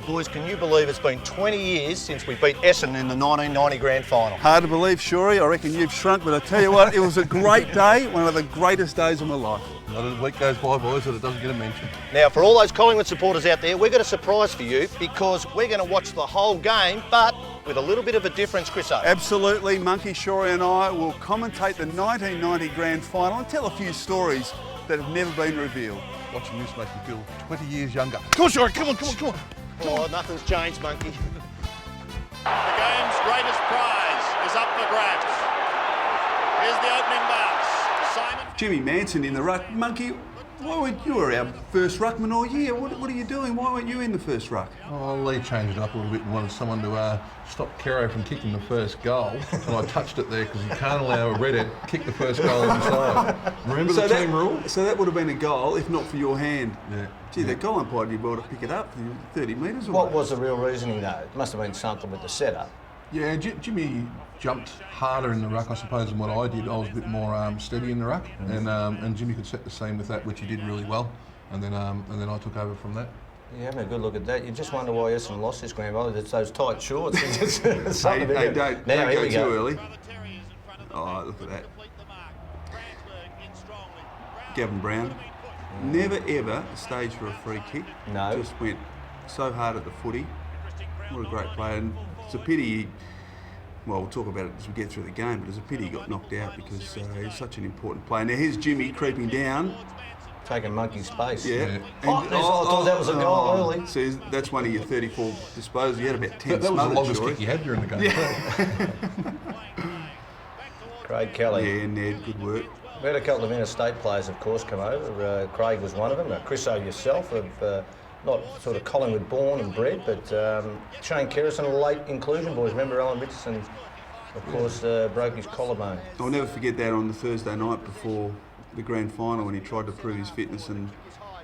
Boys, can you believe it's been 20 years since we beat Essendon in the 1990 Grand Final? Hard to believe, Shawry. I reckon you've shrunk, but I tell you what, it was a great day, one of the greatest days of my life. Not a week goes by, boys, that it doesn't get a mention. Now, for all those Collingwood supporters out there, we've got a surprise for you because we're going to watch the whole game, but with a little bit of a difference, Chrisso. Absolutely. Monky, Shawry and I will commentate the 1990 Grand Final and tell a few stories that have never been revealed. Watching this makes me feel 20 years younger. Come on, Shawry, come on. Oh, nothing's changed, Monky. The game's greatest prize is up for grabs. Here's the opening bounce. Simon. Jimmy Manson in the ruck. Monky, why weren't you were our first ruckman all year? What are you doing? Why weren't you in the first ruck? Oh, Lee changed it up a little bit and wanted someone to stop Caro from kicking the first goal. And I touched it there because you can't allow a redhead to kick the first goal inside. Remember the team rule? So that would have been a goal if not for your hand. Yeah. Gee, that goal umpire did well to pick it up 30 metres away. What was the real reasoning though? It must have been something with the setup. Yeah, Jimmy jumped harder in the ruck, I suppose, than what I did. I was a bit more steady in the ruck, and Jimmy could set the scene with that, which he did really well. And then I took over from that. You're having a good look at that. You just wonder why Essendon lost this grand final. It's those tight shorts. Hey, don't go too early. Oh, look at that. Gavin Brown. Never ever staged for a free kick. No. Just went so hard at the footy. What a great player. And it's a pity, well, we'll talk about it as we get through the game, but it's a pity he got knocked out because he's such an important player. Now here's Jimmy creeping down. Taking Monkey's space. Yeah. I thought that was a goal early. So that's one of your 34 disposals. You had about 10 That was the longest Shawry. kick you had during the game. Yeah. Craig Kelly. Yeah, Ned, good work. We had a couple of interstate players, of course, come over. Craig was one of them. Chrisso yourself, of not sort of Collingwood born and bred, but Shane Kerrison, a late inclusion, boys. Remember Alan Richardson, of course, broke his collarbone. I'll never forget that on the Thursday night before the grand final when he tried to prove his fitness and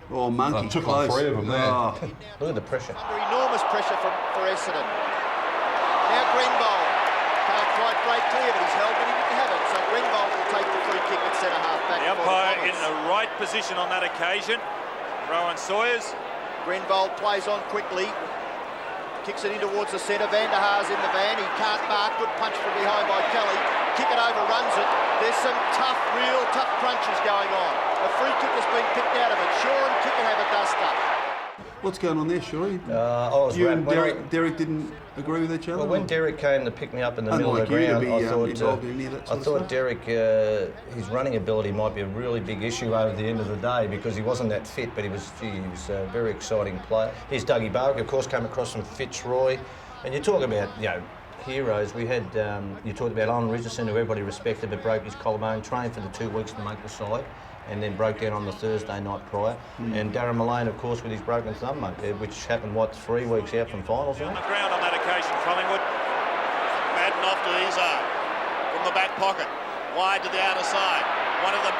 Monkey took close. on 3 of them there. Oh. Look at the pressure. Under enormous pressure for Essendon. Now Greenbowl can't quite break clear, but he's held, but he didn't have it. So Greenbowl will take the free kick at centre half back. The umpire in the right position on that occasion. Rowan Sawyers. Greenbowl plays on quickly. Kicks it in towards the centre. Van der Haar's in the van. He can't mark. Good punch from behind by Kelly. Kick it over, runs it. There's some real tough crunches going on. A free kick has been picked out of it. Shawry kick and have a dust-up. What's going on there, Shawry? You and Derek didn't agree with each other? Well, when Derek came to pick me up in the middle of the Unlike you to ground, be, I thought, involved in any of that sort I of thought stuff? Derek, his running ability might be a really big issue over the end of the day because he wasn't that fit, but he was a very exciting player. Here's Dougie Barwick, of course, came across from Fitzroy. And you talk about, heroes. We had, you talked about Alan Richardson, who everybody respected, but broke his collarbone, trained for the 2 weeks to make the side, and then broke down on the Thursday night prior. And Darren Millane, of course, with his broken thumb, which happened, 3 weeks out from finals, On the ground on that occasion, Collingwood. Madden off to Izar from the back pocket. Wide to the outer side. One of the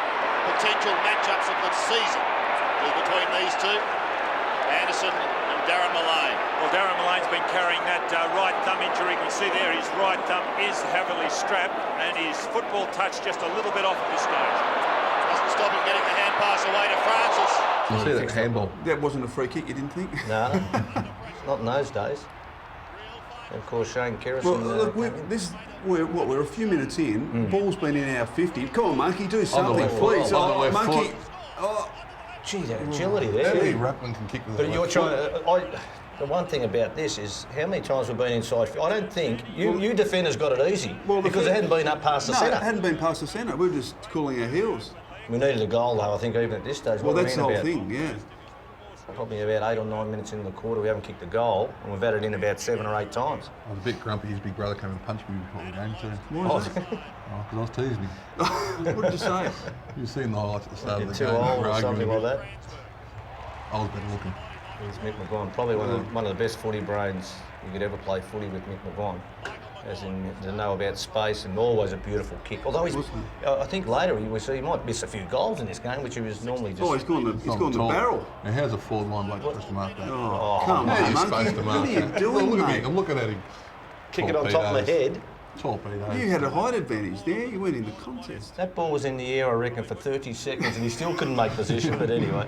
potential matchups of the season is between these two. Anderson and Darren Millane. Well, Darren Millane's been carrying that right thumb injury. We see there his right thumb is heavily strapped and his football touch just a little bit off at this stage. Doesn't stop him getting the hand pass away to Francis. You see that handball? That wasn't a free kick, you didn't think? No, not in those days. And of course, Shane Kerrison. Well, look, we're a few minutes in. Ball's been in our 50. Come on, Monkey, do something, left please. foot, on the left Monkey. foot. Oh, Gee, that agility there. Any ruckman can kick with But the you're left trying. foot. The one thing about this is how many times we've been inside. I don't think you defenders got it easy because it hadn't been up past the no, centre. it hadn't been past the centre. We were just cooling our heels. We needed a goal though. I think even at this stage. Well, what that's the whole thing, yeah. Probably about 8 or 9 minutes into the quarter, we haven't kicked a goal, and we've had it in about 7 or 8 times. I was a bit grumpy. His big brother came and punched me before the game too. Why is that? Because I was teasing him. What did you say? You've seen the highlights at the start of You're the too game. old we were or something arguing like a bit. that. I was better looking. He's Mick McGuan, probably one of the best footy brains you could ever play footy with, Mick McGuan. As in to know about space and always a beautiful kick. Although I think later he might miss a few goals in this game, which he was normally just. Oh, he's gone the barrel. Now, how's a forward line bloke supposed to mark that? Oh, come How are on, you Monkey. supposed to mark What are you that? doing, Look at mate? me. I'm looking at him. Kick it on top of my head. Torpedoes. You had a height advantage there. You went in the contest. That ball was in the air, I reckon, for 30 seconds, and he still couldn't make position. But anyway,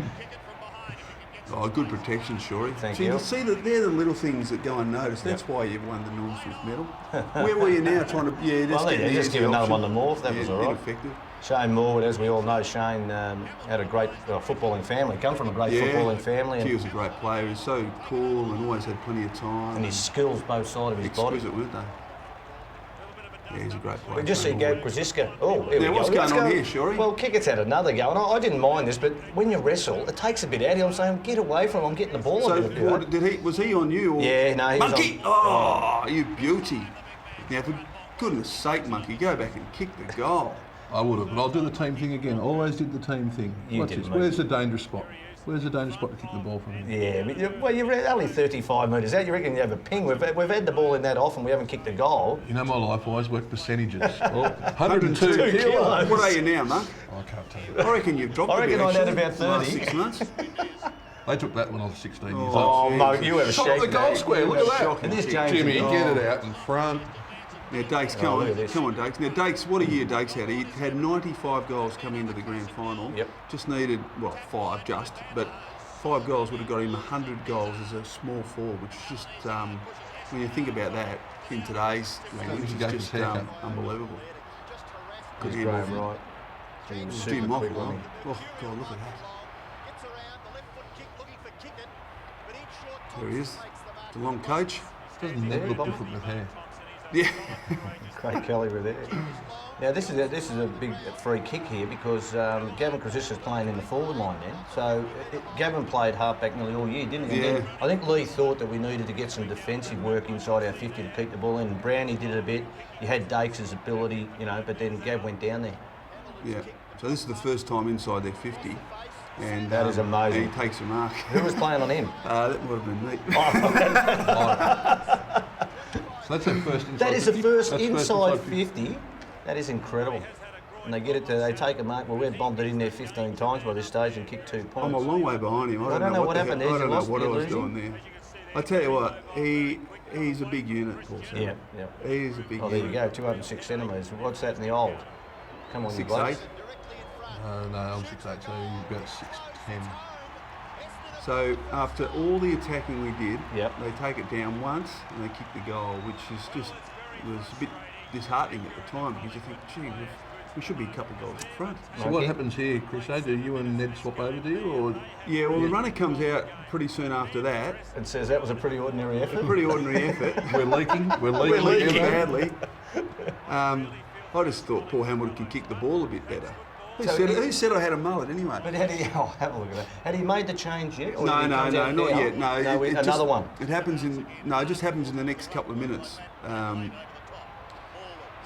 Oh, good protection, Shawry. Thank So you. can see that they're the little things that go unnoticed. That's why you've won the Norm Smith medal. Where were you now trying to... Yeah, Well, getting the just easy give another option. one to Morph. That was all right. Ineffective. Shane Moore, as we all know, Shane had a great footballing family, come from a great footballing family. He was a great player. He was so cool and always had plenty of time. And his skills both sides of his body. Exquisite, weren't they? Yeah, he's a great player. We just see Gav Kraziska. Oh, here we go. What's going on here, Shawry? Well, Kickett's had another go, and I didn't mind this, but when you wrestle, it takes a bit out of you. I'm saying, get away from him. I'm getting the ball. So, was he on you? Or? Yeah, no, he was Monkey! on... Oh, you beauty. Now, for goodness sake, Monkey, go back and kick the goal. I would have, but I'll do the team thing again. Always did the team thing. You did, this? mate. Where's the dangerous spot? Where's the dangerous spot to kick the ball from him? Yeah, well, you're only 35 metres out. You reckon you have a ping? We've had the ball in that often. We haven't kicked a goal. You know my life, I always work percentages. 102 kilos. What are you now, Monk? I can't tell you. I reckon you've dropped I reckon a bit, I'd had actually, about the last 30. 6 months. They took that when I was 16 years old. Oh, jeez. mate, you have a Shot shake. at the goal square, look at that. Shocking. And this kick. James... Jimmy, get it out in front. Now, Dakes, Oh, come look at on. this. Come on, Dakes. Now, Dakes, what a year Dakes had. He had 95 goals coming into the grand final. Yep. Just needed, well, 5 just, but 5 goals would have got him 100 goals as a small forward, which is just, when you think about that in today's language, He it's gave his just haircut. unbelievable. Good He's hand, Graham wasn't Wright. He was it? super Jim Mock, quick, wasn't he? oh, God, look at that. There he is. The long coach. Doesn't Ned look different with hair? Yeah. Great calibre there. Now this is a big free kick here because Gavin Kraziska's playing in the forward line then. So Gavin played halfback nearly all year, didn't he? Yeah. And then I think Lee thought that we needed to get some defensive work inside our 50 to keep the ball in. And Brownie did it a bit. You had Dakes' ability, you know, but then Gav went down there. Yeah. So this is the first time inside their 50. And That is amazing. And he takes a mark. Who was playing on him? That would have been me. So that's their first inside That is 50? the first That's inside 50. That is incredible. And they get it to, they take a mark. Well, we've bombed it in there 15 times by this stage and kicked 2 points. I'm a long way behind him. I don't know what happened there. I don't know Lost- what I you was losing? doing there. I tell you what, he's a big unit, Paul. Yeah, yeah. He's a big Oh, there you unit. go, 206 centimetres. What's that in the old? Come on, you 6'8". blokes. No, I'm 6'8", so he's about 6'10". So after all the attacking we did, Yep. they take it down once and they kick the goal, which is just was a bit disheartening at the time because you think, gee, we should be a couple of goals in front. So what happens here, Chrisso? Do you and Ned swap over, do you? Or Yeah, well, the runner comes out pretty soon after that. It says that was a pretty ordinary effort. Pretty ordinary effort. we're leaking? We're We're leaking. leaking badly. I just thought Paul Hamilton could kick the ball a bit better. Who said I had a mullet anyway? But had he, oh, have a look at that. Had he made the change yet? Or No, did it no, come no, out not now? yet. No, No, it another just, one. It happens in it just happens in the next couple of minutes.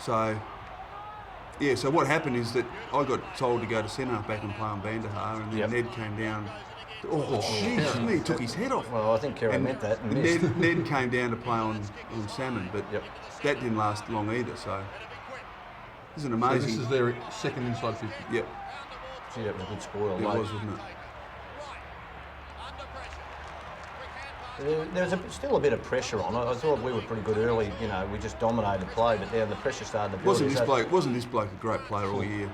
So yeah, so what happened is that I got told to go to centre back and play on Bandahar, and then Yep. Ned came down. Oh, jeez, he took his head off. Well, I think Kerry meant that and missed. Ned came down to play on Salmon, but Yep. that didn't last long either. So this is an So amazing. this is their second inside 50. Yep, Gee, that was a good spoil. it late. was, wasn't it? There was still a bit of pressure on. I thought we were pretty good early. You know, we just dominated play, but then the pressure started to build. Wasn't this So- bloke a great player all year?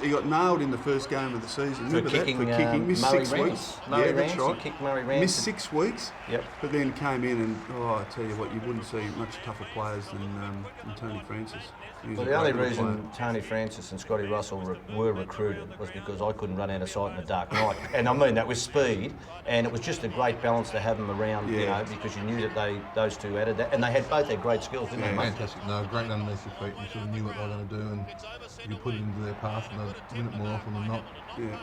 He got nailed in the first game of the season. For Remember kicking, that? For kicking, missed Murray 6 Rance. weeks. Murray Yeah, that's Rance, he right. kicked Murray Rance. Missed 6 weeks. Yep. But then came in and I tell you what, you wouldn't see much tougher players than Tony Francis. He was Well, a the only great little reason Tony Francis and Scotty Russell were recruited was because I couldn't run out of sight in the dark night. And I mean that with speed, and it was just a great balance to have them around, you Yeah. know, because you knew that those two added that. And they had both their great skills, didn't they, mate? Fantastic. No, great underneath your feet. You sort of knew what they were going to do, and you put it into their path, and they'd win it more often than not. Yeah.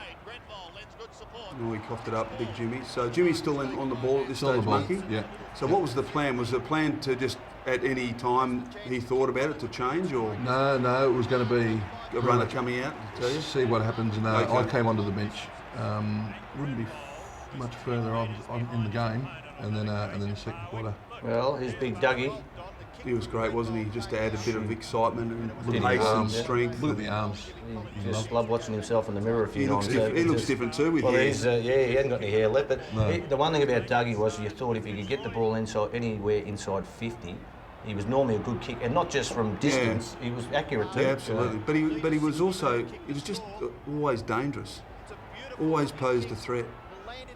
Oh, he coughed it up, big Jimmy. So Jimmy's still on the ball at this Still on stage, the ball, Monkey? yeah. So what was the plan? Was the plan to just, at any time he thought about it, to change, or No, it was going to be a runner coming out to tell you? see what happens. And Okay. I came onto the bench. Wouldn't be much further on in the game, and then the second quarter. Well, here's Big Dougie. He was great, wasn't he? Just to add a bit of excitement and Did pace he? and Yeah. strength. Look at the arms. He just loved watching himself in the mirror a few He looks times. different. He looks different too with well, hair. he's yeah, he hadn't got any hair left. But No. the one thing about Dougie was you thought if he could get the ball inside anywhere inside 50, he was normally a good kick, and not just from distance. He was accurate too. Yeah, absolutely. But he was also, he was just always dangerous. Always posed a threat.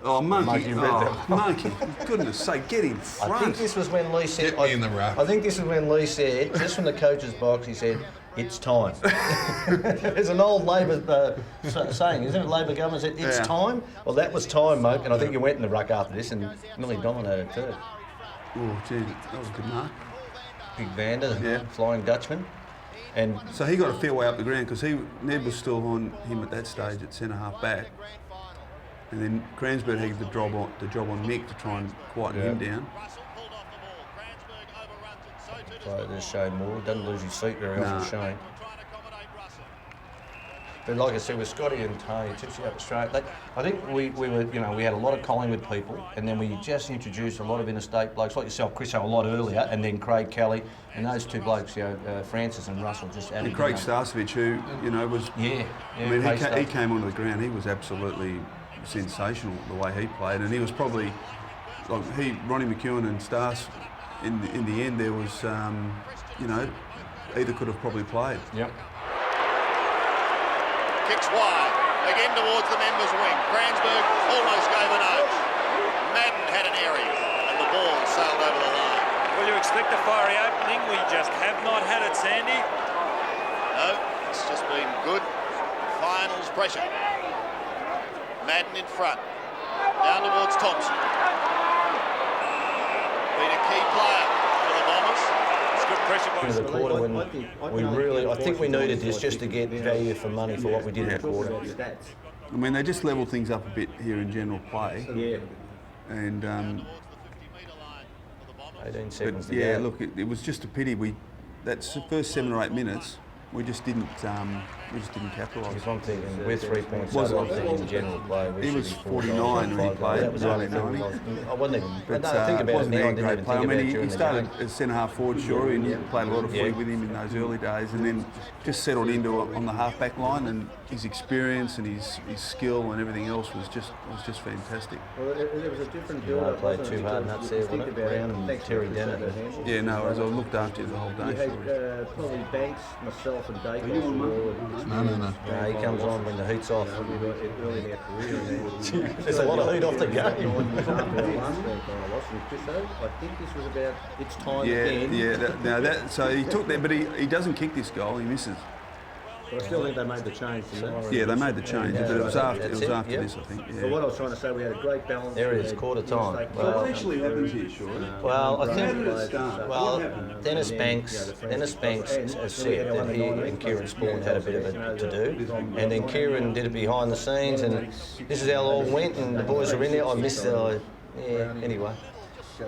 Oh, Monkey. Monkey, Monkey. Goodness sake, get in front. I think this was when Lee said... Get me in the ruck. I think this is when Lee said, just from the coach's box, he said, it's time. There's an old Labor saying, isn't it? Labor government said, it's time. Well, that was time, mate. And I think you went in the ruck after this and nearly dominated too. Oh, gee, that was a good mark. Big Vander, Flying Dutchman. And so he got a fair way up the ground because Ned was still on him at that stage at centre half back. And then Cransberg had the job on Mick to try and quieten him down. So there's Shane Moore. Doesn't lose his feet very often, Shane. But like I said, with Scotty and Tay, tips you up straight. I think we were, we had a lot of Collingwood people, and then we just introduced a lot of interstate blokes like yourself, Chrisso, a lot earlier, and then Craig Kelly, and those two blokes, Francis and Russell, just added. And Craig Starcevich, who was I mean, he came onto the ground. He was absolutely sensational the way he played, and he was probably like Ronnie McEwen and Stars. In the end, there was either could have probably played. Yep. Kicks wide, again towards the members' wing. Cransberg almost gave a nose. Madden had an area, and the ball sailed over the line. Will you expect a fiery opening? We just have not had it, Sandy. No, it's just been good finals pressure. Madden in front, down towards Thompson. Been a key player for the Bombers. It's good pressure by The quarter when I think we needed this just to get value for money for what we did in the quarter. I mean, they just levelled things up a bit here in general play. Yeah. And 18 seconds to yeah, go. look, it was just a pity. That's the first 7 or 8 minutes. We just didn't capitalise. If I'm thinking we're 3 points up, I'm thinking general play. He was 49 when he played. That was the only thing. I wasn't even. But think about it wasn't now. a great player. I mean, he started as centre half forward, Shawry, and played a lot of footy with him in those early days, and then just settled into on the half back line. And his experience and his skill and everything else was just fantastic. Well, there was a different build-up. I played two hard nuts there, wasn't it? Brown and Terry Dennett. Yeah, no, as I looked after you the whole day. You had probably Banks, myself, and Dave. No. He comes on when the heat's off. Early in our career, There's a lot of heat off the game. I think this was about its time again. So he took that, but he doesn't kick this goal. He misses. But I still think they made the change. Yeah, they made the change, but it was after this, I think. But Yeah. what I was trying to say, we had a great balance. There it is, quarter time. What actually happens here, Shawry? Well, I think, What Dennis Banks has said that he and Kieran Spawn had a bit of it to do, and then Kieran did it behind the scenes, and this is how it all went, and the boys were in there. I missed it. Anyway.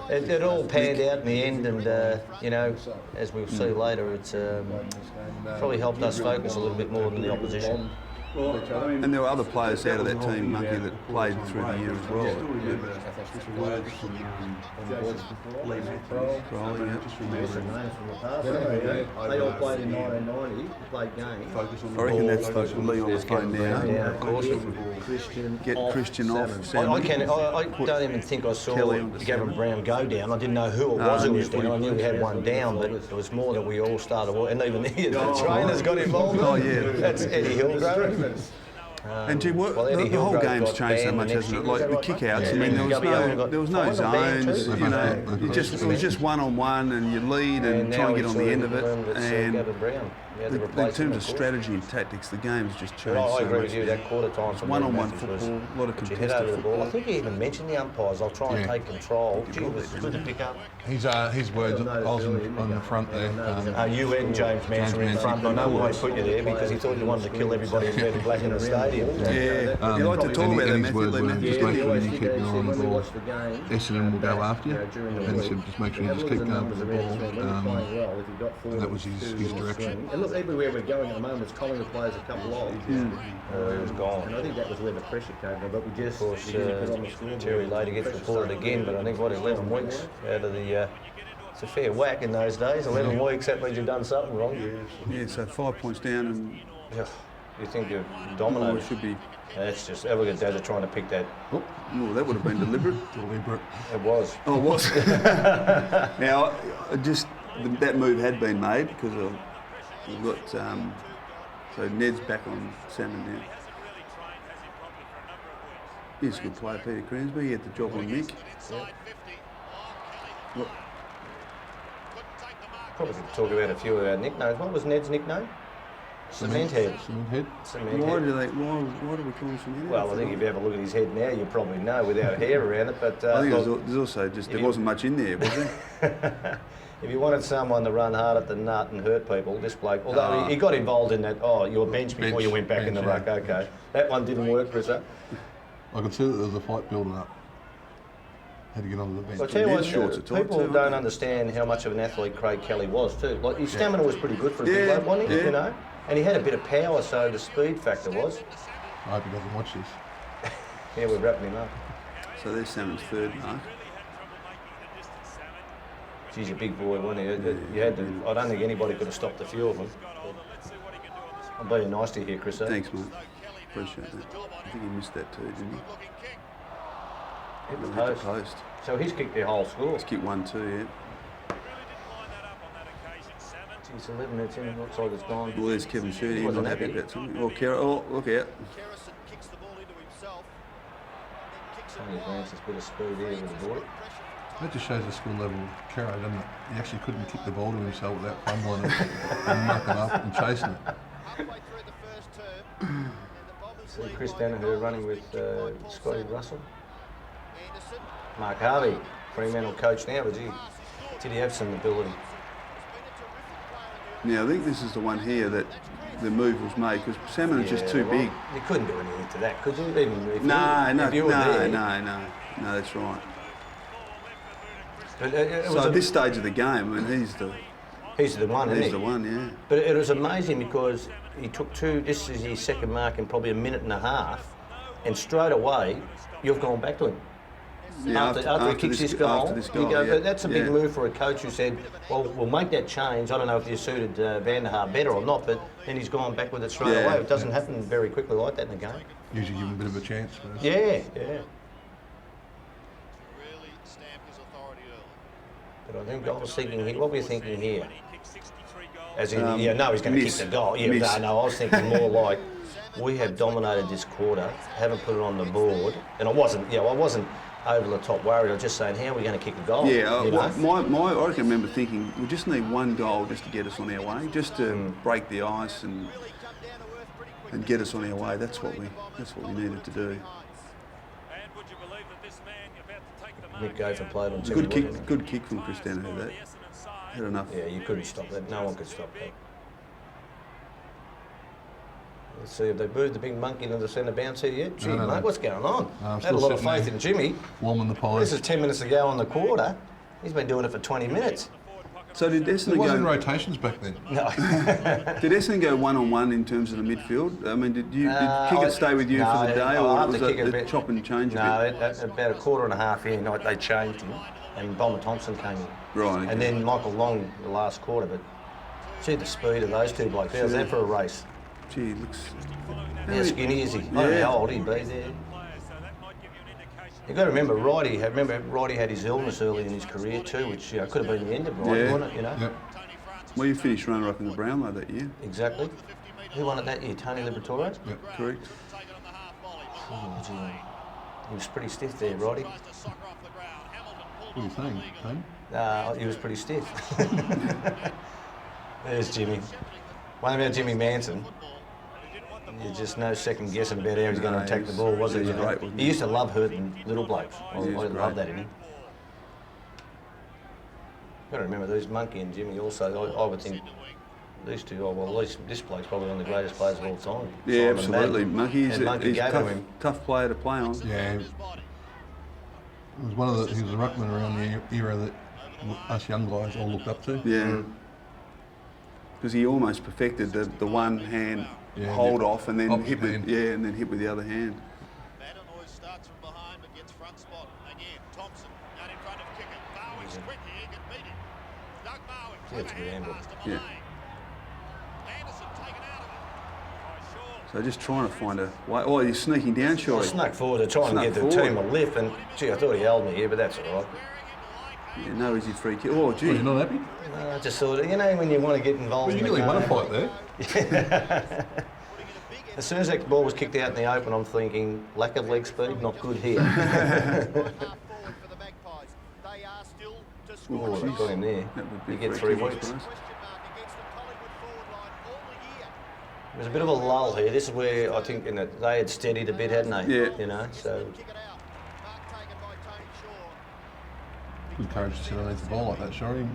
It all panned out in the end, and as we'll see later, it's probably helped us focus a little bit more than the opposition. And there were other players out of that team, Monky, that played through the year as well. They all played in 1990, played games. I reckon that's Lee on the phone now. Yeah, of course. Get Christian off. I don't even think I saw Gavin Brown go down. I didn't know who it was who was down. I knew we had one down, but it was more that we all started, and even the trainers got involved. Oh, yeah. That's Eddie Hillgrove. And the whole game's changed so much, hasn't it? Like the kick-outs. I mean, there was no zones. It was just one-on-one, and you lead and try and get on the end of it. And in terms of strategy and tactics, the game's just changed so much. I agree with you. That quarter time, one-on-one football, a lot of contested football. I think he even mentioned the umpires. I'll try and take control. Gee, it was good to pick up. His words, I was on the front there. You and James Manson in front. I know why he put you there, because he thought you wanted to kill everybody in red and black in the stadium. Yeah, you like to talk about that, Matthew. Just make sure you keep your eye on the ball. Essendon Essendon will go after you, and he said just make sure you just keep going with the ball. And that was his direction. And look, everywhere we're going at the moment, it's Collingwood players a couple of. He was gone. And I think that was where the pressure came from, but we just Of course, Terry later gets reported again, but I think, 11 weeks out of the... it's a fair whack in those days. 11 weeks, that means you've done something wrong. Yeah, so 5 points down and... You think you're dominated? It should be... That's just... Look at Dazza trying to pick that. Oh, that would have been deliberate. It was. Oh, it was. Now, that move had been made because we've got... so Ned's back on salmon now. He's a good player, Peter Cransby. He had the job on Mick. Yeah. What? Probably could talk about a few of our nicknames. What was Ned's nickname? Cement Head. Cement Head. Cement Why Head. Why do we call him Cement Head? Well, I think if you have a look at his head now, you probably know without hair around it. But I think look, there's also just there wasn't much in there, was there? if you wanted someone to run hard at the nut and hurt people, this bloke, although he got involved in that, your bench before you went back in the ruck, okay. That one didn't work, Chrisso. I could see that there was a fight building up. Had to get onto the bench. I'll tell you what, shorts are tight people too, don't understand how much of an athlete Craig Kelly was too. Like his stamina was pretty good for a big bloke, wasn't he? Yeah. You know, and he had a bit of power, so the speed factor was. I hope he doesn't watch this. Yeah, we're wrapping him up. So there's Salmon's third mark. He's a big boy, wasn't he? You had to. I don't think anybody could have stopped a few of them. I'm being nice to you here, Chrisso. Thanks, mate. Appreciate that. I think he missed that too, didn't he? Hit the Hit the post. post. So he's kicked their whole score. Let's kick 1-2, yeah. It's 11 minutes in, looks like it's gone. Well, there's Kevin Shirley. He's Wasn't not happy happy. about something. Oh, look out. Kerrison kicks the ball into himself. Only Francis, bit of speed here with the ball. That just shows the skill level of Kerro, doesn't it? He actually couldn't kick the ball to himself without fumbling it and mucking up and chasing it. Halfway through the first term, and the Bombers See lead Chris by Danaher running with Scotty Russell. Anderson. Mark Harvey, Fremantle coach now, but did he have some ability? Now, I think this is the one here that the move was made because Salmon is just too well, big. You couldn't do anything to that, could you? Even if No, you were there. that's right. But it So was at this stage of the game, I mean, he's he's the one, isn't he? the one, yeah. But it was amazing because he took this is his second mark in probably a minute and a half, and straight away, you've gone back to him. Yeah, After he kicks this goal, after this goal, you go, yeah, but that's a big yeah. move for a coach who said, well, we'll make that change. I don't know if you suited Van der Haar better or not, but then he's gone back with it straight Yeah. away. It doesn't happen very quickly like that in a game. Usually give him a bit of a chance first. Yeah. Really stamped his authority early. But I think I was thinking here, what were you thinking here? As in, Um, he's going to kick miss. the goal. Yeah, Miss. no, I was thinking more like, we have dominated this quarter, haven't put it on the board, and I wasn't over the top worried. I was just saying, how are we going to kick the goal? Yeah, you know? I can remember thinking, we just need one goal just to get us on our way, just to break the ice and get us on our way. That's what we needed to do. Nick Gopher played on Good Timmy, kick, wasn't good kick from Cristiano. That had enough. he? Yeah, you couldn't stop that. No one could stop that. Let's see if they moved the big monkey into the centre bounce here yet. Gee, No. mate, what's going on? I'm Had a still lot of sitting faith there. in Jimmy. Warming the pies. This is 10 minutes to go on the quarter. He's been doing it for 20 minutes. So did There Essendon wasn't go? rotations back then. No. Did Essendon go 1-on-1 in terms of the midfield? I mean, did Kickett stay with you for the day, I or have was to it kick it a the bit. chop and change a No, bit? at about a quarter and a half in, they changed him, and Bomber Thompson came in. Right. Okay. And then Michael Long the last quarter, but see the speed of those two blokes. How's that for a race? Gee, looks. How skinny is he? I don't know how old he'd be there. You've got to remember, Roddy had his illness early in his career too, which could have been the end of Roddy, Yeah. wasn't it? Yep. Well, you finished runner-up in the Brownlow that year. Exactly. Who won it that year? Tony Liberatore? Yep. Correct. Oh, gee. He was pretty stiff there, Roddy. What are you saying, Tony? He was pretty stiff. There's Jimmy. One about Jimmy Manson, you just no second guessing about how he's going to attack the ball, was it? he was great, wasn't He he? used to love hurting little blokes. I He was love great. that in him. Got to remember, these Monky and Jimmy also, I would think these two, well, at least this bloke's probably one of the greatest players of all time. Yeah, Simon absolutely. Madden. Monkey, And Monkey he's gave a to him. tough player to play on. Yeah. It was he was a ruckman around the era that us young guys all looked up to. Yeah. Because he almost perfected the one hand Yeah, hold yeah. off and then Opposite hit with hand. and then hit with the other hand. Madden always starts from behind but gets front spot. Again, Thompson out in front of Kicker. Bowie's quick here, he can beat him. Doug Bowie, Yeah, it's a good handball. pass to Yeah. Millane. Anderson taken out of it. So just trying to find a way. Oh, he's sneaking down, I Shawry. snuck forward to try and Snuck get the forward. team a lift, and gee, I thought he held me here, but that's all right. Yeah, no easy free kick. Oh, Well, gee. you're not happy? No, I just thought, when you want to get involved Well, you in the nearly won a game. fight there. Putting in a big As soon as that ball was kicked out in the open, I'm thinking, lack of leg speed, not good here. Oh, they got him there. You get 3 weeks. There was a bit of a lull here. This is where I think they had steadied a bit, hadn't they? Yeah. You know, so. Good courage to sit underneath the ball like that, Shawry.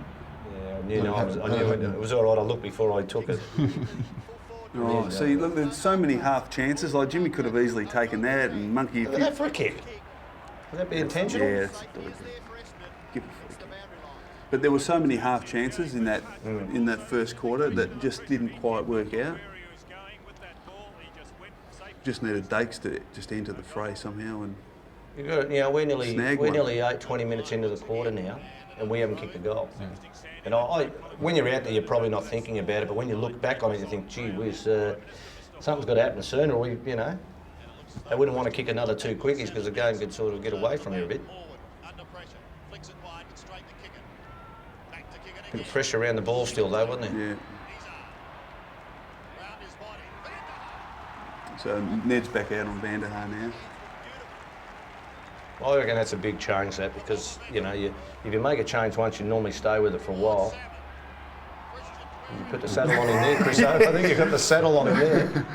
Yeah, I knew it was all right. I looked before I took it. Oh, see, look, there's so many half chances. Like Jimmy could have easily taken that, and Monky. Look at that for a kick. Would that be intentional? Yeah, it's give it a free kick. But there were so many half chances in that first quarter that just didn't quite work out. Just needed Dakes to just enter the fray somehow and. You got, we're nearly 20 minutes into the quarter now, and we haven't kicked a goal. Yeah. And when you're out there, you're probably not thinking about it, but when you look back on it, you think, gee whiz, something's got to happen soon, or they wouldn't want to kick another 2 quickies because the game could sort of get away from you a bit. Bit of pressure around the ball still, though, wasn't there? Yeah. So Ned's back out on Van der Haar now. I reckon that's a big change, that, because, if you make a change once, you normally stay with it for a while. You put the saddle on him there, Chrisso. I think you've got the saddle on him there.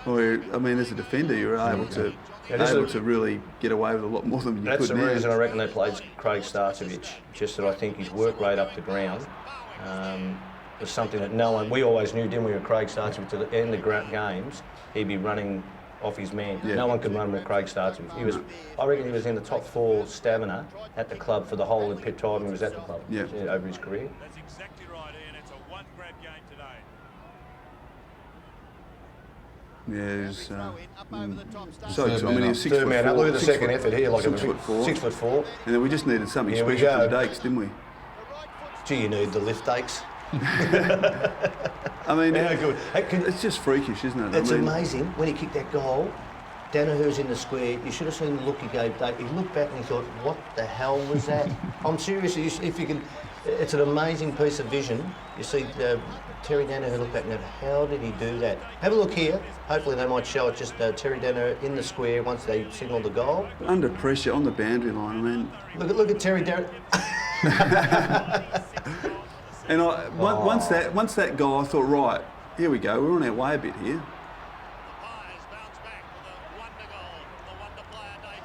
Well, I mean, as a defender, you're able to really get away with a lot more than you could now. That's the reason I reckon they played Craig Starcevich, just that I think his work rate up the ground was something that we always knew, didn't we, with Craig Starcevich, to the end of the games, he'd be running off his man. Yeah. No one could run with Craig Starcevich. I reckon he was in the top 4 stamina at the club for the whole of the time he was at the club over his career. That's exactly right, Ian. It's a one-grab game today. Yeah, he was 6 foot 4. Look at the second effort here, like 6 foot 4. 6 foot 4. And then we just needed something special from Dakes, didn't we? Gee, you need the lift Dakes. I mean, good. It's just freakish, isn't it? It's amazing. When he kicked that goal, Danaher's in the square. You should have seen the look he gave Dake. He looked back and he thought, what the hell was that? I'm serious. If you can, it's an amazing piece of vision. You see Terry Danaher look back and go, how did he do that? Have a look here. Hopefully they might show it, just Terry Danaher in the square once they signal the goal. Under pressure on the boundary line, I mean. Look at Terry Danaher. And once that goal, I thought, right, here we go. We're on our way a bit here.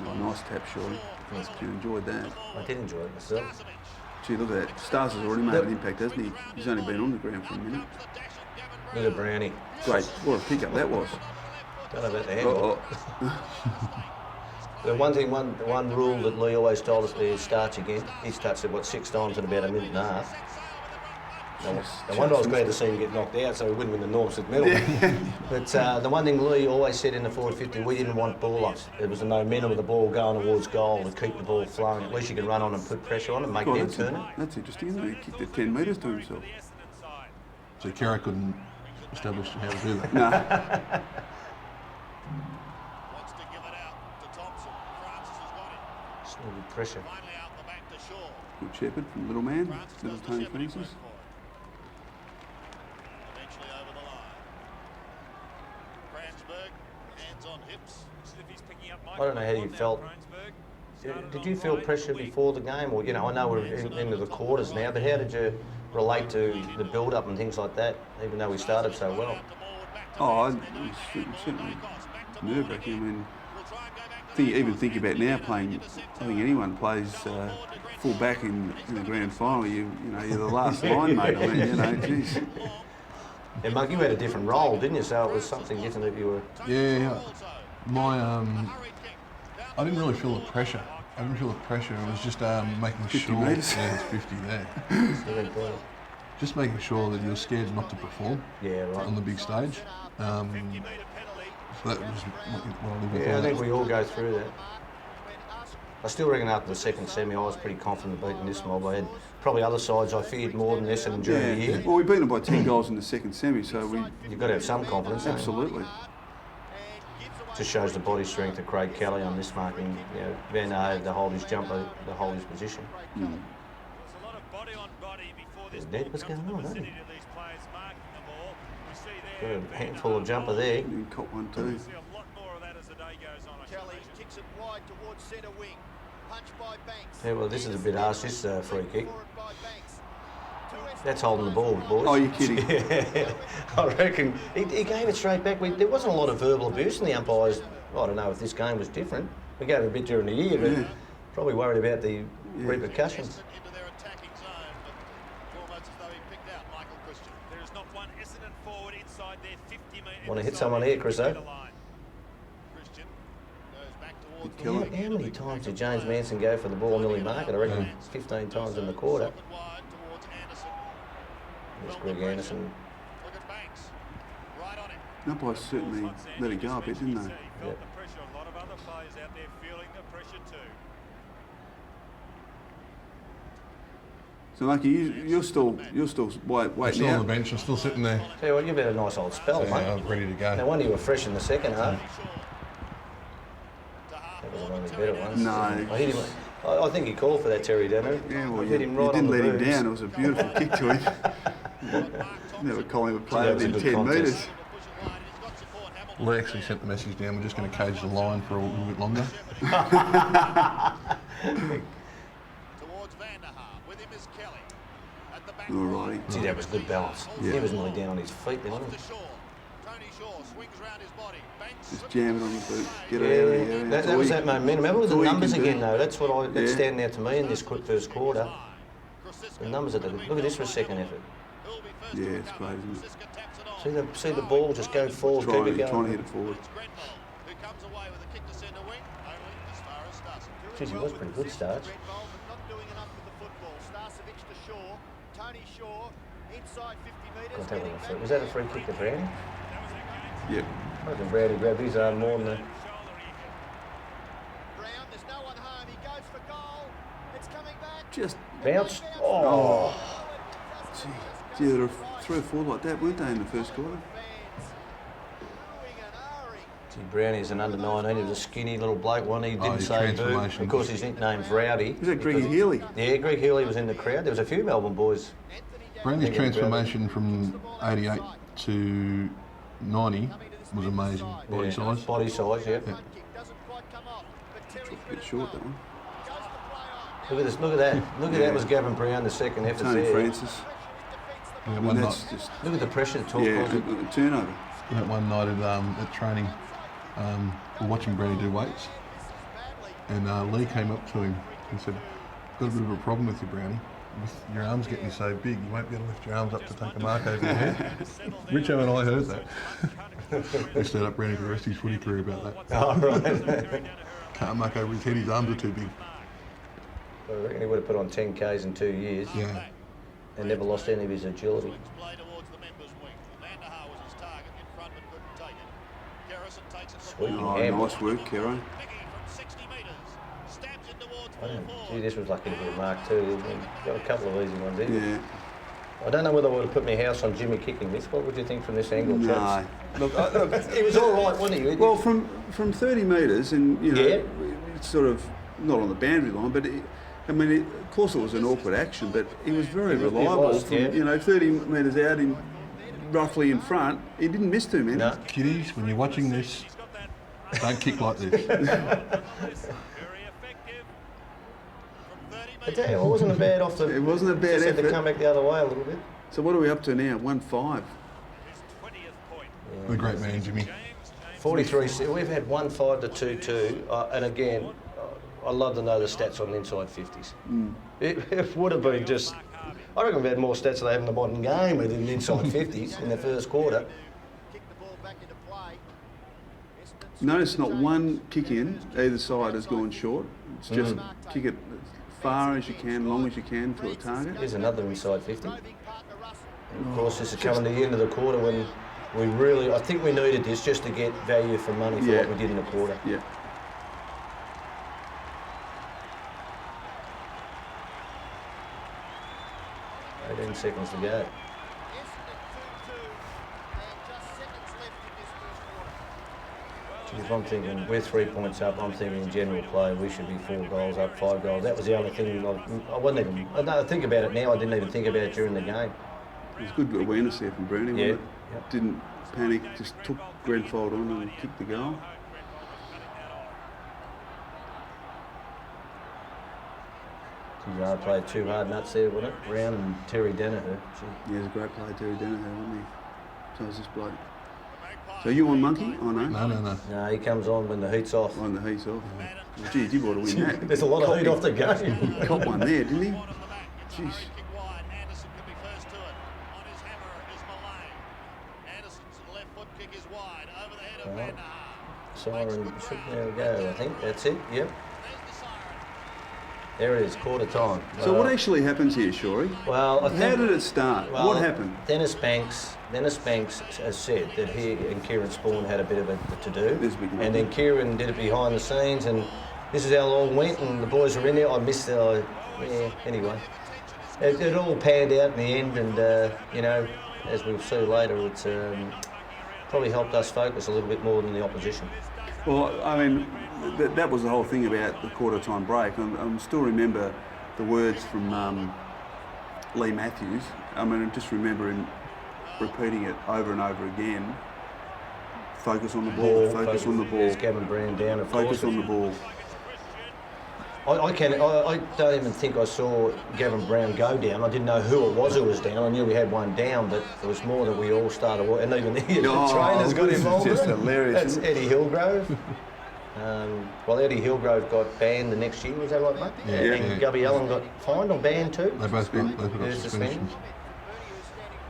Oh, nice tap, Shawry. You enjoyed that. I did enjoy it myself. Gee, look at that. Stars has already made an impact, hasn't he? He's only been on the ground for a minute. Look at Brownie. Great. What a pickup that was. Don't know about the handball. The one rule that Lee always told us there, starts again. He starts it, 6 times in about a minute and a half. No wonder I was glad to see him get knocked out, so he wouldn't win the Norms at medal. Yeah. But the one thing Lee always said in the forward 50, we didn't want ball-ups. It was the momentum of the ball going towards goal to keep the ball flowing. At least you can run on and put pressure on and make them turn it. That's interesting, isn't it? He kicked it 10 metres to himself. So Kerr couldn't establish how to do that. No. Still good pressure. Good shepherd from Little Man, Little Tony Francis. I don't know how you felt. Did you feel pressure before the game? Or, I know we're into the quarters now, but how did you relate to the build-up and things like that, even though we started so well? Oh, it was certainly nerve-wracking. I mean, even think about now playing, I think anyone plays full back in the grand final, you're the last line, mate. I mean, geez. And Monk, you had a different role, didn't you? So it was something different that you were... Yeah. I didn't really feel the pressure. It was just making 50 sure... metres. Yeah, it's 50 there. Just making sure that you're scared not to perform on the big stage. So that was what I live with. Yeah, I think we all go through that. I still reckon after the second semi, I was pretty confident beating this mob. I had probably other sides I feared more than Essendon during the year. Well, we beat them by 10 goals in the second semi, so we... You've got to have some confidence. Absolutely. Just shows the body strength of Craig Kelly on this marking. Van der Haar to hold his jumper, to hold his position. There's a lot of body on body before this What's going on, isn't it? these players marking the ball. We see there Got a handful of jumper there. And caught one too. See a lot more of that as the day goes on. Kelly kicks it wide towards centre wing. Punch by Banks. Yeah, well, this is a bit harsh, this free kick. Forward by Banks. That's holding the ball, boys. Oh, you're kidding. Yeah, I reckon. He gave it straight back. There wasn't a lot of verbal abuse in the umpires. I don't know if this game was different. We gave it a bit during the year, but probably worried about the repercussions. Into their attacking zone, but almost as though he picked out Michael Christian. There is not one Essendon forward inside their 50 metres. Want to hit someone here, Chrisso? Christian goes back towards the Kill it. How many times did James Manson go for the ball and nearly mark it? I reckon 15 times in the quarter. wide towards Anderson. There's Greg Anderson. Look at Banks. Right on him. Umpires certainly let it go a bit, didn't they? Felt the pressure. A lot of other players out there feeling the pressure too. So, Lucky, you're still I'm waiting still on the out. bench. I'm still sitting there. Tell you what, you've had a nice old spell, Yeah, mate. I'm ready to No go. wonder you were fresh in the second half. That was one of the better ones. No. I hit him. I think he called for that, Terry, didn't he? Yeah, well, I you hit him right didn't on the let him boobs. down. It was a beautiful kick to him. Never Collingwood That played was a within good 10 contest. metres. Lee actually sent the message down. We're just going to cage the line for a little bit longer. Towards Vanderhaar. With him is Kelly. At the back. Alrighty. Gee, that was good balance. Yeah. He was nearly down on his feet there, Off wasn't the shore. Tony Shaw swings round his body. Banks. Just jam it on the boot. Get he? it out of Yeah, here. that was that momentum. That was the all you numbers can do. again, though. That's what that's Yeah. standing out to me in this first quarter. The numbers at look at this for a second effort. Yeah, it's great, isn't it? See the ball just go forward, keep it Trying to going. hit it forward. Who comes away with a kick to centre wing? Only as far as Starcevic. Jeez, he was pretty good, Starch. Not doing enough with the football. Starcevic to Shaw. Tony Shaw inside 50 metres. God, that was a was that a free kick to Brownie? Yep. I reckon Brownie grabbed his arm more than that. Brown, there's no one home. He goes for goal. It's coming back. Just, Bounced. Oh. gee, there were 3 or 4 like that, weren't they, in the first quarter? Gee, Brownie's an under 19. He was a skinny little bloke, one. He didn't his say boo. transformation. Of course, his nickname's Rowdy. Was that Greggy Healy? Yeah, Greg Healy was in the crowd. There was a few Melbourne boys. Brandon's transformation from 88 to 90 was amazing. Body Yeah, size. Body size, yeah. A bit short, that one. Look at this, look at that. Look at that was Gavin Brown, the second effort Tony there. Francis. Yeah, And one that's night, just, Look at the pressure that talk yeah, caused it. a turnover. that one night at training, we're watching Brady do weights, and Lee came up to him and said, "Got a bit of a problem with you, Brownie. With your arms getting so big, you won't be able to lift your arms up to take a mark over your head." Richo and I heard that. We stood up Brownie for the rest of his footy career about that. Oh, right. Can't mark over his head, his arms are too big. I reckon he would have put on 10 Ks in 2 years Yeah. and never lost any of his agility. Sweet Oh, ham. nice work, Kero. Gee, this was lucky to get a mark too. Got a couple of easy ones in. Yeah. I don't know whether I would have put my house on Jimmy kicking this. What would you think from this angle, No. chaps? Look, he was all right, wasn't he? Well, from 30 metres, and you know, Yeah. it's sort of not on the boundary line, but of course, it was an awkward action, but he was very He was, reliable. From yeah. 30 metres out, roughly in front, he didn't miss too many. No. Kiddies, when you're watching this, don't kick like this. I tell you, it wasn't a bad off the. It wasn't a bad just had to effort. come back the other way a little bit. So what are we up to now? 1-5. The great man, Jimmy. 43. We've had 1-5 to 2-2, and again, I love to know the stats on the inside 50s. It would have been just. I reckon we've had more stats than they have in the modern game with the inside 50s in the first quarter. Notice not one kick in either side has gone short. It's just kick it as far as you can, long as you can to a target. Here's another inside 50. And of course, this is coming to the end of the quarter when we really, I think we needed this just to get value for money for what we did in the quarter. Yeah. Yeah. 18 seconds to go. If I'm thinking we're 3 points up, I'm thinking in general play we should be 4 goals up, 5 goals. That was the only thing I wasn't even. I don't think about it now. I didn't even think about it during the game. There's good awareness there from Brownie. Yeah. Wasn't it? panicked, just took Grenfold on and kicked the goal. I played 2 hard nuts there, wasn't it? Brown and Terry Danaher. Yeah, he was a great player, Terry Danaher, wasn't he? So was this bloke. So you on Monky? Oh no. No. No, he comes on when the heat's off. On the heat's off. Well, geez, you ought to win that. There's a lot of heat off the game. He caught one there, didn't he? Jeez. Siren should now go, I think. That's it, yep. There it is, quarter time. So what actually happens here, Shawry? Well, I think, how did it start? Well, what happened? Dennis Banks has said that he and Kieran Spawn had a bit of a to-do. And then Kieran did it behind the scenes, and this is how long it went, and the boys were in there. I missed it. Anyway. It all panned out in the end, and, you know, as we'll see later, it's probably helped us focus a little bit more than the opposition. Well, I mean, that was the whole thing about the quarter-time break. I still remember the words from Lee Matthews. I mean, I just remember him repeating it over and over again. Focus on the ball, focus on the ball. There's Gavin Brown down, of course. Focus on the ball. I don't even think I saw Gavin Brown go down. I didn't know who it was who was down. I knew we had one down, but it was more that we all started, and even the trainers got involved. It's just hilarious. That's Eddie Hillgrove. Well, Eddie Hillgrove got banned the next year, was that right, mate? Yeah. And Gubby Allen got fined or banned too? They both got suspensions.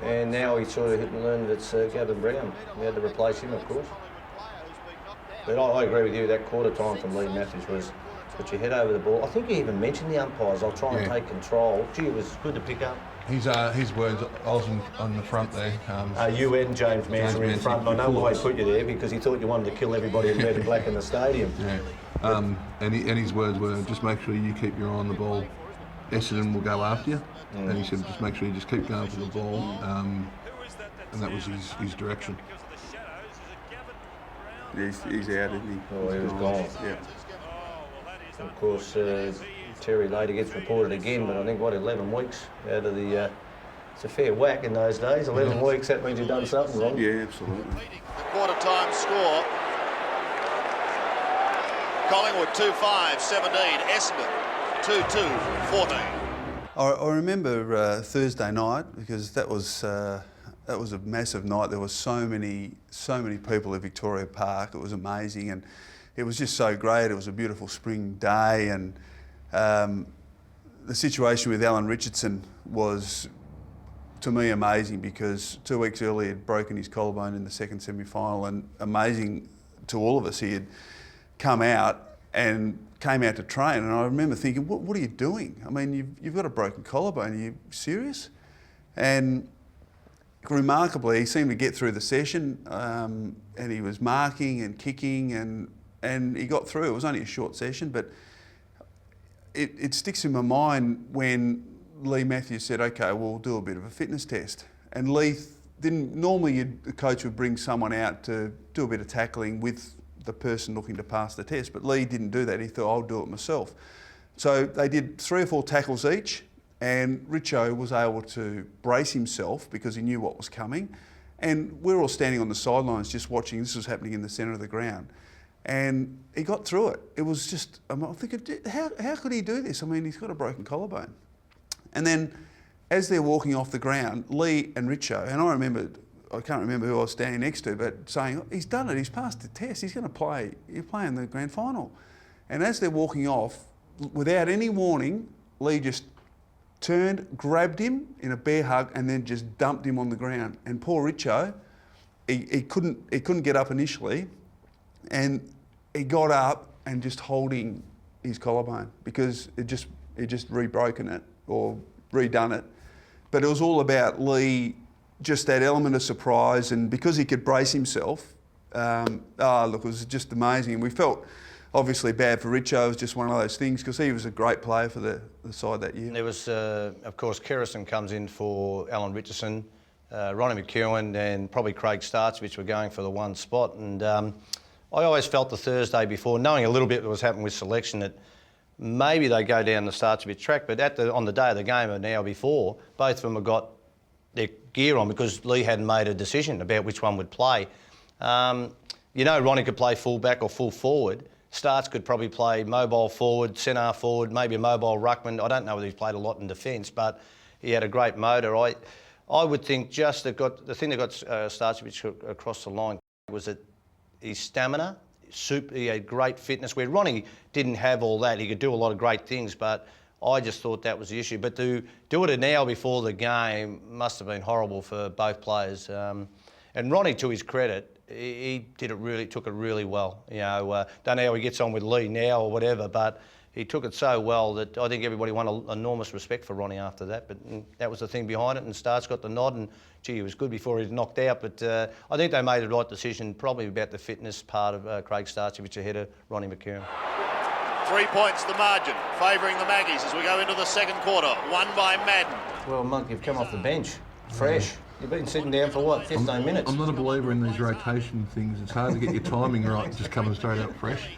And now he sort of hit and learned it's Gavin Brown. We had to replace him, of course. But I agree with you, that quarter time from Lee Matthews was put your head over the ball. I think he even mentioned the umpires. I'll try and take control. Gee, it was good to pick up. His words, I was on the front there. You and James Mann were in front. I know why he put you there, because he thought you wanted to kill everybody in red and black in the stadium. Yeah. And his words were, just make sure you keep your eye on the ball. Essendon will go after you. And he said, just make sure you just keep going for the ball. And that was his direction. He's out, isn't he? Oh, he was gone. Yeah. Of course, Terry later gets reported again, but I think, 11 weeks out of the... it's a fair whack in those days. 11 weeks, that means you've done something wrong. Yeah, absolutely. The quarter-time score. Collingwood 2-5-17. Essendon 2-2-14. I remember Thursday night, because that was a massive night. There were so many people at Victoria Park. It was amazing, and it was just so great. It was a beautiful spring day, and the situation with Alan Richardson was, to me, amazing, because 2 weeks earlier he'd broken his collarbone in the second semi-final, and amazing to all of us, he had come out to train, and I remember thinking, what are you doing? I mean, you've got a broken collarbone, are you serious? And remarkably, he seemed to get through the session, and he was marking and kicking, and he got through. It was only a short session, but it sticks in my mind when Lee Matthews said, okay, we'll do a bit of a fitness test. And Lee didn't, normally the coach would bring someone out to do a bit of tackling with the person looking to pass the test, but Lee didn't do that. He thought, I'll do it myself. So they did 3 or 4 tackles each, and Richo was able to brace himself because he knew what was coming. And we were all standing on the sidelines just watching. This was happening in the centre of the ground. And he got through it. It was just, I'm thinking, how could he do this? I mean, he's got a broken collarbone. And then as they're walking off the ground, Lee and Richo, and I can't remember who I was standing next to, but saying, he's done it, he's passed the test, he's going to play, he'll play in the grand final. And as they're walking off, without any warning, Lee just turned, grabbed him in a bear hug, and then just dumped him on the ground. And poor Richo, he couldn't get up initially, and he got up and just holding his collarbone because it just re-broken it or redone it. But it was all about Lee, just that element of surprise, and because he could brace himself, look, it was just amazing. And we felt obviously bad for Richo. It was just one of those things because he was a great player for the side that year. There was, of course, Kerrison comes in for Alan Richardson, Ronnie McEwen and probably Craig Starcevich were going for the one spot. And I always felt the Thursday before, knowing a little bit what was happening with selection, that maybe they go down the Starcevich track, but on the day of the game, an hour before, both of them have got their gear on because Lee hadn't made a decision about which one would play. You know, Ronnie could play full-back or full forward. Starts could probably play mobile forward, centre forward, maybe a mobile ruckman. I don't know whether he's played a lot in defence, but he had a great motor. I would think just the thing that got Starcevich across the line was that his stamina. He had great fitness, where Ronnie didn't have all that. He could do a lot of great things, but I just thought that was the issue. But to do it now before the game must have been horrible for both players. And Ronnie, to his credit, he took it really well. You know, don't know how he gets on with Lee now or whatever, but he took it so well that I think everybody won enormous respect for Ronnie after that. But that was the thing behind it, and Starks got the nod, and gee, he was good before he was knocked out. But I think they made the right decision, probably about the fitness part of Craig Starcevich ahead of Ronnie McKeown. 3 points the margin, favouring the Maggies as we go into the second quarter. Won by Madden. Well, Monk, you've come off the bench, fresh. You've been sitting down for what, 15 minutes? I'm not a believer in these rotation things. It's hard to get your timing right, just coming straight out fresh.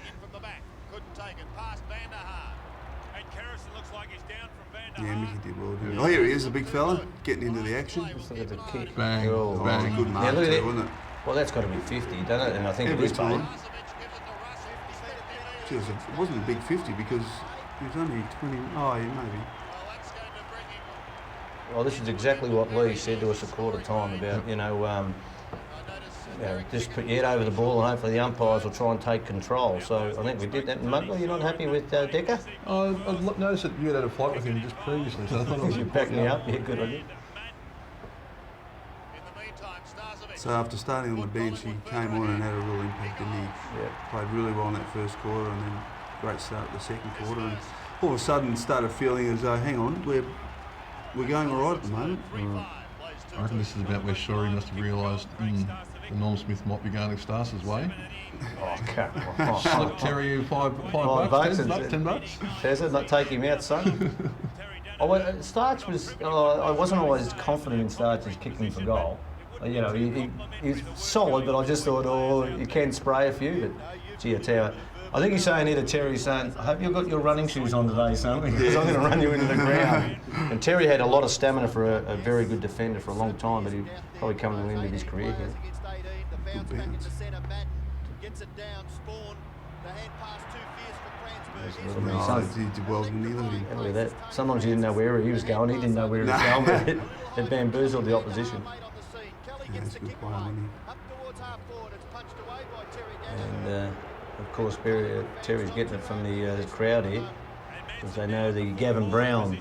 Yeah, Mickey did well, didn't he? Oh, here he is, the big fella, getting into the action. Just look at the kick. Bang, bang. Good mark look at too, it. wasn't it? Well, that's got to be 50, doesn't it? And I think Every it is time. Bane. Gee, it wasn't a big 50 because he was only 20. Oh, yeah, maybe. Well, this is exactly what Lee said to us a quarter time about, you know, just put your head over the ball and hopefully the umpires will try and take control. So I think we did that. Mugler, you're not happy with Decker? I noticed that you had a fight with him just previously, so I thought it was You backed me up? Yeah, good on you. So after starting on the bench, he came on and had a real impact, and he played really well in that first quarter, and then great start of the second quarter, and all of a sudden started feeling as though, hang on, we're going all right at the moment. I reckon this is about where Shawry must have realised Norm Smith might be going Starce's way. Oh, come on. Slip Terry five bucks, 10 bucks. Says it, not take him out, son. Starch was, I wasn't always confident in Starch's kicking for goal. You know, he's solid, but I just thought, you can spray a few, but gee, I tell you, I think he's saying here to Terry, he's saying, I hope you've got your running shoes on today, son, because I'm going to run you into the ground. And Terry had a lot of stamina for a very good defender for a long time, but he's probably coming to the end of his career here. Good bounce. No, he did well, didn't he? Look at that. Sometimes you didn't know where he was going, he didn't know where he was going, but it bamboozled the opposition. Yeah, it's a good play, wasn't he? And of course, Terry's getting it from the crowd here, because they know the Gavin Brown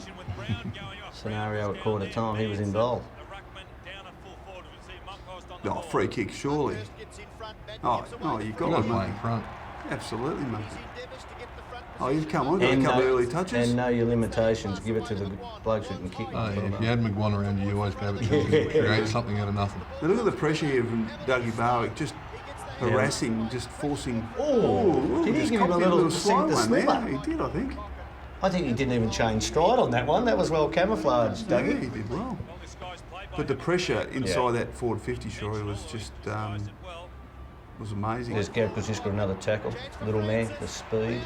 scenario at quarter time, he was involved. Oh, free kick, surely. Oh, you've got to play in front. Absolutely, mate. Oh, you've come on, got a couple of early touches. And know your limitations, give it to the blokes who can kick. Oh, yeah, if you had McGuan around you, you always gave it to him. Create something out of nothing. Now look at the pressure here from Dougie Barwick, just harassing, just forcing. Did he give him a little slow sink to one slipper? there? He did, I think. I think he didn't even change stride on that one. That was well camouflaged, Yeah, Dougie. he did well. But the pressure inside that forward 50, Shawry, was just was amazing. There's Gavin just got another tackle. Little man, the speed.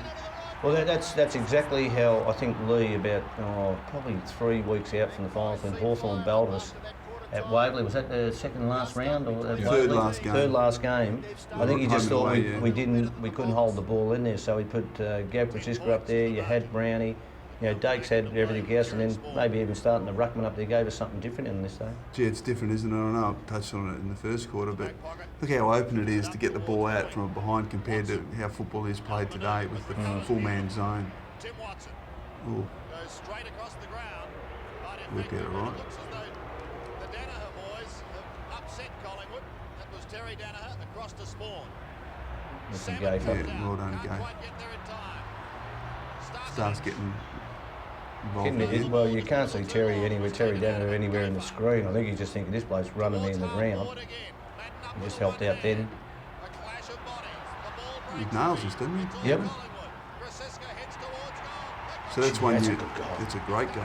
Well, that's exactly how I think Lee, about probably 3 weeks out from the final, when Hawthorn belled us at Waverley. Was that the second last round or at Third Waverley? last game. Third last game. I think he just Home thought and away, we couldn't hold the ball in there, so he put Gav Francisco up there. You had Brownie. You know, Dakes had everything else, and then maybe even starting the ruckman up there gave us something different in this day. Gee, it's different, isn't it? I know I touched on it in the first quarter, but look how open it is to get the ball out from behind compared to how football is played today with the full man zone. Ooh. Goes straight across the ground. We'll get it right. The Danaher boys have upset Collingwood. That was Terry Danaher across to Spawn. That's a gay fuck. Yeah, well done, Gay. Quite get there in time. Starts getting involved. Well, you can't see Terry Danaher anywhere in the screen. I think you just think this bloke's running me in the ground. He just helped out then. A clash of bodies. He nails us, doesn't he? Yep. So that's one That's a you. good goal. It's a great goal.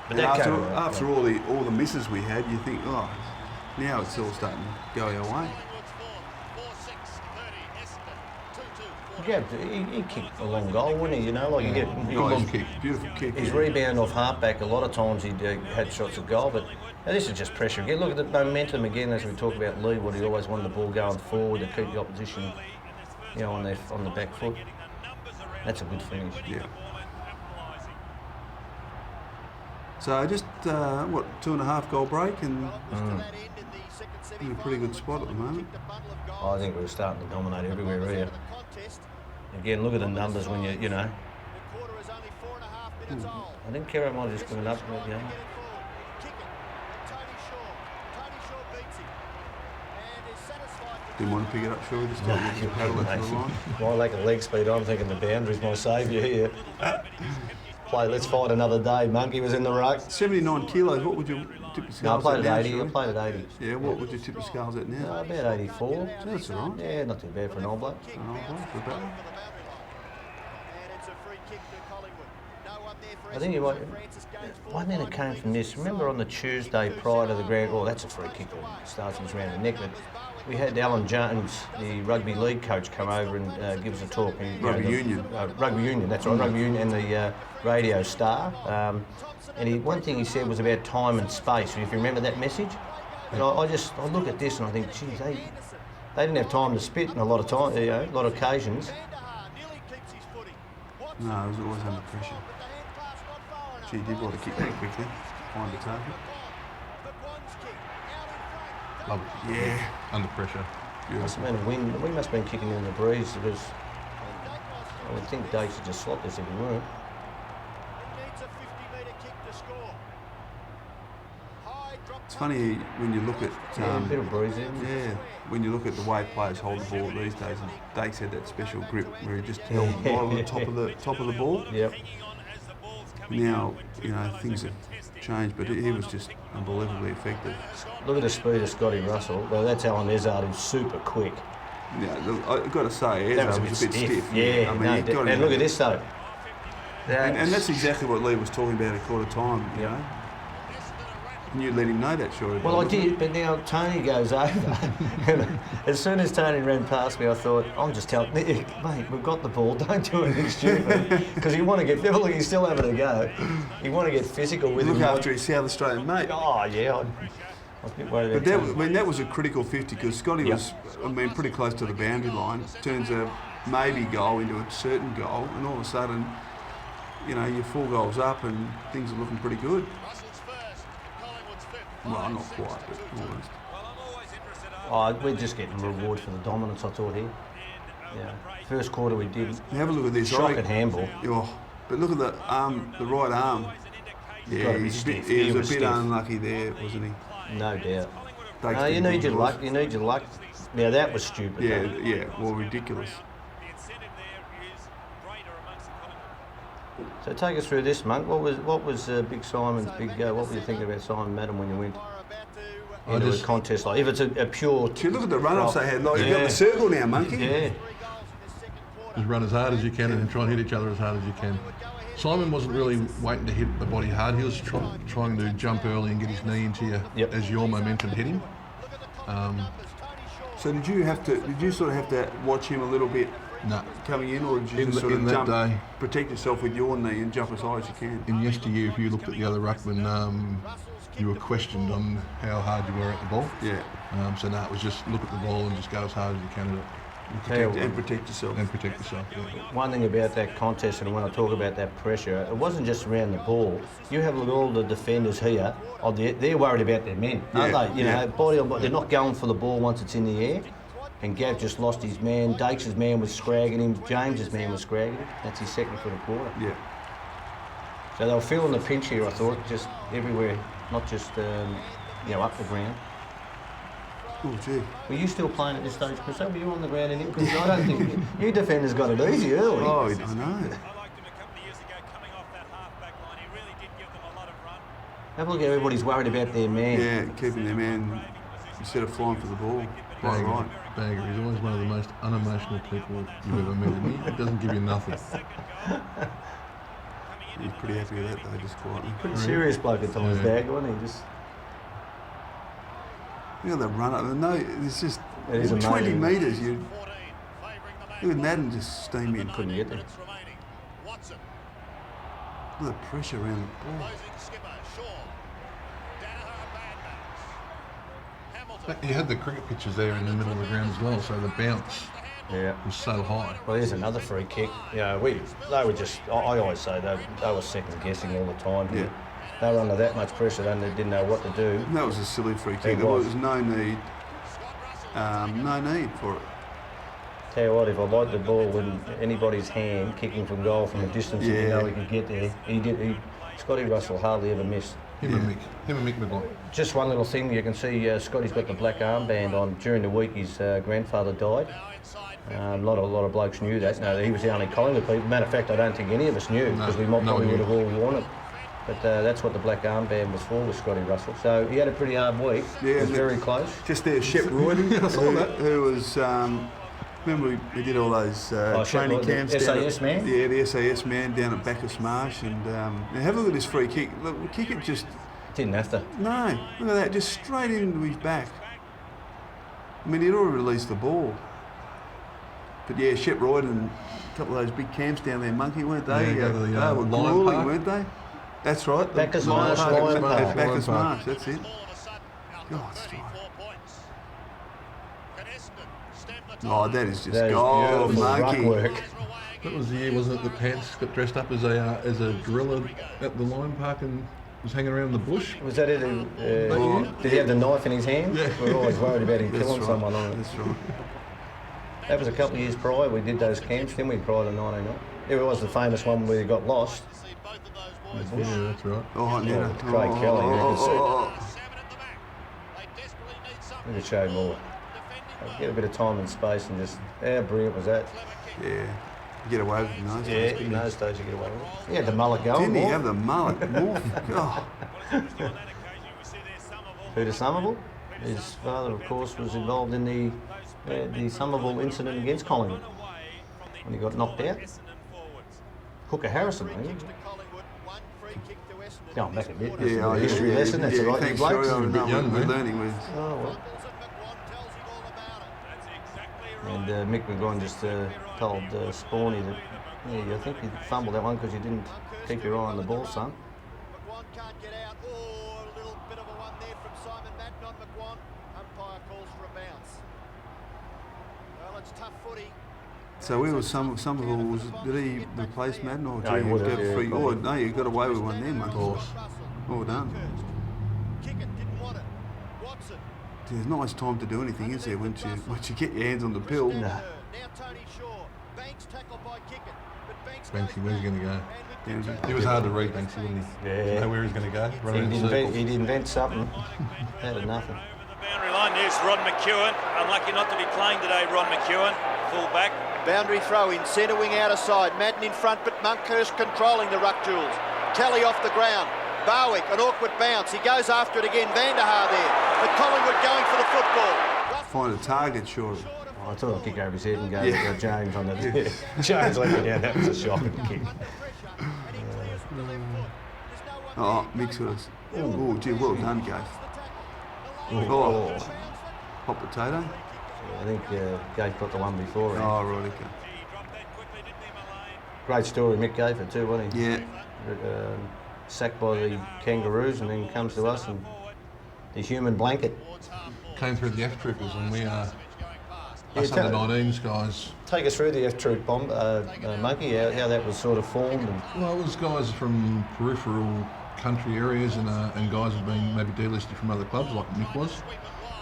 But And that after all the misses we had, you think, now it's all starting to go our way. Yeah, he kicked a long goal, wouldn't he? You know, like you get Nice kick, beautiful kick. his rebound off halfback. A lot of times he had shots at goal, but now this is just pressure again. Look at the momentum again, as we talk about Lee. What he always wanted the ball going forward to keep the opposition, you know, on the back foot. That's a good finish. Yeah. So just 2.5 goal break and in a pretty good spot at the moment. I think we're starting to dominate everywhere here. Again, look at the numbers when you know. I think Kerr might have just given up, you know. Didn't want to pick it up, Shawry, just thought you could paddle it to the line. My lack of leg speed, I'm thinking the boundary's my saviour here. Let's fight another day. Monkey was in the ruck. 79 kilos, what would you tip the scales No, I at played now, at 80. Shawry? I played at 80. Yeah, what would you tip the scales at now? About 84. That's all right. Yeah, not too bad for an old bloke. Good battle. I think you might. One thing that came from this, remember on the Tuesday prior to the grand, that's a free kick that starts him around the neck, but we had Alan Jones, the rugby league coach, come over and give us a talk. Rugby union. Rugby union, that's right, rugby union, and the radio star. And one thing he said was about time and space. If you remember that message, and I look at this and I think, geez, they didn't have time to spit in a lot of time, a lot of occasions. No, it was always under pressure. Gee, he did want to kick that quickly, find the target. Love it. Yeah. Under pressure. Must have been a wind. We must have been kicking in the breeze because I would think Dates would just slot this if he weren't. It's funny when you look at A bit of breeze in. yeah, when you look at the way players hold the ball these days, and Dakes had that special grip where he just held right on the top of the ball. Yep. Now, you know, things have changed, but he was just unbelievably effective. Look at the speed of Scotty Russell. Well, that's Alan Ezard, who's super quick. Yeah, look, I've got to say, That Ezra was a bit stiff. Yeah, I mean, he got and him. look at this though. And that's exactly what Lee was talking about at quarter time, you know. And you let him know that, Shawry. Well, I did, but now Tony goes over. And as soon as Tony ran past me, I thought, I'm just telling, mate, we've got the ball, don't do anything stupid. Because you want to get, look, he's still having a go. You want to get physical with him. Look after his South Australian mate. Oh, yeah. I was a bit worried about But that was a critical 50 because Scotty was, pretty close to the boundary line. Turns a maybe goal into a certain goal, and all of a sudden, you know, you're 4 goals up and things are looking pretty good. Well, not quite, but almost. We're just getting reward for the dominance, I thought here. Yeah. First quarter we did. Have a look at this. Shock at handball. Oh, but look at the right arm. Yeah, he was a bit unlucky there, wasn't he? No doubt. You need your luck. You need your luck. Now that was stupid. Yeah, though. yeah. Well, ridiculous. So take us through this, Monk. What was Big Simon's big go? What were you thinking about Simon Madden when you went into a contest like? If it's a pure. See, look at the run-offs they had. Like you've got the circle now, Monkey. Yeah. Just run as hard as you can and try and hit each other as hard as you can. Simon wasn't really waiting to hit the body hard. He was trying to jump early and get his knee into you as your momentum hit him. So did you sort of have to watch him a little bit? No. Coming in, or did you just sort of jump, protect yourself with your knee and jump as high as you can? In yesteryear, if you looked at the other ruckman, you were questioned on how hard you were at the ball. Yeah. So now it was just look at the ball and just go as hard as you can at it. And protect yourself. And protect yourself, yeah. One thing about that contest, and when I talk about that pressure, it wasn't just around the ball. You have a look at all the defenders here. They're worried about their men, aren't they? You know, body on body. They're not going for the ball once it's in the air. And Gav just lost his man. Dakes' man was scragging him. James's man was scragging him. That's his second for the quarter. Yeah. So they were feeling the pinch here, I thought, just everywhere, not just up the ground. Oh, gee. Were you still playing at this stage, Chrisso? Were you on the ground in it? Because I don't think you defenders got it easy early. Oh, I know. Have a look at everybody's worried about their man. Yeah, keeping their man instead of flying for the ball. Right. Bagger, he's always one of the most unemotional people you've ever met in me. He doesn't give you nothing. He's pretty happy with that though, just quietly. Pretty serious bloke at times, Bagger, wasn't he? Just. You know the run up. No, it's just it is 20 amazing. metres. You Look at Madden just steam in. Couldn't get there. Minutes remaining. Watson. Look at the pressure around the ball. Closing skipper. Shaw. Danaher bad Hamilton. You had the cricket pitches there in the middle of the ground as well, so the bounce was so high. Well, there's another free kick. You know, they were just, I always say they were second guessing all the time. Yeah. They were under that much pressure and they didn't know what to do. And that was a silly free kick. It There was. was no need for it. Tell you what, if I like the ball in anybody's hand, kicking from goal from a distance, if you know he could get there, Scotty Russell hardly ever missed. Him and Mick McGuire. Just one little thing, you can see Scotty's got the black armband on. During the week, his grandfather died. A lot of blokes knew that. No, he was the only Collingwood people. Matter of fact, I don't think any of us knew because we probably would have all worn it. But that's what the black armband was for, with Scotty Russell. So he had a pretty hard week. Yeah, it was very close. Just there, Shep Royden, who was. Remember we did all those training camps. The SAS man? Yeah, the SAS man down at Bacchus Marsh. And have a look at this free kick. Look, the kick it just... Didn't have to. No, look at that, just straight into his back. I mean, he'd already released the ball. But yeah, Shep Royden, a couple of those big camps down there, Monkey, weren't they? Yeah, they were grueling, weren't they? That's right. Bacchus Marsh, Lion Park. Bacchus Marsh, that's it. God, oh, that is just gold, Monkey. Work. That was the year, wasn't it, that Pants got dressed up as a gorilla at the Lion Park and was hanging around in the bush? Was that it? Did he have the knife in his hand? Yeah. We were always worried about him killing someone on it. That's right. That was a couple of years prior. We did those camps, didn't we, prior to 1999? It was the famous one where he got lost. Yeah, that's right. Oh, yeah. Craig Kelly. We could show more. Get a bit of time and space and just, how brilliant was that? Yeah. You get away with it in those days. In those days you get away with it. He had the mullet going. Didn't he have the mullet? Oh. Peter Somerville. His father, of course, was involved in the Somerville incident against Collingwood when he got knocked out. Hooker Harrison, maybe. Going back a bit. That's a history lesson. That's the right thanks, blokes. Shawry. We're learning with. Oh, well. And Mick McGuire just told Spawny that, I think you fumbled that one because you didn't keep your eye on the ball, son. McGuire can't get out. Oh, a little bit of a one there from Simon Madden on McGuire. Umpire calls for a bounce. Well, it's tough footy. So we were Somerville, did he replace Madden or No, he would have, yeah, free? Oh, no, you got away with one there, mate. Well done. Kick it, didn't want it. Watson. There's not much time to do anything, is there, once you get your hands on the pill? No. Now Tony Shaw. Banks tackled by Kickett. But Banks Banksy, where's he going to go? Yeah. He was hard to read, Banksy, wasn't he? Yeah. Didn't know where he was going to go. Running in circles. He'd invent something out of nothing. Boundary line, there's Ron McEwen. Unlucky not to be playing today, Ron McEwen. Full back. Boundary throw in, centre wing out of side. Madden in front, but Monkhorst controlling the ruck jewels. Kelly off the ground. Barwick, an awkward bounce. He goes after it again. Vanderhaar there. But Collingwood going for the football. Find a target, surely. I thought I'd kick over his head and go to James on the... James let me down. That was a shocking kick. Oh, mix with us. Oh, gee, well done, Gav. Oh, hot potato. I think Gave got the one before him. Oh, right, okay. Great story Mick gave it too, wasn't he? Yeah. Sacked by the Kangaroos and then comes to us and the human blanket. Came through the F-Troopers and we us tell- under 19s guys. Take us through the F-Troop bomb, Monkey, how that was sort of formed. And Well, it was guys from peripheral country areas and guys who'd been maybe delisted from other clubs like Mick was.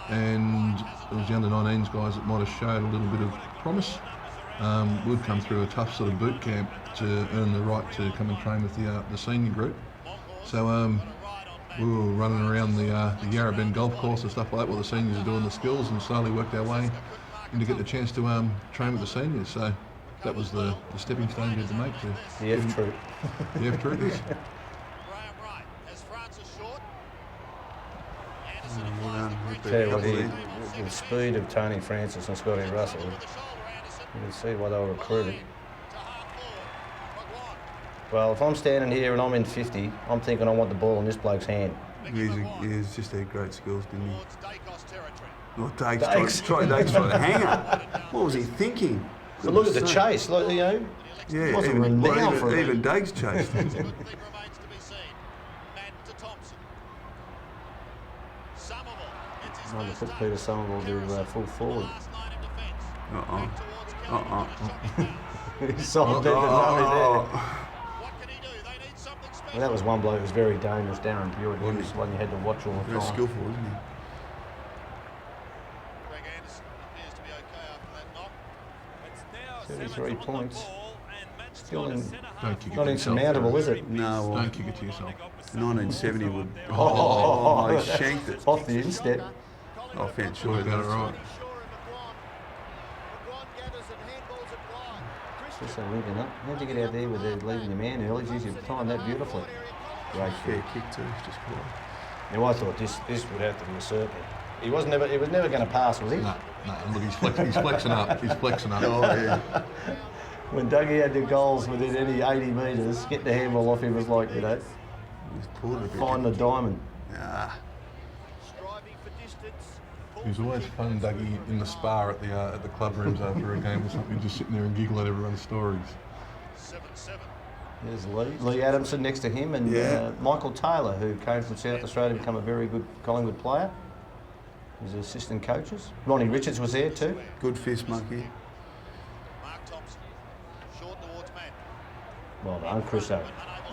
And it was the under 19s guys that might have showed a little bit of promise. We'd come through a tough sort of boot camp to earn the right to come and train with the senior group. So we were running around the Yarra Bend golf course and stuff like that while the seniors were doing the skills, and slowly worked our way into getting the chance to train with the seniors. So that was the stepping stone we had to make to the F-Troop. The F-Troopers. Tell you what, the speed of Tony Francis and Scotty Russell, you can see why they were recruited. Well, if I'm standing here and I'm in 50, I'm thinking I want the ball in this bloke's hand. He's just had great skills, didn't he? Well, Dake's tried to hang it. What was he thinking? But look at the chase. Look, you know, Yeah, it wasn't even, renowned for even Dags chased. Remains to be seen. Madden to Thompson. Somerville. It's his I'll first put touch. Peter Somerville do full forward. Last line of defence. He's sold dead to nothing there. What can he do? They need something special. Well, that was one bloke who was very dangerous, Darren Buick. He was the one you had to watch all the Very time. skillful, isn't he? Greg Anderson appears to be okay after that knock. 33 points. Still Don't kick it not to yourself. insurmountable, is it? No, Don't kick it to yourself. 1970 would. Oh, He shanked it. Off the instep. Oh, fantastic. Sure about it right. Just so linking up. How'd you get out there with leaving your man early? Geez, you timed that beautifully. Great Fair kick. kick too, just caught. Now I thought this would have to be a certainty. He was never going to pass, was he? No, look, he's flexing up. He's flexing up. Oh, yeah. When Dougie had the goals within any 80 metres, getting the handball off him was like, you know, He's pulled it a bit. find the diamond. Ah, Striving for distance. It was always fun, Dougie, in the spa at the club rooms after a game or something, just sitting there and giggle at everyone's stories. 7-7. There's Lee Adamson next to him and Yeah. Michael Taylor, who came from South Australia to become a very good Collingwood player. He's assistant coaches. Ronnie Richards was there too. good fist, Monkey. Mark Thompson. Short towards Matt. Well done, Chrisso.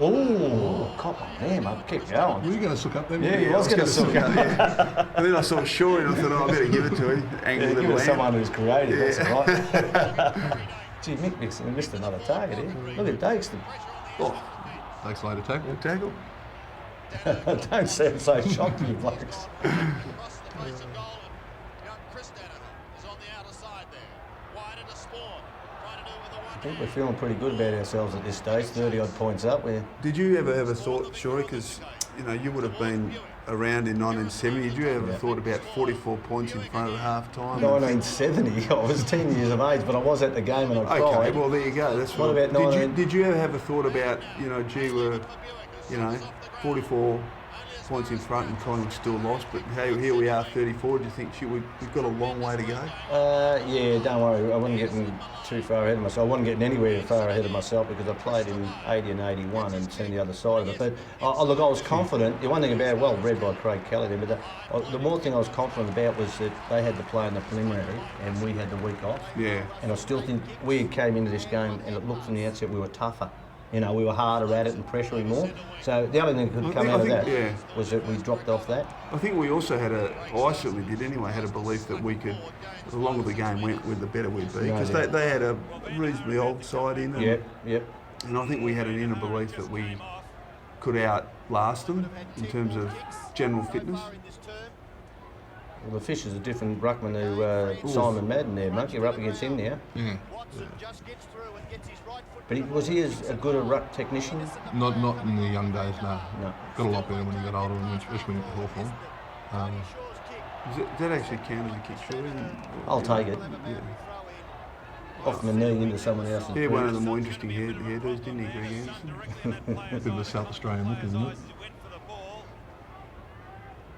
Oh, cop on there, mate. Keep Were going. you going to suck up then? Yeah, he was going to suck up. And then I saw Shawry and I thought, oh, I better give it to him. Angle Give the it to land. someone who's creative, that's all right. Gee, Mick missed another target here. Look at Dakeston. Oh, Takes later tackle. good tackle. Don't sound so shocked, you blokes. Across the face of goal, and young Chris Danaher is on the outer side there. Wide into Spawn. Trying to do it with a I one. think we're feeling pretty good about ourselves at this stage. 30 odd points up. Did you ever have a thought, Shawry, because you would have been around in 1970, did you ever thought about 44 points in front of half time? 1970, I was 10 years of age, but I was at the game and I cried. Okay, well there you go. That's What what. about 19? Did you ever have a thought about, gee, we're, 44 points in front and Collingwood still lost, but hey, here we are, 34. Do you think we've got a long way to go? Yeah, don't worry. I wasn't getting too far ahead of myself. I wasn't getting anywhere far ahead of myself because I played in 80 and 81 and seen the other side of it. But look, I was confident. The one thing about it, well, read by Craig Kelly there, but the more thing I was confident about was that they had to play in the preliminary and we had the week off. Yeah. And I still think we came into this game and it looked from the outset we were tougher. We were harder at it and pressuring more. So the only thing that could come out of that was that we dropped off that. I think we also had I certainly did anyway, had a belief that we could, the longer the game went, the better we'd be. Because they had a reasonably old side in. And, Yep. And I think we had an inner belief that we could outlast them in terms of general fitness. Well, the Fish is a different ruckman to Simon Madden there, mate. You're up against him now. Yeah. Watson just gets through and gets his right foot. But was he as good a ruck technician? Not in the young days, no. No. Got a lot better when you got older, and especially when you went to Hawthorn. Does that actually count as a kick, surely? I'll take it. Yeah. Off my knee into someone else's. He had one of the more interesting hairdos, didn't he, Greg Anderson? Bit of a South Australian look, isn't it?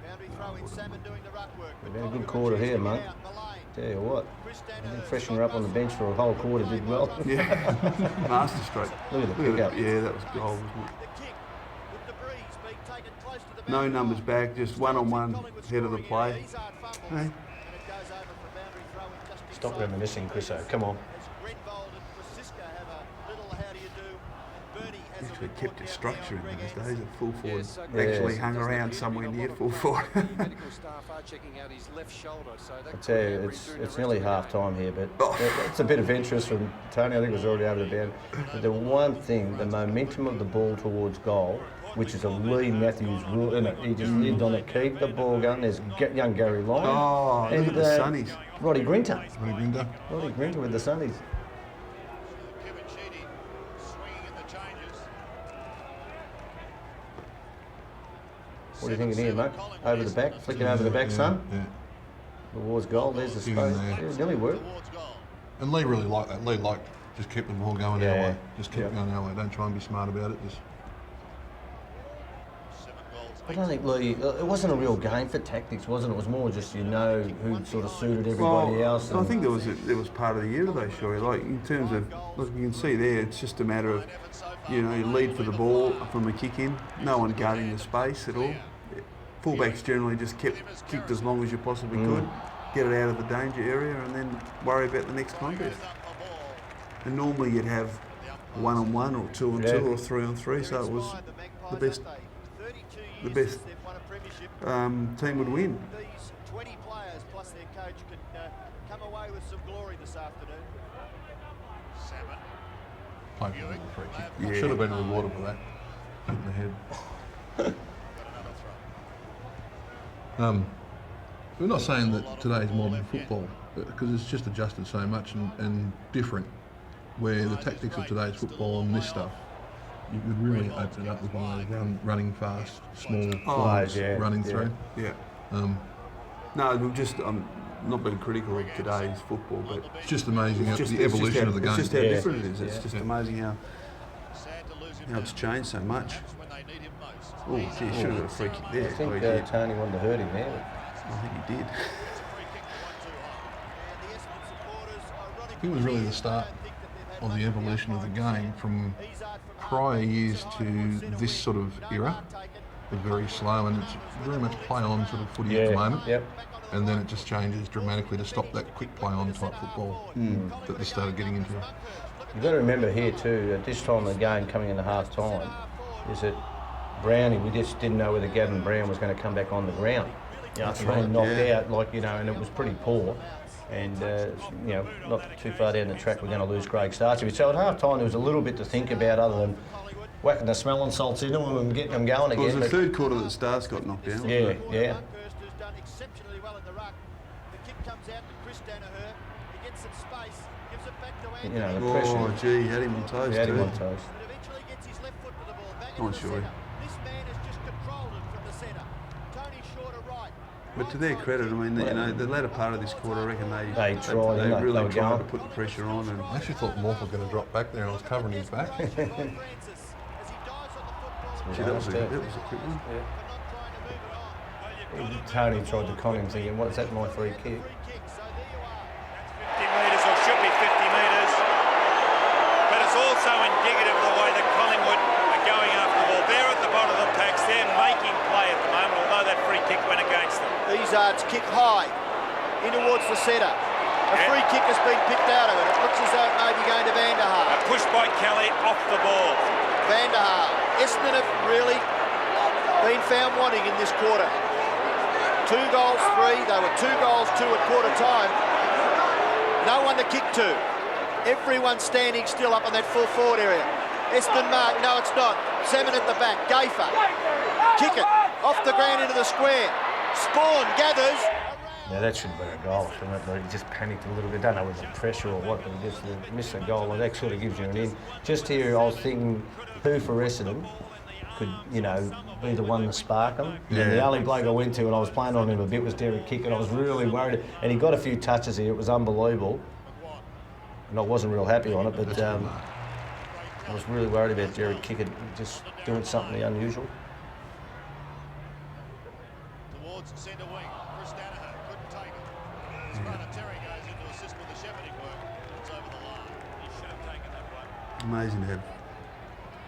Boundary throw in, Salmon doing the ruck work. We've had a good quarter here, mate. Tell you what, I think freshen her up on the bench for a whole quarter did well. Yeah. Master stroke. Look at the pick up. Yeah, that was goal, wasn't it? The kick with the breeze being taken close to the No boundary numbers line. back, just one-on-one head of the play. Hazard fumbles, Hey. and it goes over for boundary throw in just Stop inside. reminiscing, Chrisso. Come on. As Grenvold and Francisca have a little how do you do, and Bernie has a Actually report kept his down structure in there. those days at full forward. Yeah. Actually hung around somewhere near full forward. Medical staff are checking out his left shoulder, so that I tell you, it's nearly half time here, but it's a bit of interest from Tony. I think it was already over the bound. But the one thing, the momentum of the ball towards goal, which is a Lee Matthews rule, isn't it? He just lived on it. Keep the ball going. There's young Gary Lyon. Oh, look at the Sunnies. Roddy Grinter. Roddy Grinter with the Sunnies. Kevin Sheedy swinging at the changes. What are you thinking here, mate? Over the back, flick it over the back, son. Yeah. Towards goal. There's the Get in space. there. It nearly worked. Towards goal. And Lee really liked that. Lee liked just keep the ball going our way. Just keep Yeah. going our way. Don't try and be smart about it. Just 7 goals I don't think, Lee, it wasn't a real game for tactics, wasn't it? It was more just who sort of suited everybody else. I think there was part of the era though, Shawry. Like in terms of, look, you can see there, it's just a matter of, you lead for the ball from a kick in, no one guarding the space at all. Fullbacks generally just kicked as long as you possibly could, get it out of the danger area, and then worry about the next contest. And normally you'd have 1-on-1 or 2-on-2 or 3-on-3, so it was the best team would win. These 20 players plus their coach can come away with some glory this afternoon. Salmon. Played for a little free kick. Yeah. Should have been rewarded for that. Hit in the head. We're not saying that today's modern football, because it's just adjusted so much and different, where the tactics of today's football and this stuff, you could really open it up with one of those running fast, small players running through. Yeah. No, I'm not being critical of today's football, but it's just amazing the evolution of the game. It's just how different it is. It's just amazing how it's changed so much. Oh, gee, should have got a free kick there. I think Tony wanted to hurt him there. I think he did. I think it was really the start of the evolution of the game from prior years to this sort of era. They're very slow, and it's very much play-on sort of footy at the moment. Yep. And then it just changes dramatically to stop that quick play-on type football that they started getting into. You've got to remember here too, at this time of the game coming into half-time, is that Brownie, we just didn't know whether Gavin Brown was going to come back on the ground. After being knocked out, and it was pretty poor. And, not too far down the track, we're going to lose Craig Starchy. So at half-time, there was a little bit to think about other than whacking the smelling salts into them and getting them going again. It was the third quarter that Stars got knocked down. Yeah. Monkhorst has done exceptionally well in the ruck. The kick comes out to Chris Danaher. He gets some space, gives it back to Andy. The pressure. Oh, gee, had him on toast. Had him on toast. But eventually gets his left foot to the ball. Back Not into the sure. centre. This man has just controlled it from the centre. Tony short of right. But to their credit, I mean, the latter part of this quarter, I reckon they really they tried to put the pressure on. And I actually thought Morph was going to drop back there, and I was covering his back. gee, that was a quick one. Tony tried to con him, thinking, "What's that? My free kick?" 50 metres, or should be 50 metres. But it's also indicative of the way that Collingwood are going after the ball. They're at the bottom of the packs. They're making play at the moment, although that free kick went against them. Izard's kick high in towards the centre. A free kick has been picked out of it. It looks as though it may be going to Van der Haar. A push by Kelly off the ball. Van der Haar. Essendon have really been found wanting in this quarter. 2 goals, 3. They were 2 goals, 2 at quarter time. No one to kick to. Everyone standing still up on that full forward area. Essendon mark, no it's not. Salmon at the back, Gafer. Kick it, off the ground into the square. Spawn gathers. Yeah, that should have been a goal, shouldn't it? But he just panicked a little bit. Don't know whether it was pressure or what, but he just missed a goal, and that sort of gives you an in. Just here, I was thinking, who for Essendon could, be the one to spark them? Yeah. And the only bloke I went to, and I was playing on him a bit, was Derek Kick, and I was really worried. And he got a few touches here. It was unbelievable. And I wasn't real happy on it, but I was really worried about Derek Kick just doing something unusual. Towards centre wing, Chris Danaher couldn't take it. Terry goes in to assist with the shepherding work. It's over the line. He should have taken that one. Amazing to have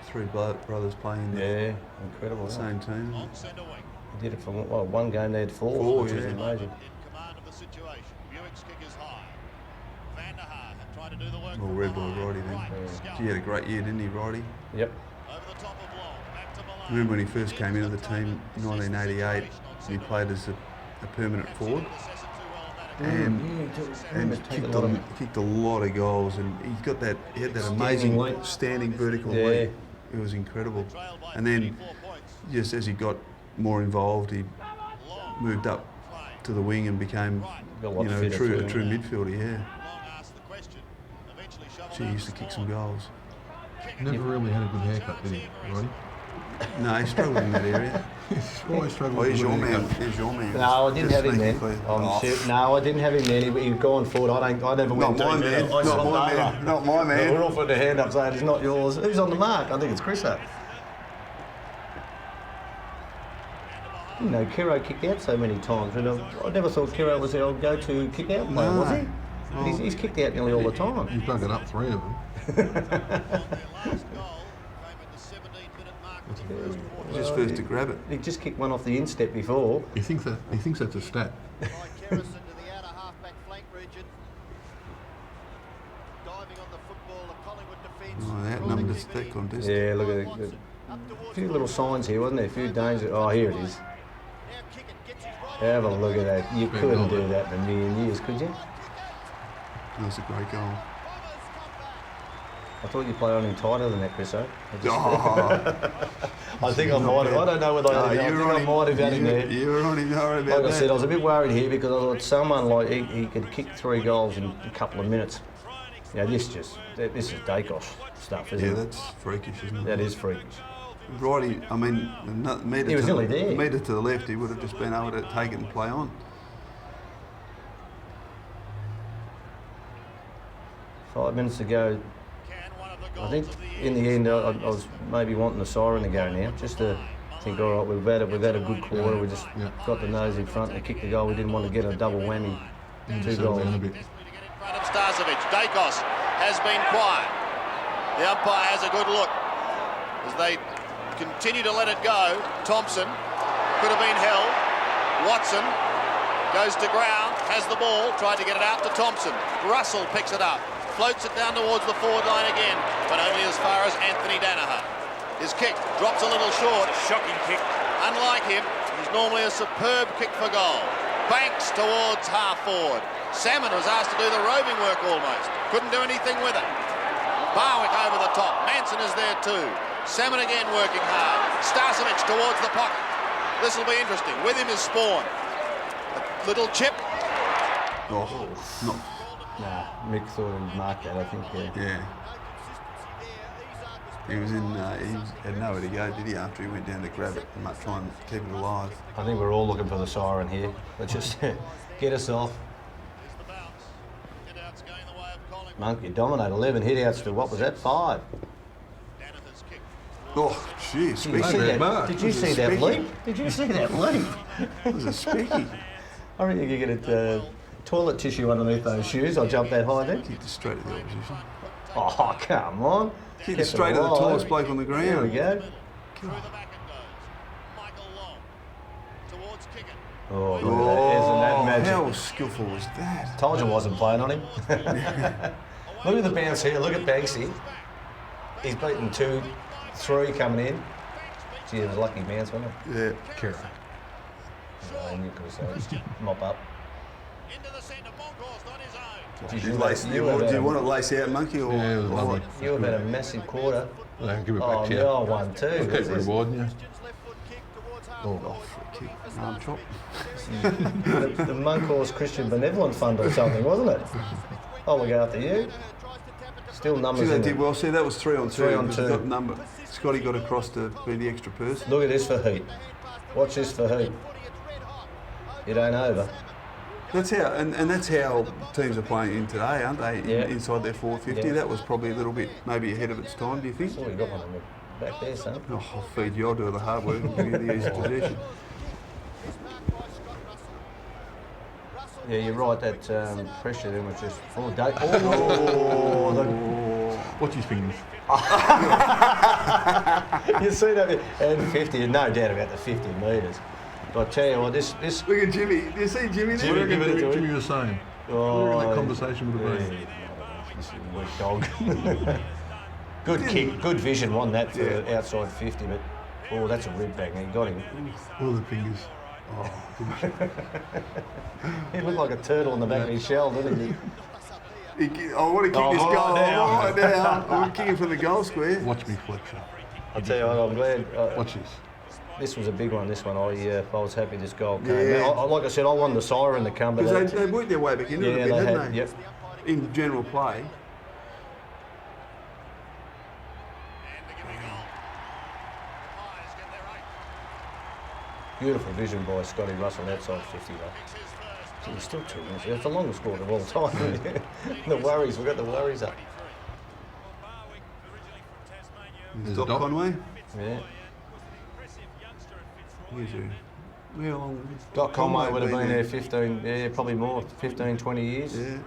3 brothers playing Yeah, incredible. the same team. On centre wing. He did it for one game. They had 4, which was amazing. In command of the situation. Buick's kick is high. Van der Haar tried to do the work. Well, red by Roddy then. He had a great year, didn't he, Roddy? Yep. Over the top of Long. Back to Millane. Remember when he first came into the team in 1988, he played as a permanent forward and kicked a lot of goals, and he had that amazing standing vertical leap. It was incredible. And then just as he got more involved, he moved up to the wing and became a true midfielder, yeah. Gee, he used to kick some goals. Never really had a good haircut, did he, Roddy? No, he struggled in that area. Always struggled. Oh, he's your man. He's your man. No, I didn't have him then. No, I didn't have him then. He was going forward. I never went. Not my man. Not my man. Not my man. We're all putting a hand up saying it's not yours. Who's on the mark? I think it's Chrisso. You know, Kiro kicked out so many times. And I never thought Kiro was our go-to kick-out player, was he? Well, He's kicked out nearly all the time. He's buggered up 3 of them. just first to grab it. He just kicked one off the instep before. He thinks that's a stat. Oh, that number's that contest. Yeah, look at it. A few little signs here, wasn't there? A few dangers. Oh, here it is. Have a look at that. You couldn't do that in a million years, could you? That was a great goal. I thought you played on him tighter than that, Chrisso. Oh, I think I might have. I don't know whether I might have had him there. You were on him, about like that. I said, I was a bit worried here because I thought someone like he could kick 3 goals in a couple of minutes. Yeah, this is Dacos stuff, isn't it? Yeah, that's freakish, isn't it? That is freakish. Righty, I mean, He was nearly there. metre to the left, he would have just been able to take it and play on. 5 minutes to go. I think in the end I was maybe wanting the siren to go now, just to think, all right, we've had a good quarter. We just got the nose in front and kicked the goal. We didn't want to get a double whammy, 2 goals. In front of Starcevic. Dacos has been quiet. The umpire has a good look as they continue to let it go. Thompson could have been held. Watson goes to ground, has the ball, tried to get it out to Thompson. Russell picks it up, floats it down towards the forward line again, but only as far as Anthony Danaher. His kick drops a little short. Shocking kick. Unlike him, he's normally a superb kick for goal. Banks towards half forward. Salmon was asked to do the roving work almost. Couldn't do anything with it. Barwick over the top. Manson is there too. Salmon again working hard. Starcevic towards the pocket. This will be interesting. With him is Spawn. A little chip. Oh, not. Nah, Mick thought he'd marked that, I think, Yeah. He was in, he had nowhere to go, did he, after he went down to grab it and try and keep it alive. I think we're all looking for the siren here. Let's just get us off. Monk, you dominate. 11 hit-outs to, what was that, 5? Oh, jeez. Did you see that leap? Did you see that leap? It was a specky. I reckon you get a toilet tissue underneath those shoes. I'll jump that high then. Kicked it straight at the opposition. Oh, come on. Kicked it straight at the tallest bloke on the ground. There we go. Oh, look at that. Isn't that magic? How skillful was that? Told you I wasn't playing on him. Look at the bounce here. Look at Banksy. He's beaten 2, 3 coming in. Gee, it was a lucky bounce, wasn't it? Yeah. Kira. You could have said, mop up. Into the centre, Monkhorst on his own. Do you want to lace out, Monkey? Or, Yeah, it was lovely. You have had a massive quarter. I'll give it back to you. The old one too. I'll keep rewarding you. Oh, free kick. Arm chop. The Monkhorst Christian Benevolent Fund or something, wasn't it? I'll look after you. Still numbers See, they in did it. well. See, that was 3 on 2. 3 on 2. Got number. Scotty got across to be the extra person. Look at this for heat. Watch this for heat. It ain't over. That's how, and that's how teams are playing in today, aren't they? Yeah. Inside their 450. Yeah. That was probably a little bit maybe ahead of its time. Do you think? Oh, you got one on the back there, son. Oh, I'll feed you. I'll do the hard work and give you the easy possession. Yeah, you're right. That pressure then was just. Oh, Watch his fingers. You see that? And 50, no doubt about the 50 metres. But I tell you what, this. Look at Jimmy. Do you see Jimmy there? Jimmy, give it to Jimmy was saying. Where that conversation would have been. This is a weak dog. Good kick, good vision on that for the outside 50, but oh, that's a rib bang. He got him. All the fingers. Oh, He looked like a turtle in the back of his shell, didn't he? I want to kick this goal right now. I'm kicking from the goal square. Watch me, Fletcher. I'll tell you what, I'm glad. Watch this. This was a big one, this one. I was happy this goal came. Like I said, I wanted the siren to come. Because they worked their way back into it a bit, didn't they? Yep. In general play. Beautiful vision by Scotty Russell outside 50 though. So there's still 2 minutes. It's the longest quarter of all time. The worries, we've got the worries up. Doc Conway. Yeah. Here's who. Well, Doc Conway would have been there 15, yeah, probably more, 15, 20 years. Yeah.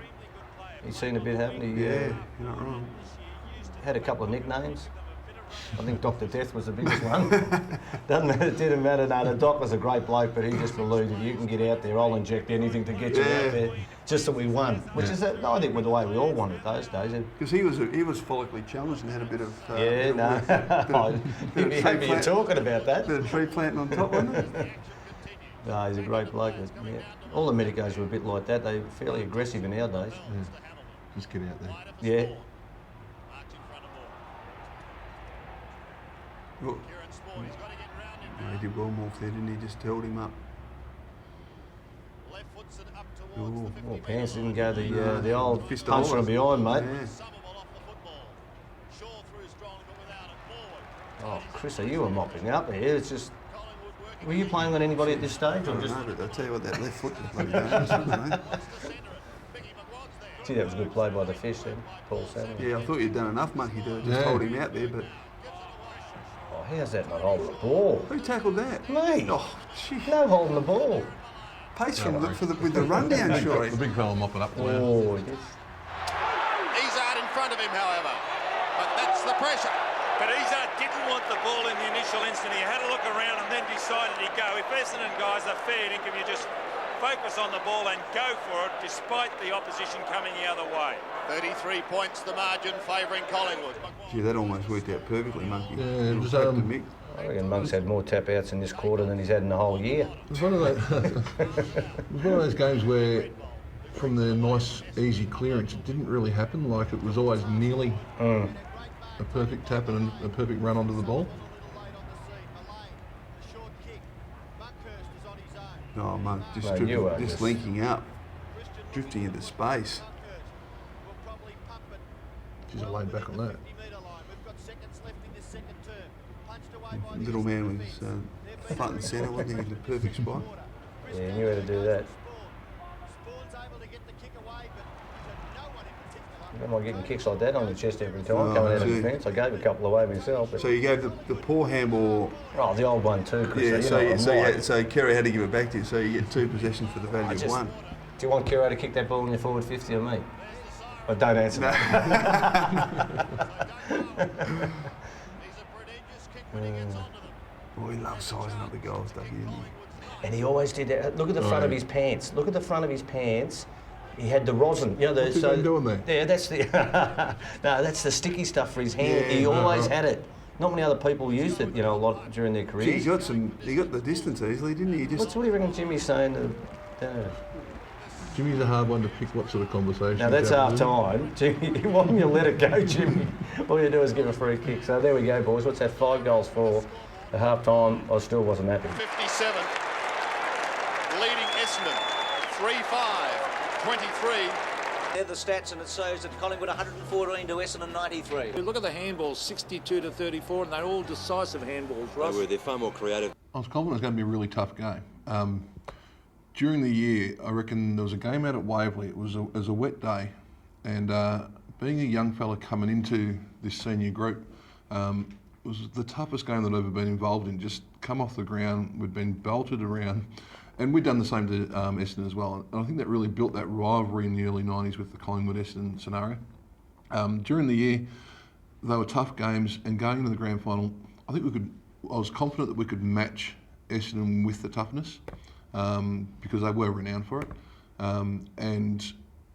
He's seen a bit happen. He, Yeah, you're not wrong. had a couple of nicknames. I think Dr. Death was the biggest one. It didn't matter. No, the Doc was a great bloke, but he just believed if you can get out there, I'll inject anything to get you out there, just that we won. Which is, I think, the way we all wanted those days. Because he was follically challenged and had a bit of... He'd be happy you're talking about that. Bit of tree planting on top, wasn't it? No, he's a great bloke. Yeah. All the medicos were a bit like that. They were fairly aggressive in our days. Yeah. Just get out there. Yeah. Look, he did well more there, didn't he? Just held him up. Well, Pants didn't go the old punch from behind, mate. Yeah. Oh, Chrisso, you were mopping up here. It's just... Were you playing on anybody at this stage? Or just... No, but I'll tell you what, that left foot was bloody dangerous, wasn't it? Gee, that was a good play by the fish then, Paul Samuel. Yeah, I thought you'd done enough, Monky, to just hold him out there, but... Oh, how's that not holding the ball? Who tackled that? Me. Oh, gee. No holding the ball. Pace with the rundown, Shawry. The big fella mopping up for you. Oh, yes. He's out in front of him, however. But that's the pressure. But Izzard didn't want the ball in the initial instant. He had a look around and then decided he'd go. If Essendon guys are fair dinkum, you just focus on the ball and go for it, despite the opposition coming the other way. 33 points the margin favouring Collingwood. Gee, that almost worked out perfectly, Monky. Yeah, it was, I reckon Monk's had more tap-outs in this quarter than he's had in the whole year. It was one of those games where, from the nice, easy clearance, it didn't really happen. Like, it was always nearly a perfect tap and a perfect run onto the ball. Oh, Monk, Mate, just linking up, drifting into space. She's laid back on that. Little man was front and centre, wasn't he, in the perfect spot. Yeah, he knew how to do that. I don't mind getting kicks like that on the chest every time, coming out of defence. I gave a couple away myself. But... So you gave the poor handball... Oh, the old one too, Chris. So Kerry had to give it back to you, so you get 2 possessions for the value of 1. Do you want Kerry to kick that ball in your forward 50 or me? But don't answer that. Oh, he loves sizing up the goals, doesn't he? And he always did that. Look at the front of his pants. Look at the front of his pants. He had the rosin. You know, What's he been doing there? Yeah, that's the no, that's the sticky stuff for his hand. Yeah, he always had it. Not many other people used it, you know, a lot during their career. He got the distance easily, didn't he? What do you reckon Jimmy's saying? Jimmy's a hard one to pick what sort of conversation. Now that's half time. Jimmy, why don't you let it go, Jimmy? All you do is give a free kick. So there we go, boys. What's that? 5 goals for at half time. I still wasn't happy. 57, leading Essendon, 3-5, 23. They're the stats, and it shows that Collingwood 114 to Essendon 93. Look at the handballs, 62 to 34, and they're all decisive handballs, Ross. They're far more creative. I was confident it was going to be a really tough game. During the year, I reckon there was a game out at Waverley. It was a wet day, and being a young fella coming into this senior group, was the toughest game that I've ever been involved in. Just come off the ground, we'd been belted around, and we'd done the same to Essendon as well. And I think that really built that rivalry in the early 90s with the Collingwood-Essendon scenario. During the year, they were tough games, and going into the grand final, I was confident that we could match Essendon with the toughness, because they were renowned for it. And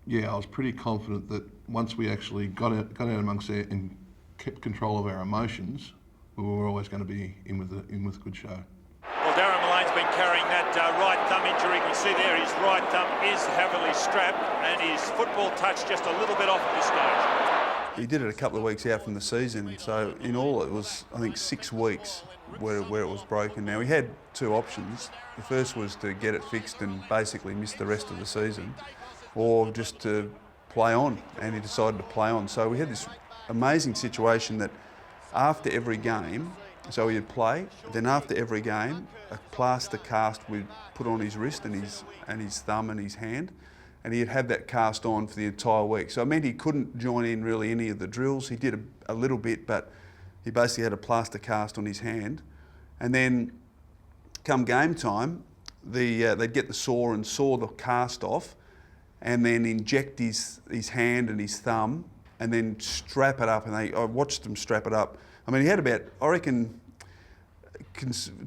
yeah, I was pretty confident that once we actually got out amongst there and kept control of our emotions, we were always going to be in with a good show. Well, Darren Millane's been carrying that right thumb injury. We see there his right thumb is heavily strapped and his football touch just a little bit off at this stage. He did it a couple of weeks out from the season, so in all it was, I think, 6 weeks where it was broken. Now, he had 2 options. The first was to get it fixed and basically miss the rest of the season, or just to play on, and he decided to play on. So we had this amazing situation that after every game, so he'd play, then after every game, a plaster cast we'd put on his wrist and his thumb and his hand, and he'd have that cast on for the entire week. So it meant he couldn't join in really any of the drills. He did a little bit, but he basically had a plaster cast on his hand. And then come game time, they'd get the saw and saw the cast off, and then inject his hand and his thumb, and then strap it up. And I watched them strap it up. I mean, he had about, I reckon,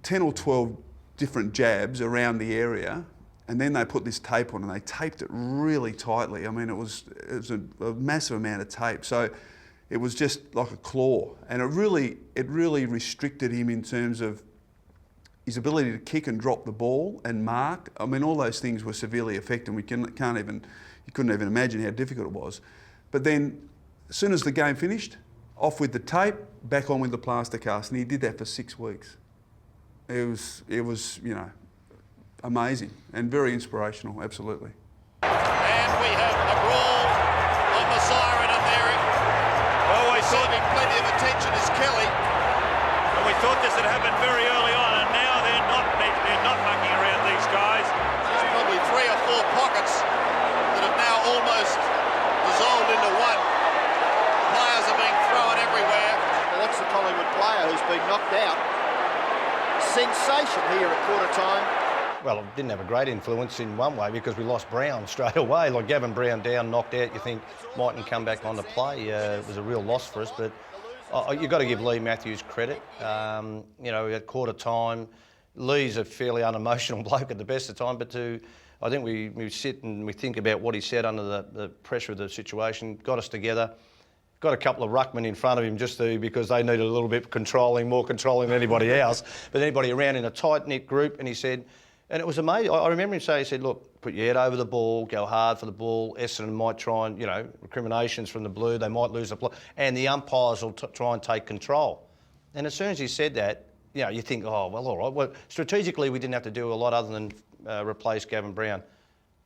10 or 12 different jabs around the area, and then they put this tape on and they taped it really tightly. I mean, it was a massive amount of tape. So it was just like a claw, and it really restricted him in terms of his ability to kick and drop the ball and mark. I mean, all those things were severely affected. You couldn't even imagine how difficult it was. But then, as soon as the game finished, off with the tape, back on with the plaster cast, and he did that for 6 weeks. It was, you know, amazing and very inspirational, absolutely. And we have a brawl on the siren, and there receiving plenty of attention is Kelly. And we thought this had happened very early on, and now they're not mucking around these guys. There's probably 3 or 4 pockets that have now almost dissolved into one. Players are being thrown everywhere. Well, that's the Collingwood player who's been knocked out. Sensation here at quarter time. Well, it didn't have a great influence in one way because we lost Brown straight away. Like Gavin Brown down, knocked out, you think mightn't come back on to play. It was a real loss for us, but you've got to give Lee Matthews credit. You know, at quarter time, Lee's a fairly unemotional bloke at the best of time, but I think we sit and we think about what he said under the pressure of the situation, got us together. Got a couple of ruckmen in front of him because they needed a little bit more controlling than anybody else. But anybody around in a tight-knit group, and he said, and it was amazing. I remember him saying, he said, look, put your head over the ball, go hard for the ball. Essendon might try and, you know, recriminations from the blue, they might lose the play, and the umpires will try and take control. And as soon as he said that, you know, you think, oh, well, all right. Well, strategically, we didn't have to do a lot other than replace Gavin Brown.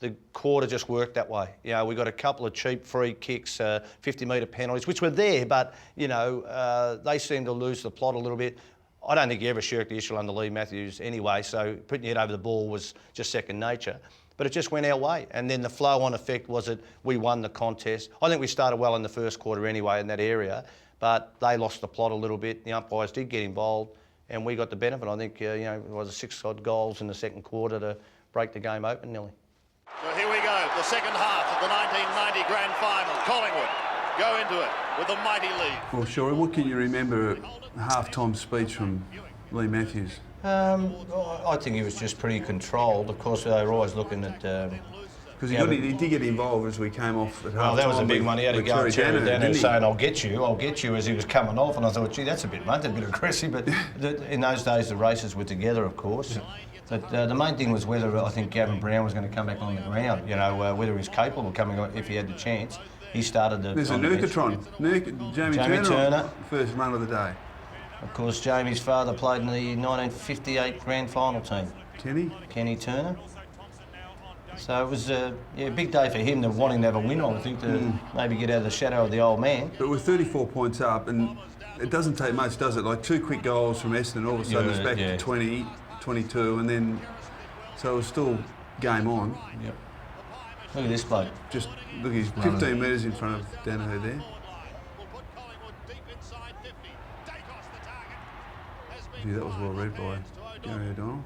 The quarter just worked that way. You know, we got a couple of cheap free kicks, 50-metre penalties, which were there, but, you know, they seemed to lose the plot a little bit. I don't think he ever shirked the issue under Lee Matthews anyway, so putting your head over the ball was just second nature. But it just went our way. And then the flow-on effect was that we won the contest. I think we started well in the first quarter anyway in that area, but they lost the plot a little bit. The umpires did get involved, and we got the benefit. I think, you know, it was 6 odd goals in the second quarter to break the game open nearly. So here we go, the second half of the 1990 Grand Final. Collingwood go into it with a mighty lead. Well, Shawry, what can you remember half-time speech from Lee Matthews? I think he was just pretty controlled. Of course, they were always looking at... Because he did get involved as we came off at half-time. Well, that was a big one. He had to go and tear it down and saying, I'll get you, as he was coming off. And I thought, gee, that's a bit much, a bit aggressive. But in those days, the races were together, of course. But the main thing was whether I think Gavin Brown was going to come back on the ground, you know, whether he was capable of coming on if he had the chance. He started the... There's a Nurkatron. Jamie Turner, first run of the day. Of course, Jamie's father played in the 1958 Grand Final team. Kenny Turner. So it was a big day for him, wanting to have a win, I think, to maybe get out of the shadow of the old man. But we're 34 points up, and it doesn't take much, does it? Like 2 quick goals from Essendon, all of a sudden it's back to 20, 22, and then... So it was still game on. Yep. Look at this bloke. Just look, he's 15 metres in front of Danaher there. Gee, that was well read by Gary O'Donnell.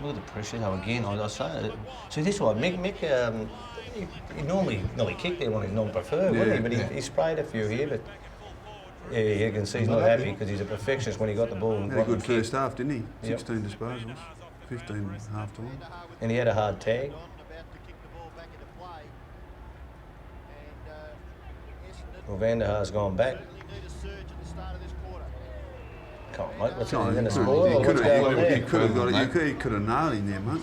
Look at the pressure though again. I say it. See this one, Mick he normally kicked there when he's non-preferred, wouldn't he? But he sprayed a few here, but yeah, you can see he's not happy because he's a perfectionist when he got the ball. And had a good first half, didn't he? 16 disposals, 15 half time. And he had a hard tag. Well, Vanderhaar's gone back. Come on, mate, what's he going to spoil? He could have got it. He could have nailed him there, mate.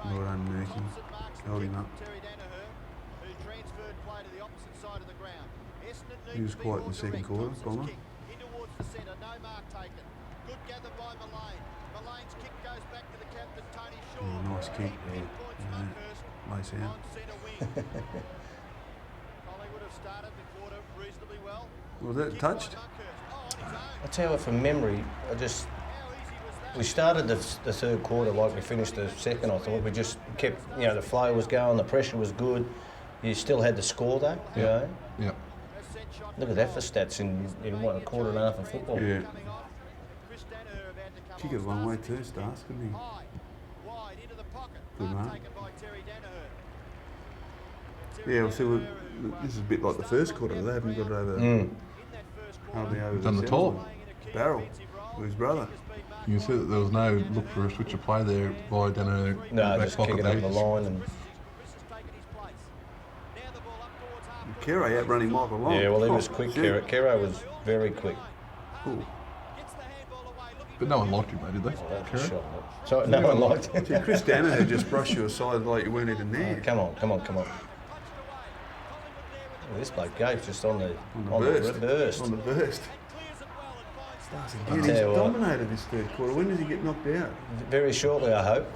Well done, Murky. Held him up. He was quiet in the second quarter, Bomber. Oh, nice kick. Lace out. Was that touched? I tell you, from memory, we started the third quarter like we finished the second. I thought we just kept, you know, the flow was going, the pressure was good. You still had the score though, you know. Yeah. Look at that for stats in what, a quarter and a half of football. Yeah. Kick it a long way too, Stars, couldn't he? Good man. Yeah, well, see, this is a bit like the first quarter. They haven't got it over. Hardly over. Done the top. Barrel with his brother. You can see that there was no look for a switch of play there by Danaher. No, just kick it up the line and. Kero outrunning Michael Long. Yeah, well, he was quick. Kero was very quick. Cool. But no one liked him, though, did they? Sure. So no one liked him. See, Chris Danaher just brushed you aside like you weren't even there. Come on. Well, this bloke Gabe's just on the burst. On the burst. Stars again. He's dominated this third quarter. When does he get knocked out? Very shortly, I hope.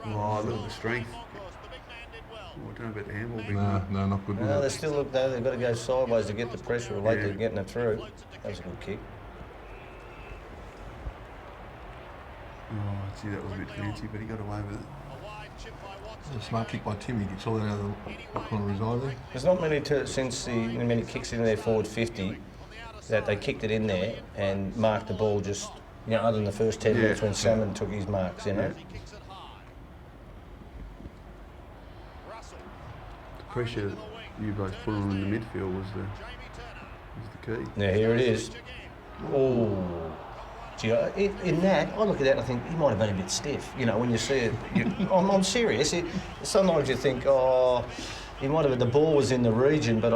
Oh, look at the strength. Oh, I don't know about the handball being No, not good. No, they still look though. They've got to go sideways to get the pressure. Late they're getting it through. That was a good kick. Oh, gee, that was a bit fancy, but he got away with it. A smart kick by Tim. He gets all that out of the corner of his eye there. There's not many since many kicks in their forward 50 that they kicked it in there and marked the ball just other than the first 10 minutes when Salmon took his marks. The pressure that you both put on in the midfield was the key. Now here it is. Oh, gee, in that I look at that and I think he might have been a bit stiff. When you see it, I'm serious. Sometimes you think, he might have. The ball was in the region, but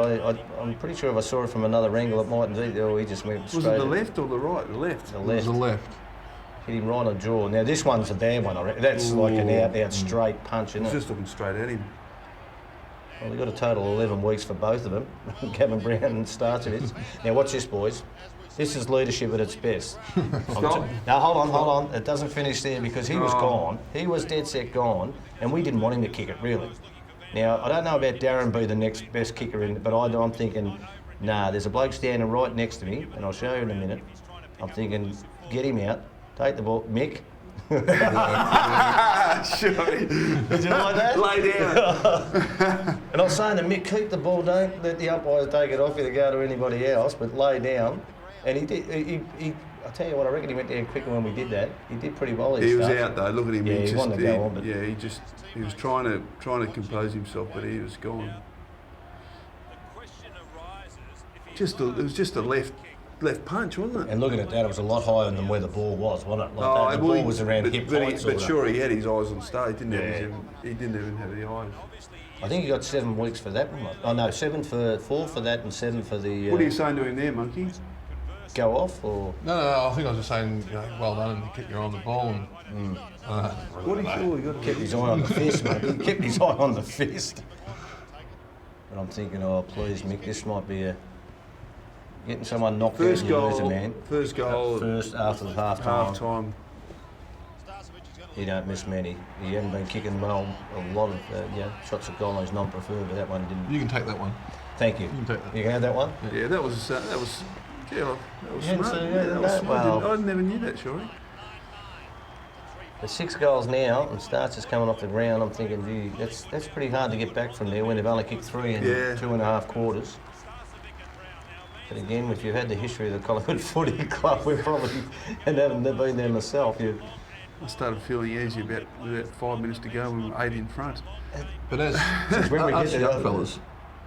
I'm pretty sure if I saw it from another angle, it mightn't be. He just went straight. Was it the left or the right? The left. The left. It was the left. Hit him right on the jaw. Now this one's a bad one. I reckon. That's like an out straight punch, isn't it? Just looking straight at him. Well, they've got a total of 11 weeks for both of them, Gavin Brown and Starcevich. Now watch this, boys. This is leadership at its best. Now hold on. It doesn't finish there because he was gone. He was dead set gone, and we didn't want him to kick it, really. Now, I don't know about Darren be the next best kicker in, but I'm thinking, nah, there's a bloke standing right next to me, and I'll show you in a minute. I'm thinking, get him out, take the ball. Mick. Shawry. Did you like that? Lay down. And I was saying to Mick, keep the ball, don't let the umpires take it off you to go to anybody else, but lay down. And he did. I tell you what, I reckon he went there quicker when we did that. He did pretty well. He was out though. Look at him. Yeah, he wanted to go on, but he was trying to compose himself, but he was gone. It was just a left punch, wasn't it? And looking at that, it was a lot higher than where the ball was, wasn't it? The ball was around hip height. But sure, he had his eyes on stage, didn't he? He didn't even have the eyes. I think he got 7 weeks for that one. Oh no, 4 for that and 7 for the. What are you saying to him there, Monkey? Go off or? No, I think I was just saying, well done and keep your eye on the ball. And, what did he got? Kept his eye on the fist, mate. He kept his eye on the fist. And I'm thinking, oh please, Mick, this might be getting someone knocked out. First goal, man. First goal. First after the half time. He don't miss many. He hadn't been kicking well. A lot of shots at goal. He's non-preferred, but that one didn't. You can take that one. Thank you. You can take that. You can have that one. Yeah, that was smart. That was smart. Well, I never knew that, Shawry. There's 6 goals now, and Starts is coming off the ground. I'm thinking, gee, that's pretty hard to get back from there when they've only kicked 3 in 2.5 quarters. But again, if you've had the history of the Collingwood Footy Club, we're probably, and haven't been there myself, I started feeling easy about 5 minutes to go when we were 8 in front. But as when we us young fellas,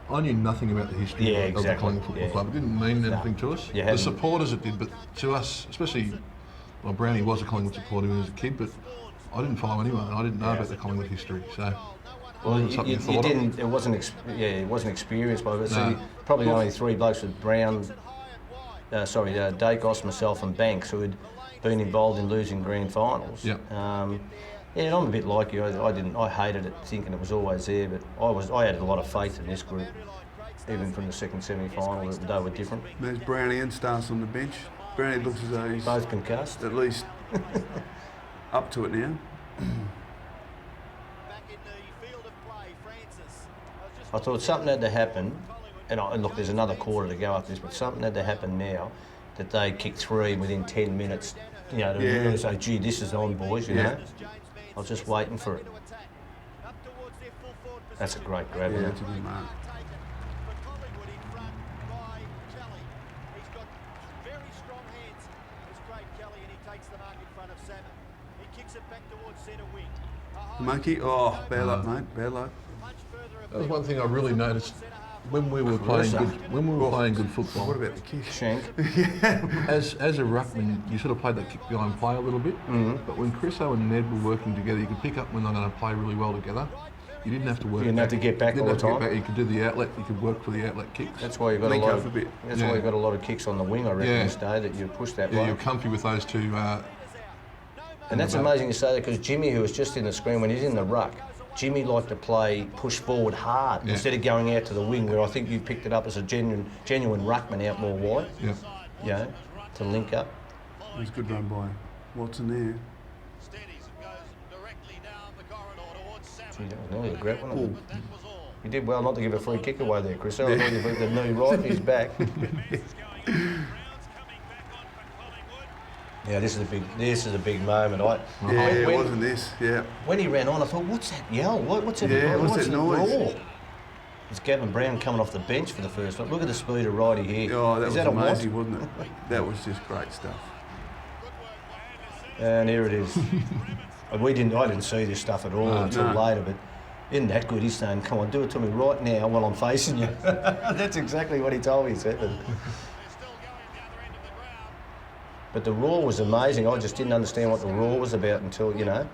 I knew nothing about the history of the Collingwood Football Club. It didn't mean anything to us. The supporters it did, but to us, especially, well, Brownie was a Collingwood supporter when he was a kid, but I didn't follow anyone, and I didn't know about the Collingwood history. So, you didn't. It wasn't experienced by us. No. So probably only 3 blokes with Brown, Dacos, myself, and Banks who had been involved in losing grand finals. Yep. And I'm a bit like you. I hated it, thinking it was always there, but I had a lot of faith in this group, even from the second semi-final. That they were different. There's Brownie and Starks on the bench. Brownie looks as though he's both concussed. At least up to it now. I thought something had to happen, and look, there's another quarter to go after this, but something had to happen now that they kick 3 within 10 minutes. To really say, gee, this is on, boys. You know. I was just waiting for it. That's a great grab. Yeah, that's a good mark. Monky, oh, bad luck, mate, bad luck. That was one thing I really noticed when we were playing good football. What about the kick? Shank. As a ruckman, you sort of played that kick behind play a little bit. But when Chrisso and Ned were working together, you could pick up when they're going to play really well together. You didn't have to work. You didn't have to get back all the time. You could do the outlet. You could work for the outlet kicks. That's why you've got a lot of. That's why you've got a lot of kicks on the wing. I reckon this day that you push that way. Yeah, you're comfy with those two. And that's amazing to say that because Jimmy, who was just in the screen when he's in the ruck, Jimmy liked to play push forward hard instead of going out to the wing, where I think you picked it up as a genuine ruckman out more wide. Yeah. You know, to link up. It was a good run by Watson there. Gee, that was nearly a great one. You did well not to give a free kick away there, Chris. I thought you beat the knee right in his back. Yeah, this is a big moment. It wasn't this. Yeah. When he ran on, I thought, what's that yell? What's that? Yeah, what's that noise? Brawl? It's Gavin Brown coming off the bench for the first one. Look at the speed of Righty here. Oh, that is was that amazing, wasn't it? That was just great stuff. And here it is. I didn't see this stuff at all until later, but isn't that good? He's saying, come on, do it to me right now while I'm facing you. That's exactly what he told me, he said. But the roar was amazing. I just didn't understand what the roar was about until, you know.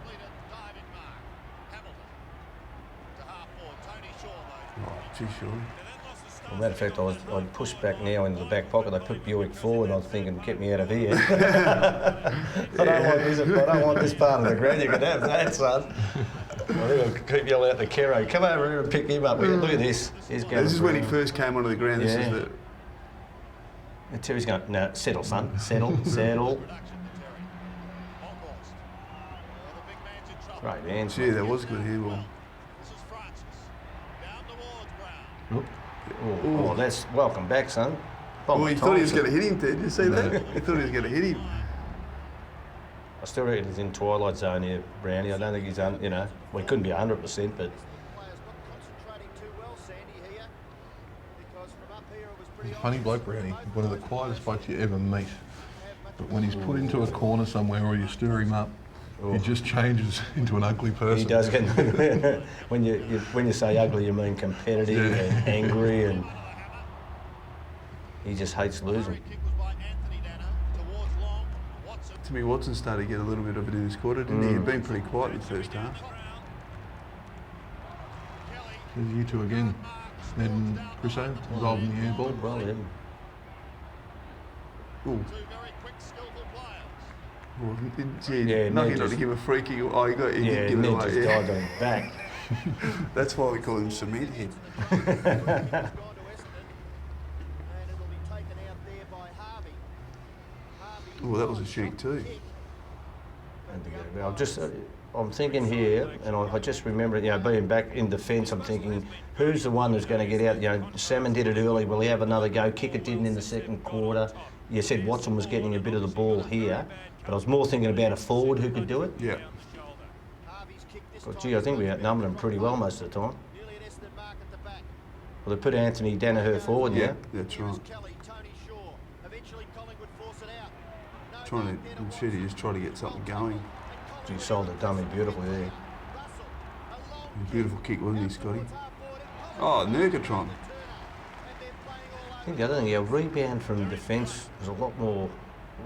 Oh, gee, Shawry. As a matter of fact, I'd pushed back now into the back pocket. They put Buick forward. I was thinking, get me out of here. I don't want this part of the ground. You can have that, son. I think I'll keep yelling out the Kero. Come over here and pick him up. Look at this. This is when he first came onto the ground. This is the... And Terry's going, no, settle, son. Settle. Great man. Gee, that was a good handball. Oh, that's welcome back, son. Well, he thought he was going to hit him, did you see that? He thought he was going to hit him. I still reckon he's in twilight zone here, Brownie. I don't think he's, you know, well, he couldn't be 100%, but... He's a funny bloke, Brownie. One of the quietest blokes you ever meet. But when he's put into a corner somewhere or you stir him up, he just changes into an ugly person. He does get... when you say ugly, you mean competitive and angry, and he just hates losing. Timmy Watson started to get a little bit of it in this quarter, didn't he? He'd been pretty quiet in the first half. There's you two again. Ned and Chrisso involved in the handball. Well, yeah. Ooh. Not to give a free kick. Oh, he did give it away. Just dived on his back. That's why we call him Cement Head. Oh, that was a shank too. I'm thinking here, and I just remember, you know, being back in defence, I'm thinking, who's the one who's going to get out? You know, Salmon did it early. Will he have another go? Kicker didn't in the second quarter. You said Watson was getting a bit of the ball here, but I was more thinking about a forward who could do it. Yeah. But gee, I think we outnumbered him pretty well most of the time. Well, they put Anthony Danaher forward, yeah? That's right. He just tried to get something going. He sold the dummy beautifully there. Beautiful kick, wasn't he, Scotty? Oh, Nurgatron. I think the other thing, our rebound from defence was a lot more,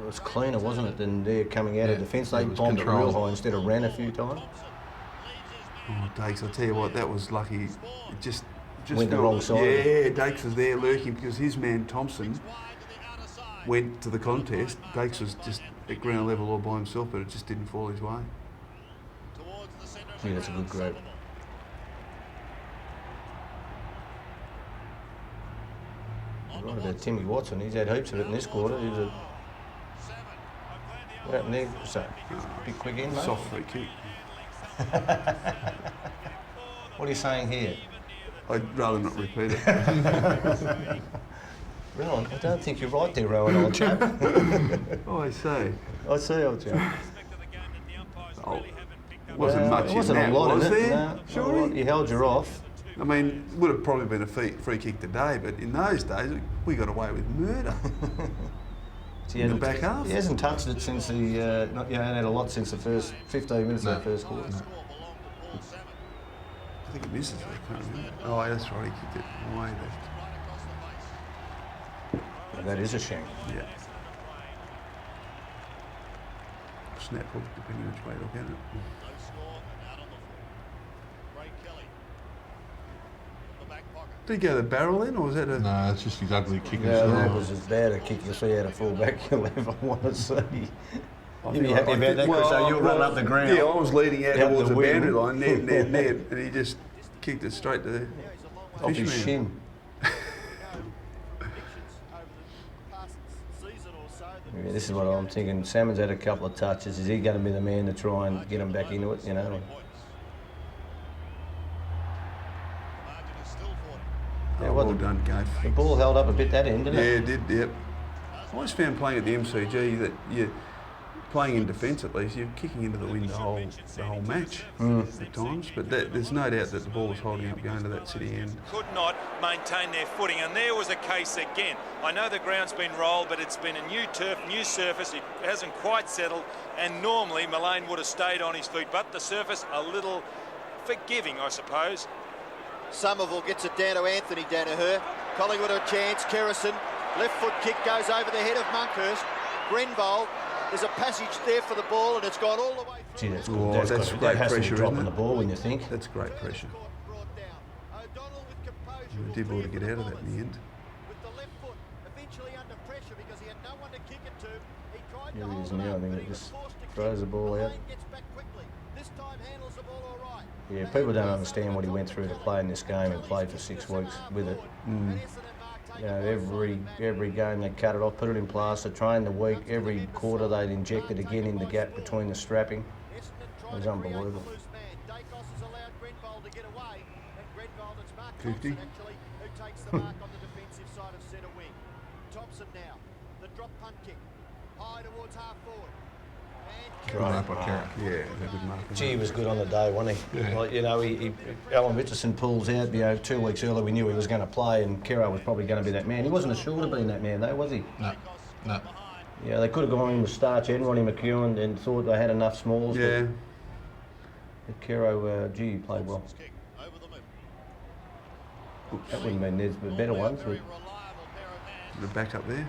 it was cleaner, wasn't it, than they're coming out of defence. They bombed it real high instead of ran a few times. Oh, Dakes, I'll tell you what, that was lucky. It just went the wrong side. Yeah, Dakes was there lurking because his man Thompson went to the contest. Dakes was just at ground level all by himself, but it just didn't fall his way. Yeah, that's a good grab. Right about Timmy Watson, he's had heaps of it in this quarter. He was a... What happened there? So, big quick in, mate? Soft free kick. What are you saying here? I'd rather not repeat it. Rowan, I don't think you're right there, Rowan, old chap. Oh, I see. I see, old chap. Oh, it wasn't much wasn't in that, a lot was in it. there? No, Surely? You held your off. I mean, it would have probably been a free kick today, but in those days, we got away with murder. He in the back half. He hasn't touched it since he hadn't had a lot since the first 15 minutes of the first quarter. I think it misses. I can't remember. Oh, that's right. He kicked it way left. That is a shame. Yeah. Snap hook, depending which way you look at it. Did he go the barrel then, or was that a... No, it's just his ugly kick. Yeah, that was as bad a kick you'll see out of full-back you'll ever want to see. You'd be happy about that, Chris, so you'll run up the ground. Yeah, I was leading out towards the boundary line, net, and he just kicked it straight to the off his shin. Yeah, this is what I'm thinking. Salmon's had a couple of touches. Is he going to be the man to try and get him back into it, you know? Yeah, well done, Gabe. The ball held up a bit that end, didn't it? Yeah, it did, yep. I always found playing at the MCG that you're playing in defence at least, you're kicking into the wind the whole match at times, but there's no doubt that the ball was holding up going to that City end. Could not maintain their footing, and there was a case again. I know the ground's been rolled, but it's been a new turf, new surface. It hasn't quite settled, and normally Millane would have stayed on his feet, but the surface a little forgiving, I suppose. Somerville gets it down to Anthony Danaher. Collingwood a chance. Kerrison, left foot kick goes over the head of Monkhorst. Grenville, there's a passage there for the ball, and it's gone all the way through. Gee, that's good. Oh, that's great pressure, dropping isn't the ball when you think. That's great pressure. We did well to get out of that in the end. With the left foot eventually under pressure because he had no one to kick it to. He tried Here to he hold is it now. up, I think but it he was just forced to throws the kick. ball out. Millane gets back quickly. This time handles the ball all right. Yeah, people don't understand what he went through to play in this game and play for 6 weeks with it. You know, every game they cut it off, put it in plaster, trained the week. Every quarter they'd inject it again in the gap between the strapping. It was unbelievable. 50. Who takes the mark on the defensive side of centre wing. Thompson now, the drop punt kick, high towards half forward. Good mark by Kerr. Yeah, a good mark. Gee, he was good on the day, wasn't he? Yeah. Like, you know, Alan Richardson pulls out. You know, 2 weeks earlier we knew he was going to play, and Kerr was probably going to be that man. He wasn't assured of being that man, though, was he? No, no. Yeah, they could have gone in with Starch and Ronnie McEwen and thought they had enough smalls. Yeah. But Kerr, gee, he played well. Oops. That wouldn't mean there's better ones. But The back up there.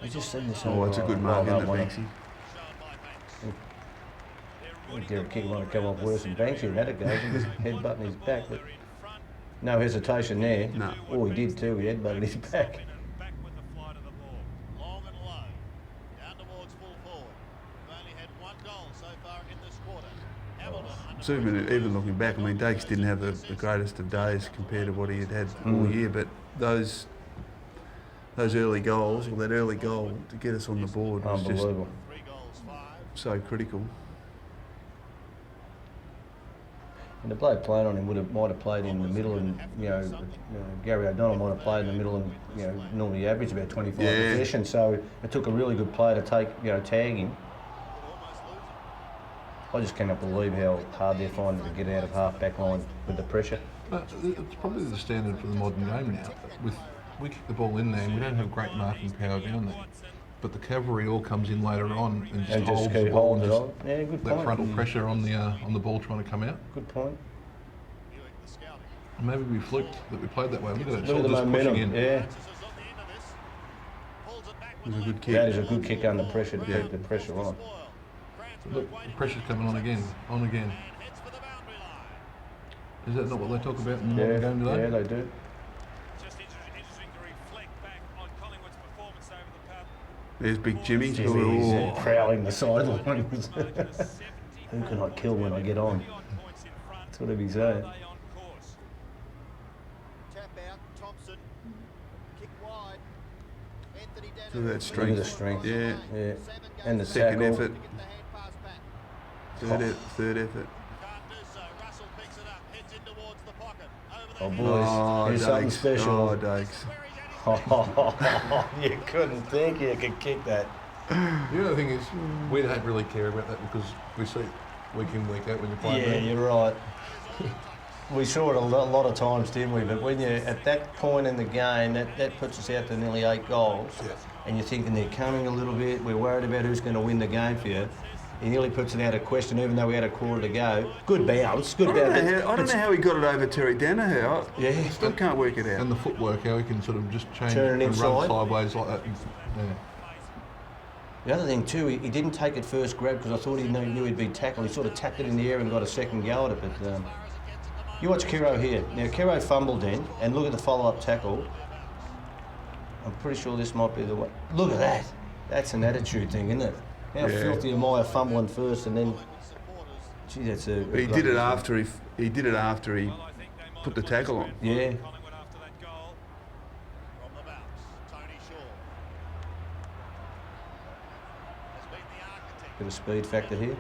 I just seen this. Oh, it's a good mark, isn't it, Banksy? Derek King might have come off worse than Banksy in that occasion, just headbutting his back. But no hesitation there. No. Oh, he did too. He headbutted his back. Long and low, down towards full forward. We've only had 1 goal so far in this quarter. So even looking back, I mean, Dakes didn't have the greatest of days compared to what he had all year, but those early goals, or that early goal to get us on the board was just Unbelievable. so critical. And the bloke playing on him might have played in the middle, and Gary O'Donnell might have played in the middle, and normally average about 25 possession. So it took a really good player to take tag him. I just cannot believe how hard they're finding to get out of half-back line with the pressure. It's probably the standard for the modern game now. We kick the ball in there and we don't have great marking power down there. But the cavalry all comes in later on and just holds the keep ball. holding it on. Yeah, good point. That frontal pressure on the ball trying to come out. Good point. And maybe we flicked that we played that way. Look at that. Look at the momentum. Pushing in. Yeah. It was a good kick. That is a good kick under pressure to keep the pressure on. Look, the pressure's coming on again. Is that not what they talk about in the modern game today? Yeah, they do. Just interesting to reflect back on Collingwood's performance over the past. There's Big Jimmy. He's prowling the sideline. Who can I kill when I get on? That's what he'd be saying. Tap out, Thompson, kick wide. Anthony Danaher. Look at that Look at strength. the strength. Yeah. Yeah. And the Second tackle. effort. Third effort. Oh, boys. Here's something special. Oh, Dakes. You couldn't think you could kick that. The other thing is, we don't really care about that because we see it week in, week out when you're playing. Yeah, you're right. We saw it a lot of times, didn't we? But when you're at that point in the game, that puts us out to nearly 8 goals, and you're thinking they're coming a little bit, we're worried about who's going to win the game for you. He nearly puts it out of question, even though we had a quarter to go. Good bounce, good bounce. I don't know how he got it over Terry Danaher. I still can't work it out. And the footwork, how he can sort of just change Turn it and inside. run sideways like that. Yeah. The other thing too, he didn't take it first grab because I thought he knew he'd be tackled. He sort of tapped it in the air and got a second go at it. But you watch Kiro here. Now Kiro fumbled in, and look at the follow-up tackle. I'm pretty sure this might be the one. Look at that. That's an attitude thing, isn't it? How filthy am I fumbling first and then? Gee, that's a. But he did it after he did it after he put the tackle on. Yeah. Bit of speed factor here.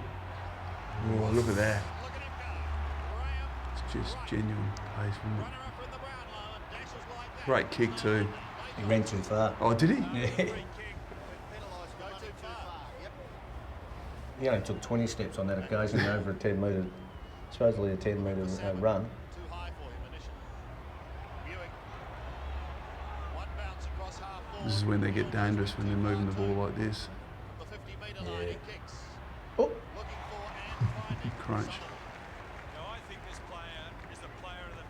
Oh, look at that. It's just genuine pace, isn't it? Great kick too. He ran too far. Oh, did he? Yeah. He only took 20 steps on that occasion over a 10 metre, supposedly a 10 metre run. This is when they get dangerous, when they're moving the ball like this. Yeah. Oh. Crunch.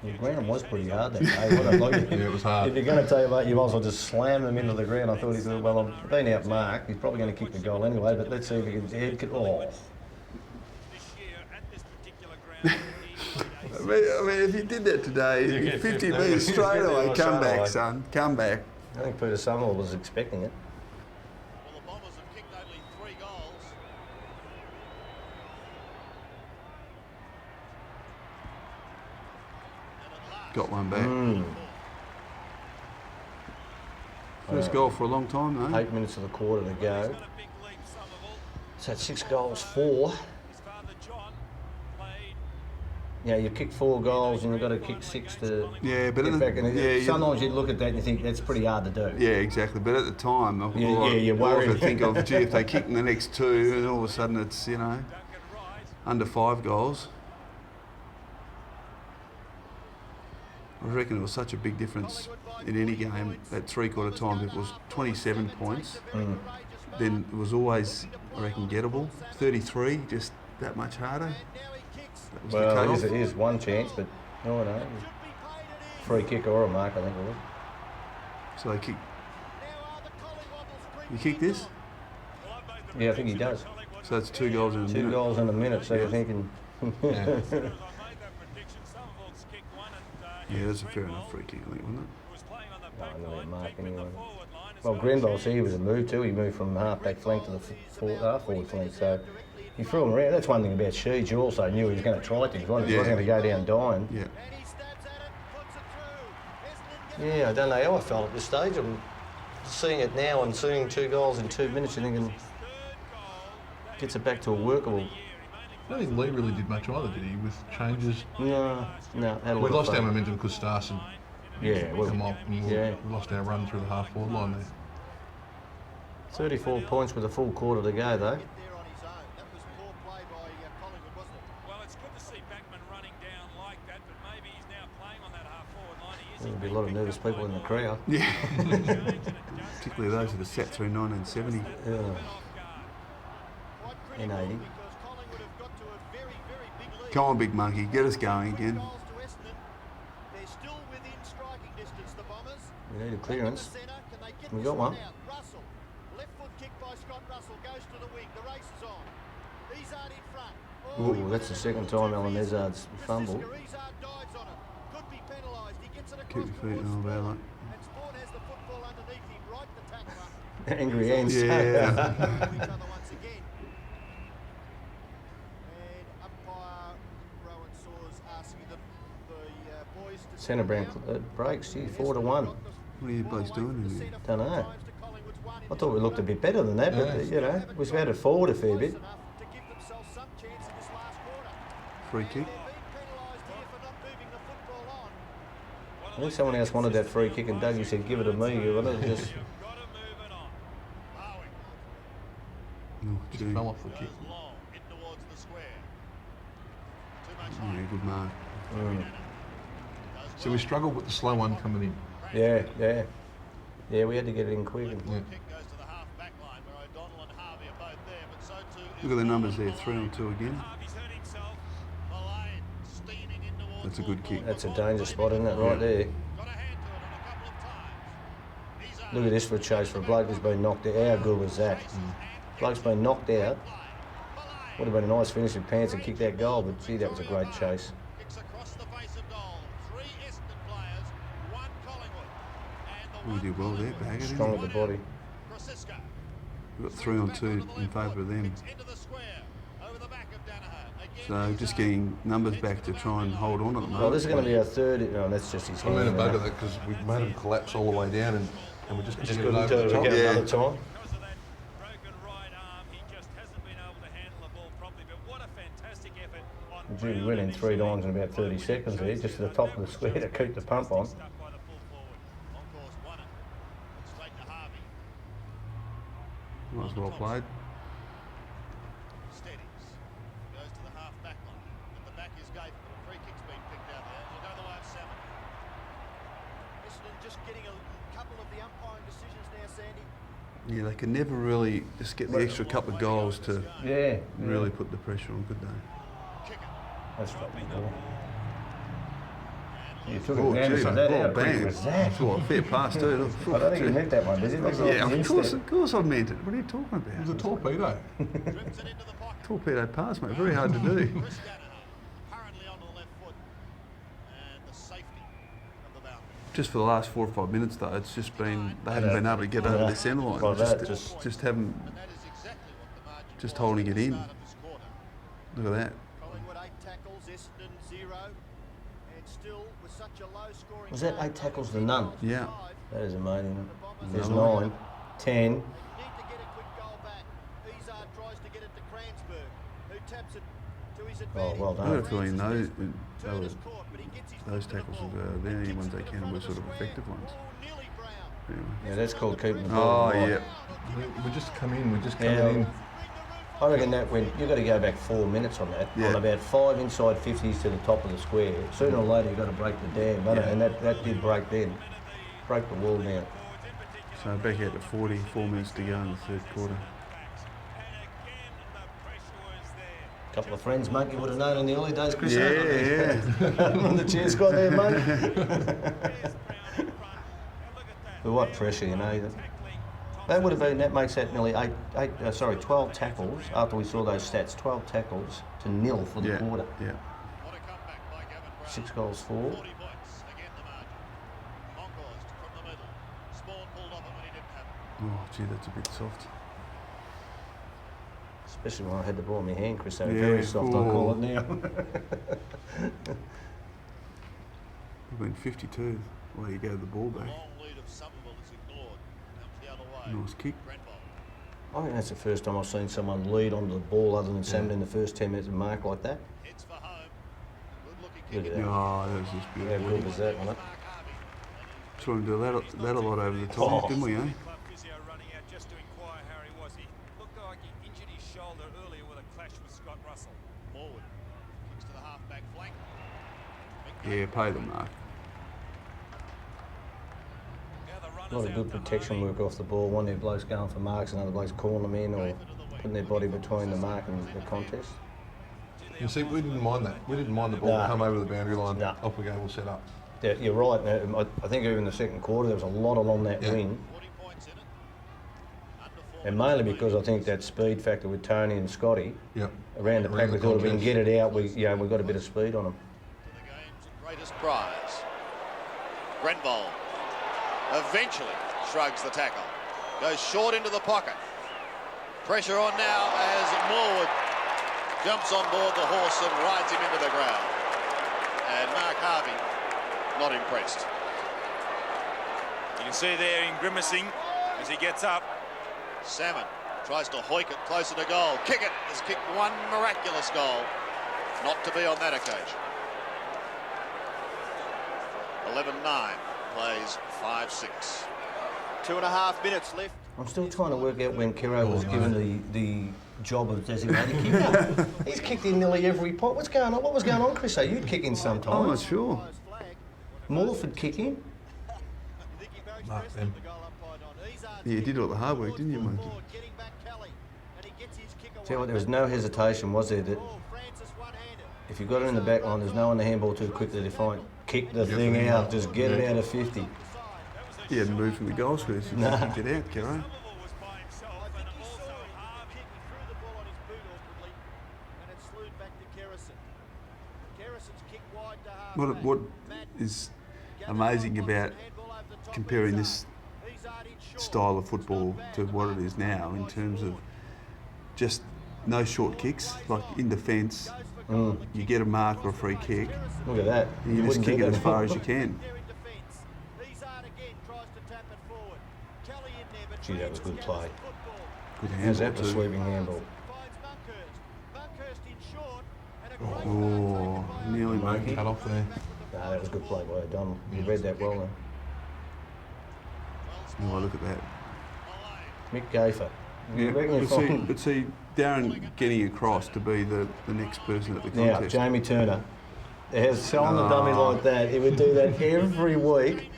The ground was pretty hard that day. What I like Yeah, it was hard. If you're going to take it, you might as well just slam them into the ground. I thought he said, well, I've been outmarked. He's probably going to kick the goal anyway, but let's see if he can head kick. Oh. I mean, if you did that today, 50 metres straight away, come back, son, come back. I think Peter Summerall was expecting it. Got one back. First goal for a long time, though. 8 minutes of the quarter to go. So it's 6 goals, 4. Yeah, you kick 4 goals and you've got to kick 6 to Yeah, but get back. And sometimes you look at that and you think that's pretty hard to do. Yeah, exactly. But at the time, you're worried. I think of, gee, if they kick in the next 2, and all of a sudden it's, you know, under 5 goals. I reckon it was such a big difference in any game at three-quarter time. If it was 27 points, then it was always, I reckon, gettable. 33, just that much harder. That was the cut-off. It is one chance, but no, free kick or a mark, I think it was. So they kick. You kick this? Yeah, I think he does. So that's 2 goals in a minute. 2 goals in a minute, so you're thinking. Yeah, that's a fair enough free kick, I think, wasn't it? No, mark anyway. Well, Grenville, see, he was a move too. He moved from half-back flank to the half-forward flank, so he threw him around. That's one thing about Sheeds. You also knew he was going to try things, wasn't he? He wasn't going to go down dying. Yeah. Yeah, I don't know how I felt at this stage. I'm seeing it now and seeing 2 goals in 2 minutes, you're thinking, gets it back to a workable. I don't think Lee really did much either, did he, with changes? No. We lost our momentum because Starson come up. We lost our run through the half-forward line there. 34 points with a full quarter to go, though. Well, it's good to see Backman running down like that, but maybe he's now playing on that half-forward line. There'll be a lot of nervous people in the crowd. Yeah. Particularly those that have sat through 1970. Yeah. In 80. Come on, Big Monkey, get us going again. We need a clearance. We got one. Ooh, that's the second time Alan Ezard's fumbled. Keep your feet on about that. Angry hands. Yeah. Centre breaks, 4-1. What are you boys doing in here? Don't know. I thought we looked a bit better than that, but you know, we've had it forward a fair bit. Free kick. I think someone else wanted that free kick and Dougie said, give it to me. You want it? Just... Just fell off the kick. Yeah, good mark. So we struggled with the slow one coming in. Yeah, yeah. Yeah, we had to get it in quick. And, Yeah. Look at the numbers there, 3 on 2 again. That's a good kick. That's a danger spot, isn't it, right there? Look at this for a chase for a bloke who's been knocked out. How good was that? Bloke's been knocked out. Would have been a nice finish with pants and kick that goal, but gee, that was a great chase. We did well there, Bagger. Strong at the body. We've got 3 on 2 in favour of them. So just getting numbers back to try and hold on at the moment. Well, this is going to be our third. No, that's just his I mean, hand. a bugger that because we made him collapse all the way down and we just couldn't get it over the top. Get another time. Gee, we went in 3 times in about 30 seconds there, just to the top of the square to keep the pump on. That was well played. Goes to the half back line. At the back is Gaither. A free kick's been picked out there. It'll go the way of Salmon. Essendon just getting a couple of the umpiring decisions now, Sandy. Yeah, they can never really just get the extra couple of goals to really put the pressure on, could they? That's right. You took Oh, advantage gee, of that. oh, How quick bang. was that? Oh, a fair pass too. I don't think he meant that one, does he? Yeah, of course I meant it. What are you talking about? It was a torpedo. Torpedo pass, mate. Very hard to do. Just for the last 4 or 5 minutes, though, it's just been they haven't been able to get over their centre line. Well, just haven't, just holding it in. Look at that. Collingwood 8 tackles, Essendon 0, and still with such a low scoring. Was that 8 tackles to none? Yeah. That is amazing. There's Another 9, 10. Need to get a quick goal back. Izard tries to get it to Cransberg, who taps it to his advantage. Oh, well I done. got a feeling those tackles are the only ones they can were sort of effective ones. Anyway. Yeah, that's called keeping the Oh, ball. yeah. We just come in. I reckon that went. You've got to go back 4 minutes on that. Yeah. On about 5 inside 50s to the top of the square. Sooner or later you've got to break the dam, don't it? And that did break then. Break the wall down. So back out to 40, 4 minutes to go in the third quarter. A couple of friends Monky would have known in the early days, Chris. Yeah. On the cheer squad there, mate. But what pressure, you know. That would have been, that makes that nearly 12 tackles after we saw those stats. 12 tackles to 0 for the quarter. Yeah. 6 goals for. Monkhorst from the middle. Spawn pulled off it when he didn't have it. Oh, gee, that's a bit soft. Especially when I had the ball in my hand, Chris. Yeah, Very soft, I call it now. We've been 52 while you gave the ball back. Long lead of Somerville is ignored. Comes the other way. Nice kick. I think that's the first time I've seen someone lead onto the ball other than Salmon in the first 10 minutes of mark like that. Hits for home. Look at that. Oh, that was just How beautiful. good was that, wasn't it? Saw him do that a lot over the top, didn't we, eh? Forward. Kicks to the half-back flank. Yeah, pay them, Mark. A lot of good protection work off the ball. One of their blokes going for marks, another bloke's calling them in or putting their body between the mark and the contest. You see, we didn't mind that. We didn't mind the ball come over the boundary line. Off we go, we'll set up. Yeah, you're right. I think even in the second quarter there was a lot along that wing. And mainly because I think that speed factor with Tony and Scotty around the pack, we thought if we can get it out, we've got a bit of speed on them. The game's greatest prize. Grenville eventually shrugs the tackle. Goes short into the pocket. Pressure on now as Morwood jumps on board the horse and rides him into the ground. And Mark Harvey not impressed. You can see there him grimacing as he gets up. Salmon tries to hoik it closer to goal. Kick it. Has kicked one miraculous goal. Not to be on that occasion. 11-9. Plays 5-6. 2.5 minutes left. I'm still trying to work out when Kiro was given the job of designated kicker. He's kicked in nearly every pot. What's going on? What was going on, Chris? You'd kick in sometimes. I'm not sure. Morford kicking? Mark them. Yeah, you did all the hard work, didn't you, Monky? Tell you what, there was no hesitation, was there? That if you got it in the back line, there's no one to handball too quickly to find. Kick the thing out, just get it out of 50. He hadn't moved from the goal square since he kicked it out, Kerro. What is amazing about comparing this style of football to what it is now in terms of just no short kicks, like in defence, you get a mark or a free kick. Look at that. You just kick it as far as you can. Gee, that was good play. Good How's handball that for too. sweeping handball? Oh, nearly Monky. Cut off there. No, that was good play by O'Donnell. You read that well, then. Oh, look at that. Mick Gaffer. Yeah, Reckon but see, Darren getting across to be the next person at the now, contest. Jamie Turner has shown the dummy like that. He would do that every week.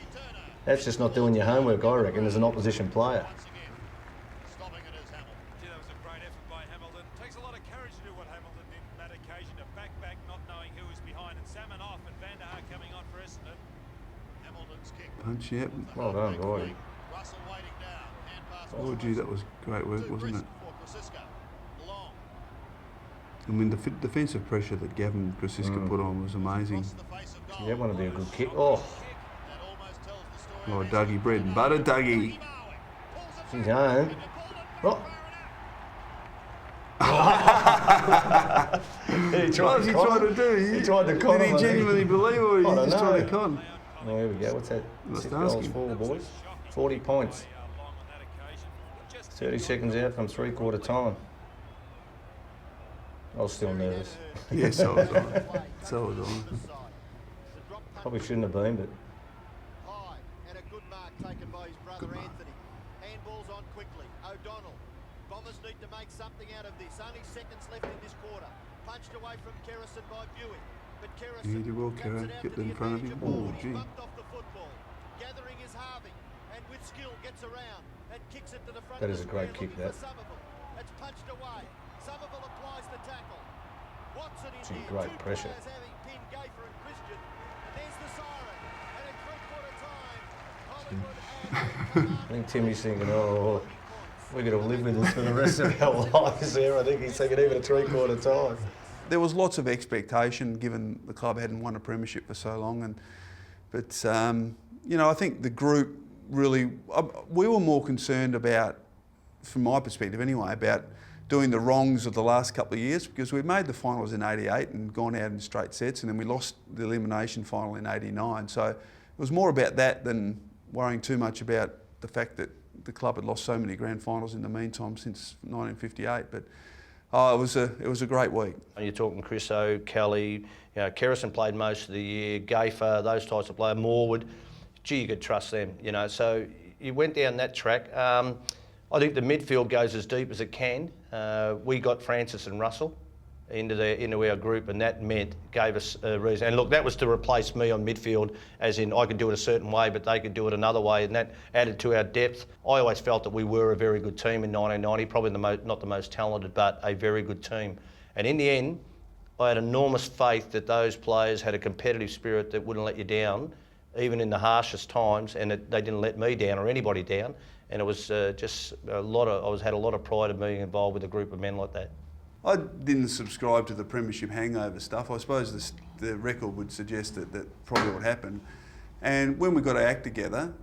That's just not doing your homework, I reckon, as an opposition player. That was a great effort by Hamilton. Takes a lot of courage to do what Hamilton did on that occasion, to back, not knowing who was behind, and Salmon off and Van der Haar coming on for Essendon. Hamilton's kick. Punch, yep. Well done, boy. Russell waiting down. Hand pass. Oh, gee, that was great work, wasn't it? I mean, the defensive pressure that Gavin Chrisisca put on was amazing. Gee, that want to be a good kick. Oh, Oh, Dougie, bread and butter, Dougie. he's home. Oh. What was he trying to do? He tried to con Did him, he genuinely believe or I he don't just know. trying to con? Oh, here we go. What's that? Let's 6 ask goals him. for, boys. 40 points. 30 seconds out from three-quarter time. I was still nervous. Yeah, so was I. So was I. Probably shouldn't have been, but High, and a good mark taken by his brother Anthony. Handballs on quickly. O'Donnell. Bombers need to make something out of this. Only seconds left in this quarter. Punched away from Kerrison by Buick. But Kerrison You did well, Kerr. Get that in front of him. Oh, gee. bumped off the football. Gathering is Harvey, and with skill gets around and kicks it to the front. That of is the a great square, kick, looking that. for Somerville. It's punched away. Somerville applies the tackle. Watson in Gee, here. great Two pressure. players having pinned Gaffer and Christian. And there's the siren. And at three-quarter time, Collingwood I think Timmy's thinking, oh, we're going to live with this for the rest of our lives there. I think he's thinking even at three-quarter time. There was lots of expectation given the club hadn't won a premiership for so long, but you know, I think the group really, we were more concerned about, from my perspective anyway, about doing the wrongs of the last couple of years, because we made the finals in '88 and gone out in straight sets, and then we lost the elimination final in '89. So it was more about that than worrying too much about the fact that the club had lost so many grand finals in the meantime since 1958. But it was a great week. You're talking Chrisso, Kelly, you know, Kerrison played most of the year, Gaffer, those types of players, Morwood. Gee, you could trust them, you know. So you went down that track. I think the midfield goes as deep as it can. We got Francis and Russell into our group, and that gave us a reason. And look, that was to replace me on midfield, as in I could do it a certain way, but they could do it another way, and that added to our depth. I always felt that we were a very good team in 1990, probably not the most talented, but a very good team. And in the end, I had enormous faith that those players had a competitive spirit that wouldn't let you down, even in the harshest times, and that they didn't let me down or anybody down. And it was just had a lot of pride in being involved with a group of men like that. I didn't subscribe to the premiership hangover stuff. I suppose the record would suggest that probably what happened. And when we got our act together,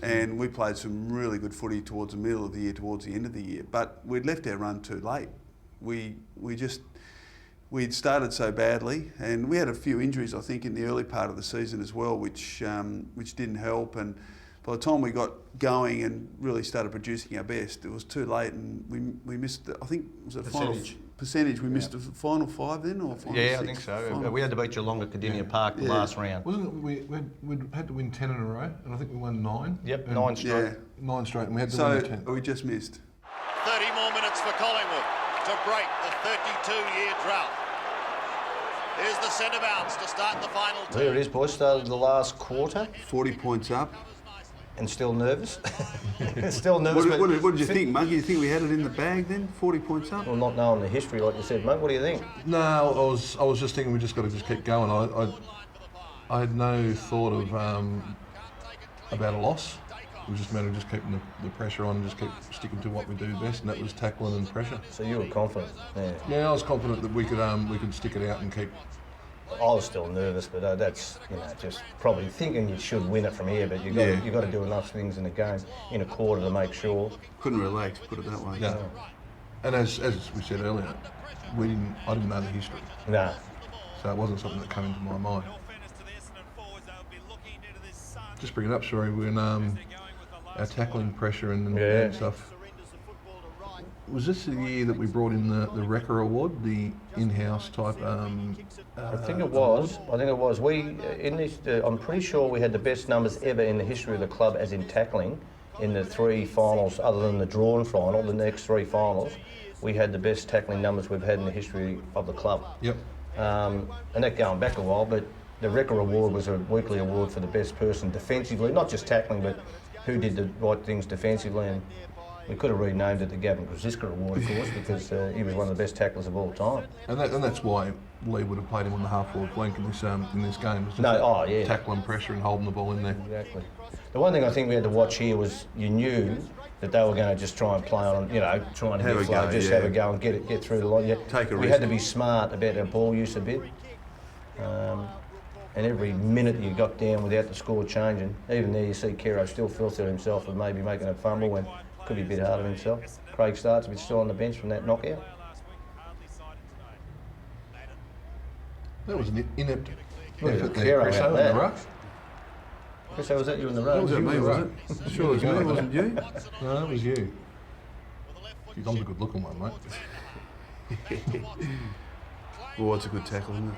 and we played some really good footy towards the middle of the year, towards the end of the year. But we'd left our run too late. We'd started so badly, and we had a few injuries, I think, in the early part of the season as well, which didn't help. And by the time we got going and really started producing our best, it was too late, and we missed. I think was it final percentage. We missed the final five then, or final Yeah, six? I think so. Final. We had to beat Geelong at Cardinia Park the last round. Wasn't it, we had to win 10 in a row, and I think we won 9. Yep, and 9 straight. Yeah. 9 straight, and we had to So win the 10. we just missed. 30 more minutes for Collingwood to break the 32-year drought. Here's the centre bounce to start the final two. There it is, boys. Started the last quarter 40 points up. and still nervous. Still nervous. What did you think, Monky? You think we had it in the bag then? 40 points up? Well, not knowing the history, like you said, mate. What do you think? No, I was just thinking we just got to keep going. I had no thought of about a loss. It was just a matter of just keeping the pressure on and just keep sticking to what we do best, and that was tackling and pressure. So you were confident? Yeah. Yeah, I was confident that we could stick it out and keep. I was still nervous, but that's just probably thinking you should win it from here. But you got to do enough things in the game in a quarter to make sure. Couldn't relax, put it that way. Yeah. And as we said earlier, I didn't know the history. No. So it wasn't something that came into my mind. Just bring it up, Shawry, when our tackling pressure and stuff. Was this the year that we brought in the Wrecker Award, the in-house type? I think it was. We in this. I'm pretty sure we had the best numbers ever in the history of the club, as in tackling, in the three finals, other than the drawn final. The next three finals, we had the best tackling numbers we've had in the history of the club. Yep. And that going back a while, but the Wrecker Award was a weekly award for the best person defensively, not just tackling, but who did the right things defensively. And we could have renamed it the Gavin Kraziska Award, of course, because he was one of the best tacklers of all time. And that's why Lee would have played him on the half-forward flank in this game. Tackling, pressure, and holding the ball in there. Exactly. The one thing I think we had to watch here was you knew that they were going to just try and play on, trying to have a go and get through the line. We had to be smart about our ball use a bit. And every minute you got down without the score changing, even there you see Kero still feels to himself of maybe making a fumble when could be a bit hard on himself. Craig starts a bit still on the bench from that knockout. That was an inept Look effort at there, Kero Chrisso, out in there. the ruck. Chrisso, was that you in the row? Was it me, was it? Sure it was me, wasn't you? No, that was you. Dom's a good looking one, mate. Well, it's a good tackle, isn't it?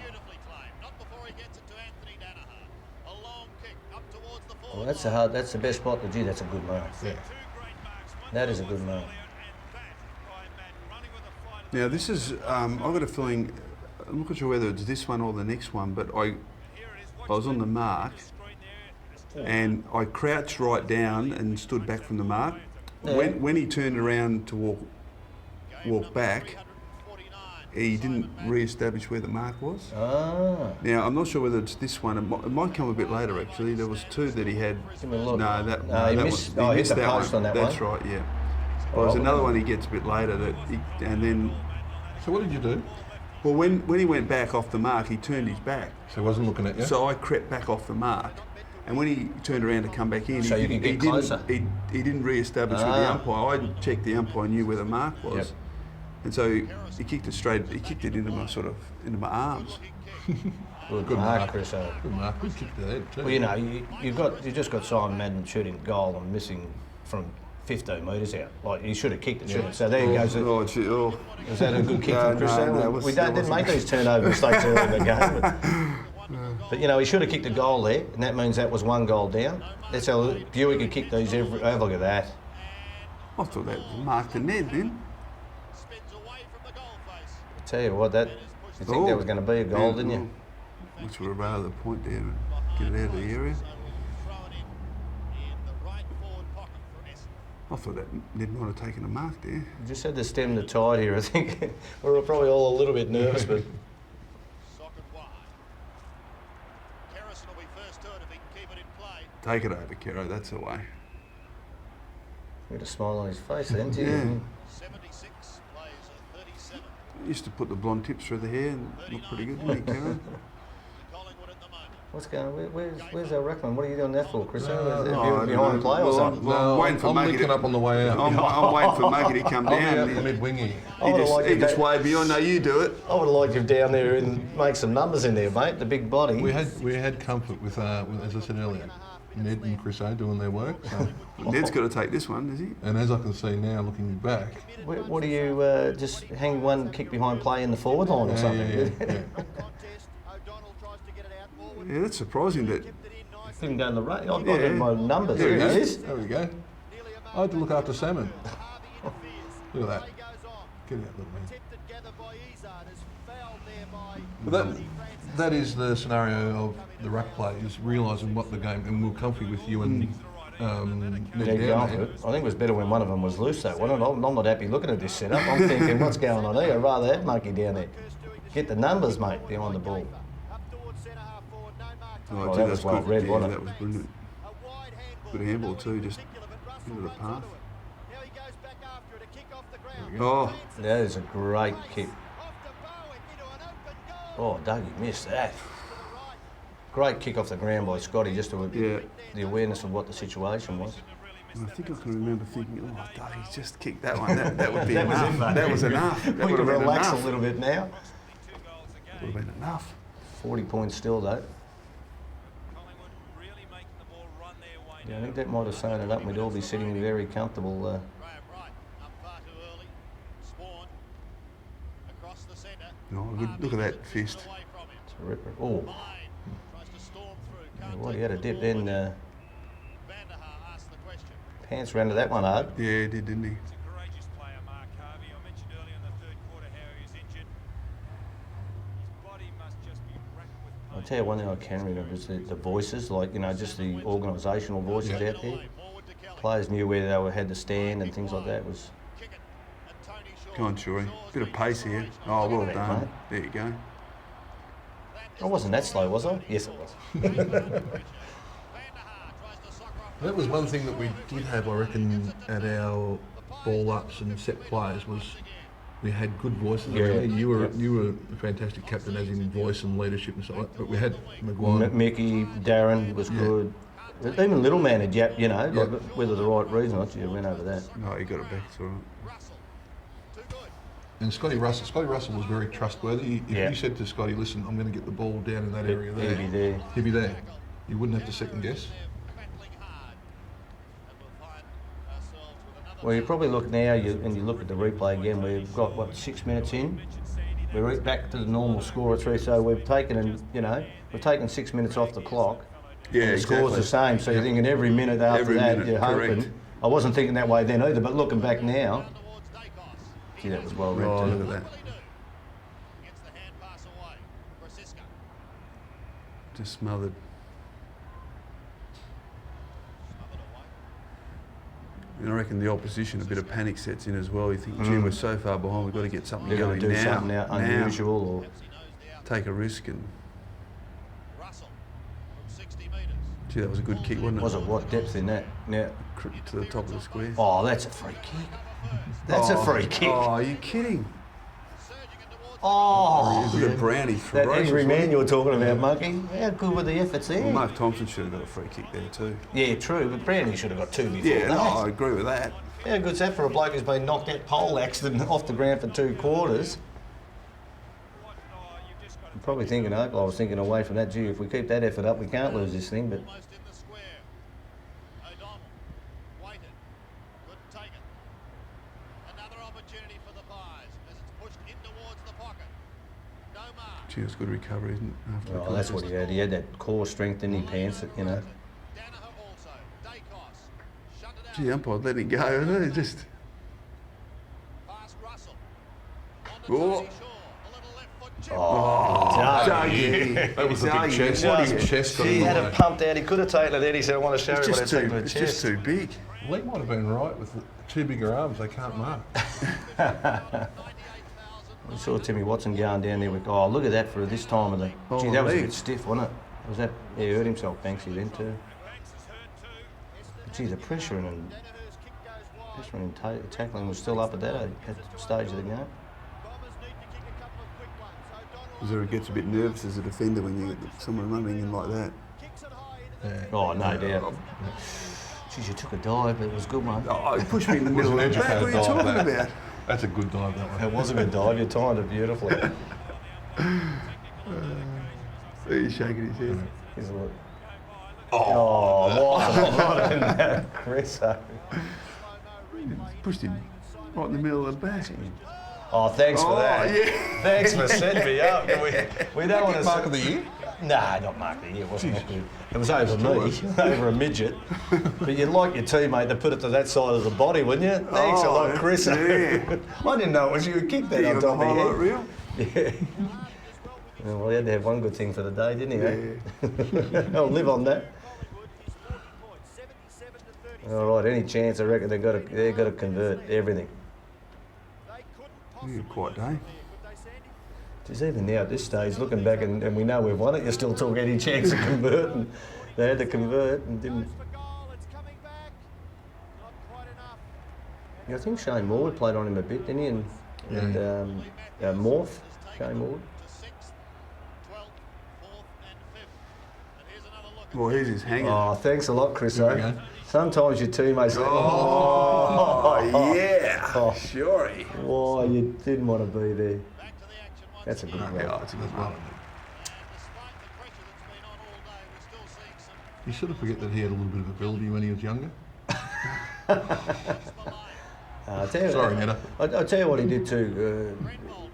Well, that's the best spot to do. That's a good mark. Yeah. That is a good mark. Now this is, I've got a feeling, I'm not sure whether it's this one or the next one, but I was on the mark and I crouched right down and stood back from the mark. Yeah. When he turned around to walk back, he didn't re-establish where the mark was. Ah. Now, I'm not sure whether it's this one. It might come a bit later, actually. There was two that he had. Give me a look. He missed missed the that post one. on that That's one. right, yeah. Well, there's another one he gets a bit later, and then... So what did you do? Well, when he went back off the mark, he turned his back. So he wasn't looking at you? So I crept back off the mark. And when he turned around to come back in, So you can get closer. He didn't re-establish with the umpire. I checked the umpire, knew where the mark was. Yep. And so he kicked it straight. He kicked it into my arms. Good Good mark, mark. Chrisso. Good mark. Good kick to the head, too. Well, you just got Simon Madden shooting goal and missing from 15 metres out. Like, he should have kicked it, shouldn't it? So there goes. Was that a good kick from Chrisso? We didn't make these turnover mistakes early in the game. But he should have kicked a goal there, and that means that was one goal down. That's how Dewey could kick these every. Oh, look at that. I thought that marked the net then. I tell you what, you think that was going to be a goal, didn't you? Which would have rather the point there and get it out of the area. I thought that Ned might have taken a mark there. You just had to stem the tide here, I think. We were probably all a little bit nervous, but... Take it over, Kero, that's the way. He had a smile on his face then, didn't Yeah. He used to put the blonde tips through the hair and look pretty good, didn't he, Kero? What's going on? Where's our ruckman? What are you doing that for, Chris? No, behind play or something? No, I'm waiting for I'm Monky linking up on the way out. I'm waiting for Monky to come I'll be down. out in the mid-wingy. He just waved me on. No, you do it. I would have liked him down there and make some numbers in there, mate. The big body. We had comfort with as I said earlier, Ned and Chrisso doing their work. So. Ned's got to take this one, is he? And as I can see now, looking back. What do you just hang one kick behind play in the forward line or something? Yeah. Yeah, that's surprising that. Didn't go in the rain. I've got my numbers. There There it it is. is. There we go. I had to look after salmon. Look at that. Get out, little man. But that is the scenario of the ruck play, is realising what the game, and we're comfy with you and Ned down there. I think it was better when one of them was loose, though, wasn't it? I'm not happy looking at this setup. I'm thinking, what's going on here? I'd rather have Monky down there. Get the numbers, mate, behind the ball. Oh, that was well read, wasn't it? That was brilliant. Good handball too, just into the path. Oh, that is a great kick. Oh, Dougie missed that. Great kick off the ground by Scotty, just to the awareness of what the situation was. I think I can remember thinking, oh, Dougie just kicked that one. That would be enough. That was enough. That We would can have been relax enough. a little bit now. Would have been enough. 40 points still, though. Yeah, I think that might have sewn it up, and we'd all be sitting very comfortable. Oh, good. Look at that fist. It's a ripper. Oh. Well, he had a dip then. Pants ran to that one hard. Yeah, he did, didn't he? I'll tell you one thing I can remember is the voices, like, you know, just the organisational voices out there. Players knew where they had to stand and things like that. It was. Come on, Shawry. Bit of pace here. Oh, well done. Mate. There you go. I wasn't that slow, was I? Yes, it was. That was one thing that we did have, I reckon, at our ball ups and set plays, was we had good voices. Yeah. You were a fantastic captain, as in voice and leadership and so on. But we had Maguire. Mickey, Darren was good. Even Little Man had yapped, you know, like, whether the right reason or not, you went over that. No, he got it back. It's all right. And Scotty Russell was very trustworthy. If you said to Scotty, listen, I'm going to get the ball down in that area there, He'd be there. He'd be there. You wouldn't have to second guess. Well, you probably look now, and you look at the replay again, we've got, what, 6 minutes in? We're back to the normal score of 3, so we've taken, we've taken 6 minutes off the clock. Yeah, and the score's the same, so you're thinking every minute after that, you're hoping. correct. I wasn't thinking that way then either, but looking back now, gee, that was well read too. Look at that. Just smothered. And I reckon the opposition, a bit of panic sets in as well. You think, gee, we're so far behind, we've got to get something They're going going to do now. something now unusual or take a risk. And gee, that was a good kick, wasn't it? Was it what depth in that? Now to the top of the square. Oh, that's a free kick. That's a free kick. Oh, are you kidding? Oh, Look at Brownie. that angry man you were talking about, Monky. How good were the efforts there? Well, Mark Thompson should have got a free kick there too. Yeah, true, but Brownie should have got 2 before Yeah, that. no, I agree with that. How good's that for a bloke who's been knocked out pole accident off the ground for 2 quarters? I'm probably thinking, I was thinking away from that, gee, if we keep that effort up, we can't lose this thing, but... Gee, it was good recovery, isn't it? After the that's what contest. he had. He had that core strength in his pants, that, you know. Gee, umpire let it go, isn't it? Just... Oh, Dougie. That was a big chest. What his chest got He in the had way. it pumped out. He could have taken it then. He said, I want to show you what I take to the it's chest. just too big. Lee might have been right with 2 bigger arms. They can't mark. We saw Timmy Watson going down there with, oh, look at that for this time of the... Oh, gee, that was a leg. bit stiff, wasn't it? Was that... Yeah, he hurt himself, Banksy, then too. But gee, the pressure and tackling was still up at that stage of the game. Zero gets a bit nervous as a defender when you get someone running in like that. Oh, no doubt. Geez, you took a dive, but it was a good one. Oh, he pushed me in the middle of the back. What are you talking about? That's a good dive, that one. It was a good dive. You timed it beautifully. He's shaking his head. Here's a look. Oh, what in that, Chrisso. Pushed him right in the middle of the back. Oh, thanks for that. Yeah. Thanks for setting me up. We don't want to... Mark of the year? Nah, not Mark of the Year. It wasn't that good. It was over me, over a midget. But you'd like your teammate to put it to that side of the body, wouldn't you? Thanks a lot, Chris. Yeah. I didn't know it was you who kicked that on top of highlight your head. reel? Yeah. Well, he had to have one good thing for the day, didn't he? Yeah. I'll live on that. All right, any chance? I reckon they've got to convert everything. Yeah, quite day. Just even now at this stage, looking back and we know we've won it, you still talk any chance of converting. They had to convert and didn't. Yeah, I think Shane Morwood played on him a bit, didn't he? And Morph, Shane Morwood. Well, here's his hanger. Oh, thanks a lot, Chrisso. Sometimes your teammates say, yeah, oh, Shawry. Why you didn't want to be there. That's a good one. Yeah, it's a good one. You sort of forget that he had a little bit of ability when he was younger. I'll tell you, sorry, Netta. I'll tell you what he did too.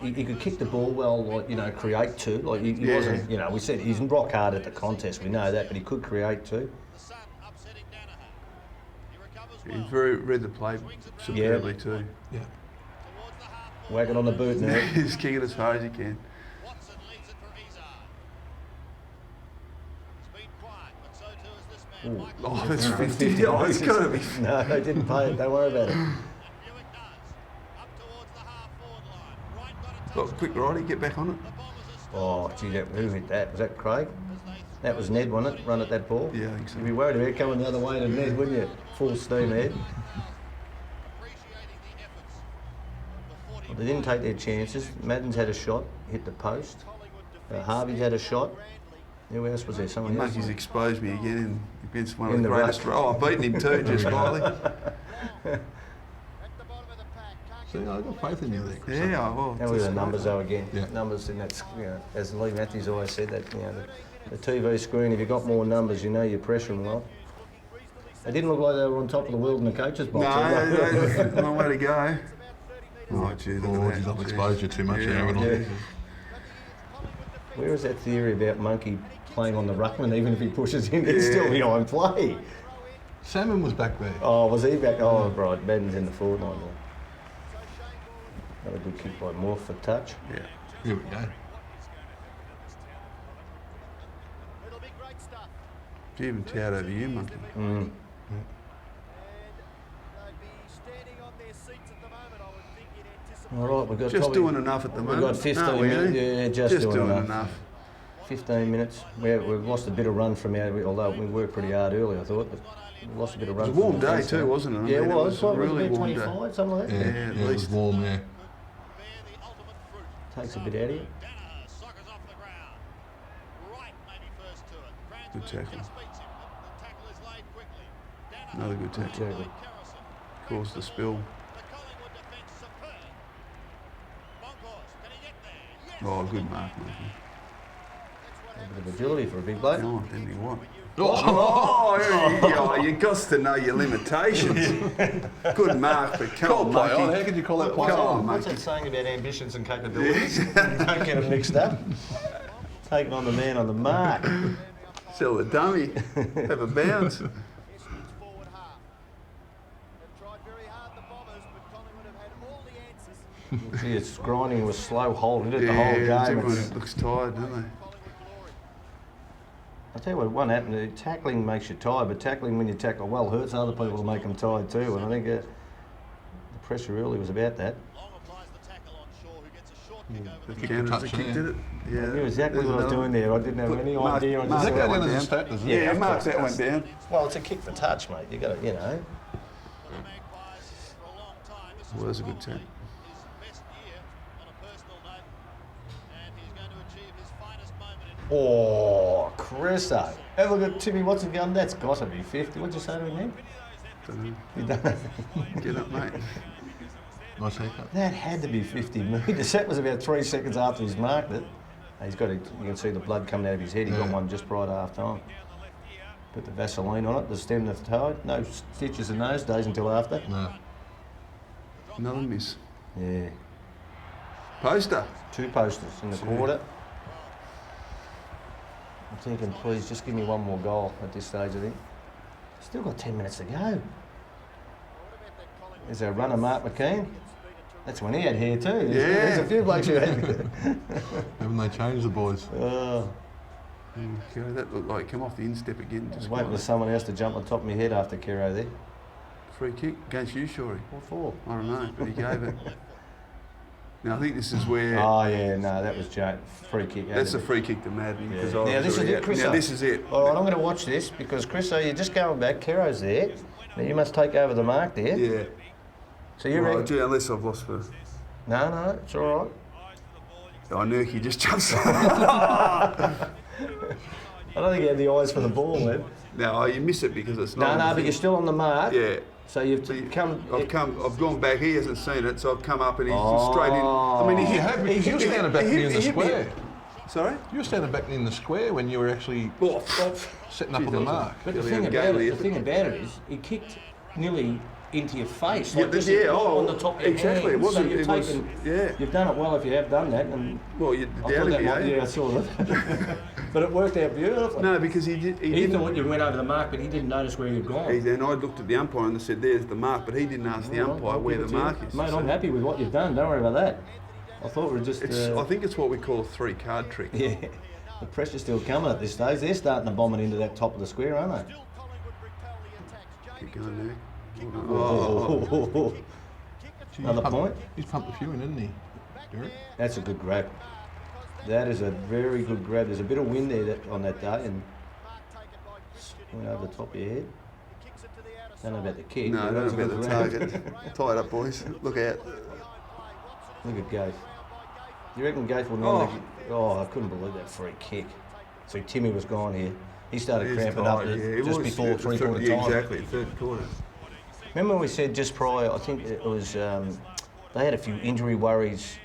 He could kick the ball well, like, you know, create too. Like he wasn't, you know, we said he's rock hard at the contest. We know that, but he could create too. He read the play superbly too. Yeah. Whack it on the boot now. He's kicking it as far as he can. Ooh. Oh, that's 50. Oh, it's got to be. No, they didn't pay it. Don't worry about it. Oh, quick, righty, get back on it. Oh, gee, who hit that? Was that Craig? That was Ned, wasn't it? Run at that ball? Yeah, I think so. You'd be worried about it coming the other way to Ned, wouldn't you? Full steam ahead. Well, they didn't take their chances. Madden's had a shot, hit the post. Harvey's had a shot. Who else was there? Someone else? Monkey's exposed me again against one of In the the greatest. Oh, I've beaten him too, just slightly. See, I've got faith in you there, Chris. Yeah, well. How were the numbers though again? Yeah. Numbers in that, you know, as Lee Matthews always said, that, you know, the TV screen, if you've got more numbers, you know you're pressuring well. They didn't look like they were on top of the world in the coaches box. No, long way to go. Oh, gee, look at He's that. not exposed you too much there, haven't I? Where is that theory about Monky playing on the ruckman, even if he pushes in, he's still behind play? Salmon was back there. Oh, was he back? Oh, right, Madden's in the forward line now. Another good kick by Morph for touch. Yeah. Here we go. She even towered over you, Monkey. Mm. All right, we've got Just probably, doing enough at the moment. We've got 15 aren't we, minutes. eh? Yeah, just doing enough. enough. 15 minutes. We've lost a bit of run from our, although we worked pretty hard early, I thought, but we lost a bit of run. It was a warm from the day defence too, now. wasn't it? I Yeah, mean, it was. a really about warm 25, day. something like that. Yeah, Yeah, at it least. was warm, yeah. Takes a bit out of you. Good tackle. Another good tackle. Tackle. Caused the spill. Oh, good mark, Monkey. A bit of agility for a big bloke. Oh, tell me what. Oh, you got to know your limitations. Good mark, but come on, Play on. Monkey. How could you call that play Come on? on, What's Monkey. that saying about ambitions and capabilities? Don't get them mixed up. Taking on the man on the mark. Sell the dummy. Have a bounce. Gee, it's grinding was slow holding it the Yeah, whole game. everyone It's- looks tired, don't they? I'll tell you what, one happened, tackling makes you tired, but tackling when you tackle well hurts other people to make them tired too, and I think the pressure really was about that. The Kick the counter touch, the kick yeah. did it. Yeah. I knew exactly There's what I was another- doing there. I didn't have any Mark- idea. I Mark just Does that that go one down as a down. stat, doesn't it? Yeah, of Mark course that it went does. down. Well, it's a kick for touch, mate. You got to, you know. Well, that's a good tap. Oh, Chrisso. Have a look at Timmy Watson gun. That's got to be 50. What'd you say to him then? Dunno. You don't Get up, mate. Nice haircut. That had to be 50 metres. That was about 3 seconds after he's marked it. He's got you can see the blood coming out of his head. He got one just prior to half time. Put the Vaseline on it, the stem the toe. No stitches in those days until after. No. Another miss. Yeah. Poster. 2 posters in the quarter. I'm thinking, please, just give me one more goal at this stage, I think. Still got 10 minutes to go. There's our runner, Mark McKean. That's when he had hair too. Yeah. There's a few blokes who had. Haven't they changed the boys? Okay, that looked like come off the instep again. Just Just waiting for someone else to jump on top of my head after Kiro there. free kick against you, Shawry. What for? I don't know, but he gave it. Now I think this is where. Oh yeah, no, that was free kick. That's a free kick to Madden. Yeah. Now this is it, Chrisso. Now this is it. All right, I'm going to watch this because Chrisso, you're just going back. Kiro's there. Now you must take over the mark there. Yeah. So you reckon? Gee, unless I've lost for. No, it's all right. Oh, Nurky just jumps. I don't think you had the eyes for the ball, man. No, you miss it because it's not. No, but you're still on the mark. Yeah. So you've come. I've gone back. He hasn't seen it, so I've come up and he's straight in. I mean, you're standing back in the square. Sorry? You were standing back in the square when you were actually setting up on the mark. But the thing about it is, he kicked nearly into your face. Like on the top of your exactly. hand. It wasn't. So you've done it well if you have done that. And well, you doubted me, yeah, sort of. But it worked out beautifully. No, because he thought you went over the mark, but he didn't notice where you'd gone. And I looked at the umpire and I said, "There's the mark," but he didn't ask the umpire where the mark is. Mate, I'm happy with what you've done. Don't worry about that. I thought we were just. I think it's what we call a 3-card trick. Yeah, the pressure's still coming at this stage. They're starting to bomb it into that top of the square, aren't they? Keep going there. Another point. He's pumped a few in, hasn't he, Derek? That's a good grab. That is a very good grab. There's a bit of wind there on that day, and went over the top of your head. Don't know about the kick. No, don't know about the target. Tie it up, boys. Look out. Look at Gaith. You reckon Gaith will normally... Oh, I couldn't believe that free kick. So Timmy was gone here. He started cramping up just before three-quarter time. Yeah, exactly, third quarter. Remember when we said just prior, I think it was, they had a few injury worries,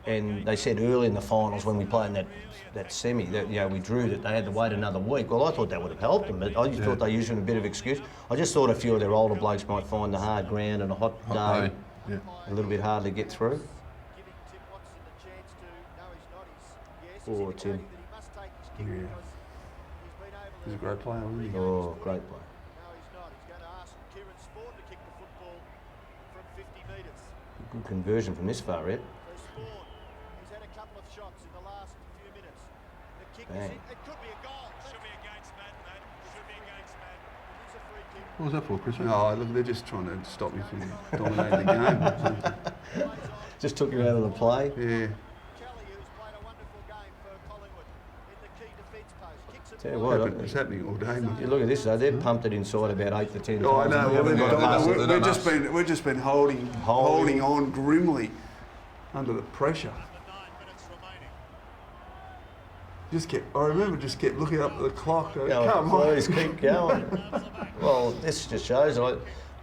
and they said early in the finals when we played in that semi, that we drew, that they had to wait another week. Well, I thought that would have helped them, but I just thought they used it a bit of excuse. I just thought a few of their older blokes might find the hard ground and a hot day a little bit hard to get through. Poor Tim. Yeah. He's a great player, isn't he? Oh, great player. Good conversion from this far out. Bang. What was that for, Chris? Oh, look, they're just trying to stop me from dominating the game. Just took you out of the play. Yeah. Tell you what, it's happening all day, mate. You look at this though, they've pumped it inside about 8 to 10 times. Oh, I know. We've just been holding on grimly under the pressure. I remember just kept looking up at the clock. Come on. Please keep going. Well, this just shows,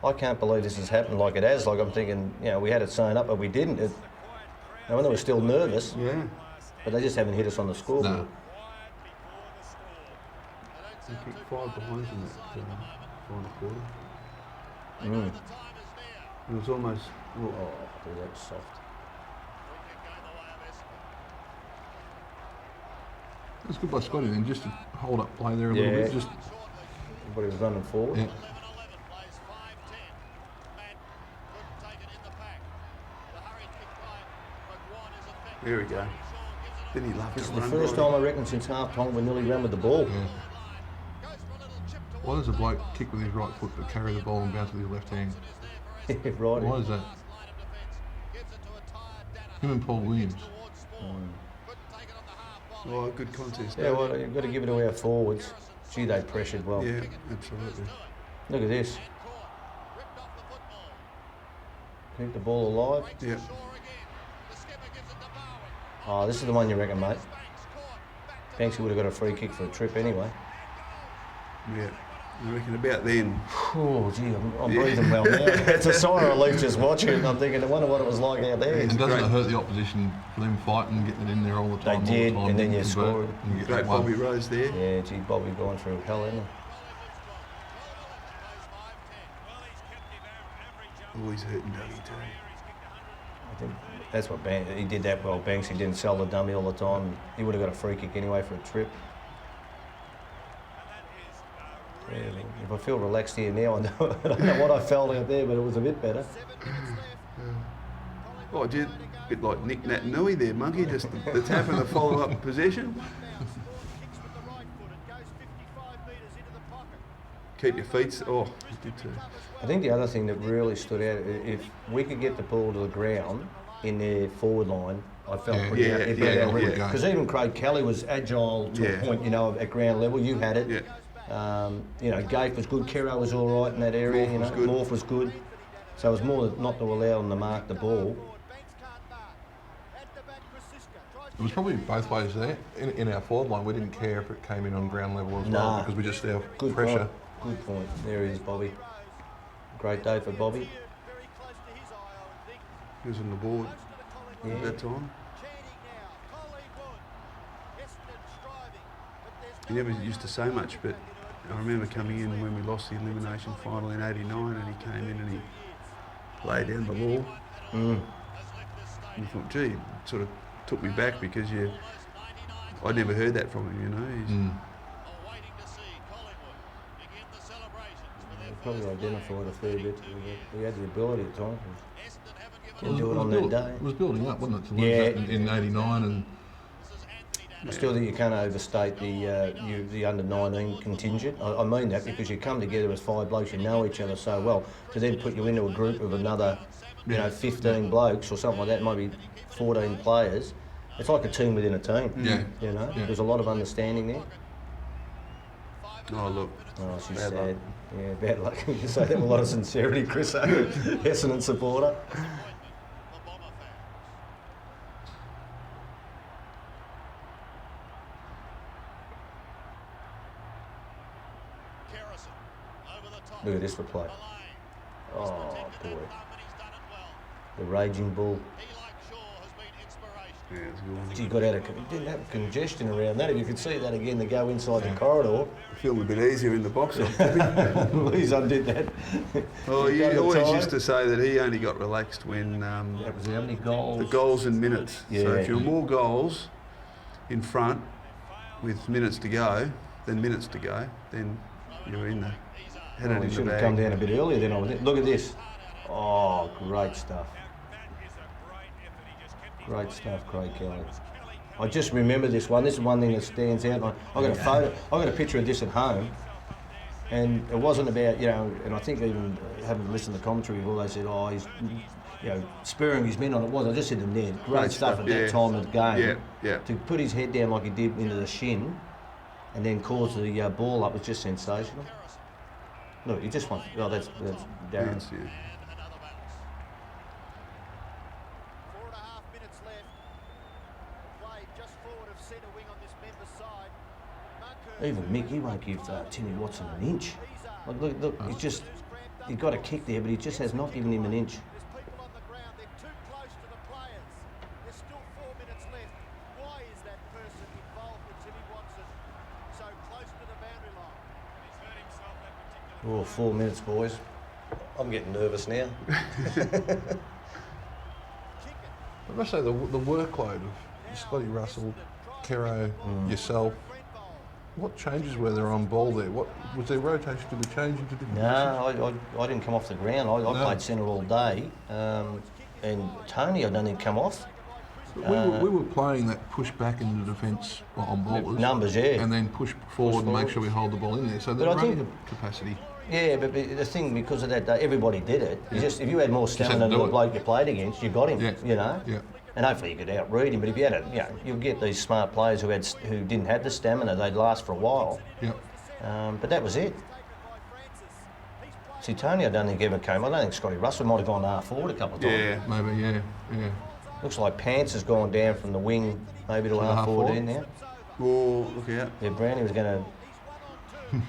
I can't believe this has happened like it has. Like I'm thinking, we had it sewn up, but we didn't. I mean, they were still nervous. Yeah. But they just haven't hit us on the scoreboard. No. They kicked 5 behinds in that final quarter. It was almost... Oh, that's soft. It's good by Scotty then, just to hold up play there a little bit. Just everybody was running forward. Yeah. There we go. Then he loved This is the first time I reckon since half time we nearly ran with the ball. Yeah. Why does a bloke kick with his right foot but carry the ball and bounce with his left hand? Right. Why is that? Him and Paul Williams. Oh, good contest. Yeah, well, you've got to give it to our forwards. Gee, they pressured well. Yeah, absolutely. Look at this. Keep the ball alive. Yeah. Oh, this is the one you reckon, mate. Banksy would have got a free kick for a trip anyway. Yeah. I reckon about then. Oh, gee, I'm breathing well now. It's a sigh of relief just watching it. I'm thinking, I wonder what it was like out there. And doesn't it hurt the opposition for them fighting, getting it in there all the time? They did, and then you score it. Great Bobby Rose there. Yeah, gee, Bobby going through hell, isn't he? Oh, he's hurting Dougie too. I think that's what he did that well. Banksy didn't sell the dummy all the time. He would have got a free kick anyway for a trip. Yeah, if I feel relaxed here now, I don't know what I felt out there, but it was a bit better. Oh, a bit like Nick Nat Nui there, Monkey, just the tap and the follow-up possession. Keep your feet. Oh, I did too. I think the other thing that really stood out, if we could get the ball to the ground in their forward line, I felt pretty happy about that. Because even Craig Kelly was agile to a point, you know, at ground level. You had it. Yeah. You know, Gafe was good. Kero was all right in that area. Morph was good. So it was more not to allow them to mark the ball. It was probably both ways there. In our forward line, we didn't care if it came in on ground level as well, because we just have pressure. Good point. There he is, Bobby. Great day for Bobby. He was on the board at that time. He never used to say much, but I remember coming in when we lost the elimination final in '89, and he came in and he laid down the law. And you thought, gee, it sort of took me back because I'd never heard that from him, you know. Probably identified a fair bit. He had the ability at times. Couldn't do it on that day. It was building up, wasn't it, to lose that in '89, and I still think you can't overstate the under-19 contingent. I mean that because you come together as 5 blokes, you know each other so well. To then put you into a group of another, 15 blokes or something like that, maybe 14 players. It's like a team within a team. You know, there's a lot of understanding there. Oh look. Oh, she's sad. Luck. Yeah, bad luck. You say that with a lot of sincerity, Chrisso, Essendon supporter. Look at this replay. Oh boy. The raging bull. Yeah, it's good. You got out of, didn't have congestion around that. If you could see that again, to go inside the corridor. I feel a bit easier in the box. Please undid that. Oh, he always used to say that he only got relaxed when that was how many goals? The goals and minutes. Yeah. So if you're more goals in front with minutes to go than minutes to go, then you're in the headed in the should have bag. come down a bit earlier then. Look at this. Oh, great stuff. Great stuff, Craig Kelly. I just remember this one. This is one thing that stands out. I got a photo. I got a picture of this at home, and it wasn't about And I think even having listened to the commentary before, they said, "Oh, he's spurring his men on." It was. I just said to Ned, great stuff at that time of the game. To put his head down like he did into the shin, and then cause the ball up was just sensational. Look, he just wants. Oh, that's Darren. Yes, yeah. Even Mick, he won't give Timmy Watson an inch. Like, look, he's got a kick there, but he just has not given him an inch. Oh, 4 minutes, boys. I'm getting nervous now. I must say the workload of Scotty Russell, Kero, yourself. What changes were there on ball there? What was there rotation to be changed into different No, I didn't come off the ground. I played centre all day, and Tony, I don't think come off. We were playing that push back into defence on ballers. Numbers, yeah. And then push forward and make sure we hold the ball in there. So the running capacity. Yeah, but the thing, because of that day, everybody did it. You if you had more stamina than the bloke you played against, you got him. Yeah. And hopefully you could outread him. But if you had you'll get these smart players who didn't have the stamina. They'd last for a while. Yeah. But that was it. See, Tony, I don't think ever came. I don't think Scotty Russell might have gone half forward a couple of times. Yeah, maybe. Yeah. Looks like Pants has gone down from the wing, maybe to half forward in now. Oh, look out! Yeah, Brownie was going to.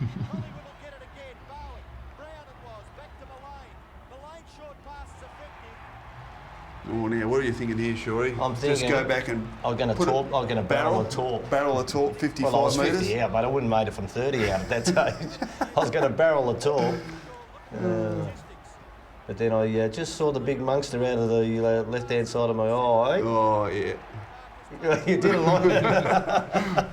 Oh, now, what are you thinking here, Shawry? I'm thinking... Just go back and... I'm going to barrel a torp. Barrel a torp, 55 metres? Well, I was 50 out, but I wouldn't have made it from 30 out at that stage. I was going to barrel a torp. But then I just saw the big monster out of the left-hand side of my eye. Oh, yeah. You didn't like it?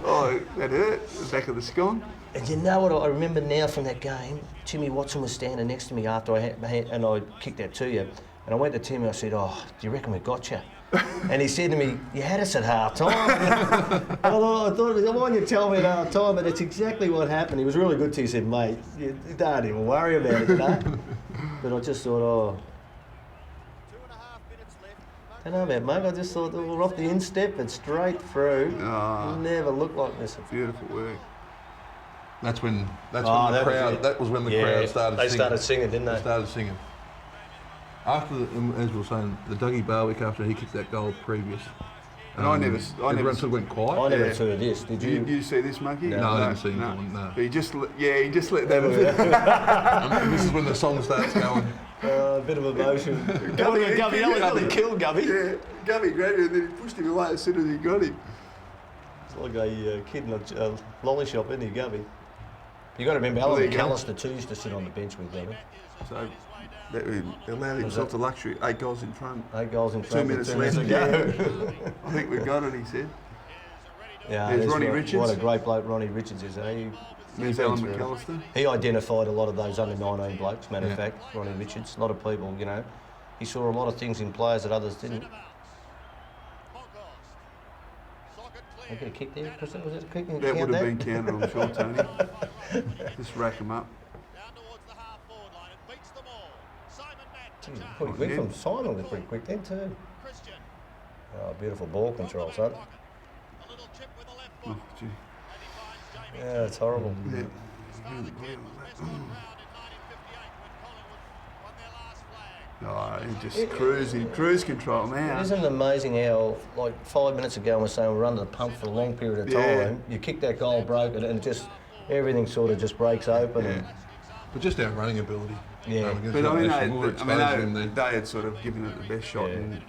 Oh, that hurt. The back of the scone. And you know what I remember now from that game? Timmy Watson was standing next to me after I kicked that to you. And I went to Tim and I said, "Oh, do you reckon we got you?" And he said to me, "You had us at half time." I thought, why don't you tell me at half time? And it's exactly what happened. He was really good to you. He said, "Mate, you don't even worry about it, you know." But I just thought, oh. I don't know about Monk. I just thought we're off the instep and straight through. Never looked like this. Beautiful work. That's when the crowd. That was when the crowd started. They singing. started singing, didn't they? They started singing. After, as we were saying, the Dougie Barwick after he kicked that goal previous. And everyone sort of went quiet. I never saw this. Did you? Did you see this, Monky? No, I didn't see him. No. But he just let that. And this is when the song starts going. A bit of emotion. Gubby nearly killed Gubby. Yeah, Gubby grabbed him and then he pushed him away as soon as he got him. It's like a kid in a lolly shop, isn't he, Gubby? You got to remember, Alan McAllister too used to sit on the bench with Gubby. So he allowed himself the luxury. 8 goals in front. 8 goals in front. 2 minutes left. Yeah. I think we've got it, he said. Yeah, there's Ronnie Richards. What a great bloke Ronnie Richards is, eh? There's Alan McAllister. He identified a lot of those under-19 blokes, matter of fact, Ronnie Richards. A lot of people, you know, he saw a lot of things in players that others didn't. I got a kick there, Chrisso? Was it a kick? That would have been counted, I'm sure, Tony. Just rack them up. Jeez, pretty quick from Simon, was pretty quick then too. Oh, beautiful ball control, son. Oh, gee. Yeah, it's horrible. Yeah. Oh, he's just cruise control now. Isn't it amazing how, like 5 minutes ago, we were saying we're under the pump for a long period of time. You kick that goal, broke it, and just everything sort of just breaks open. Yeah. But just our running ability. Yeah. But I mean, they had sort of given it the best shot. Yeah. And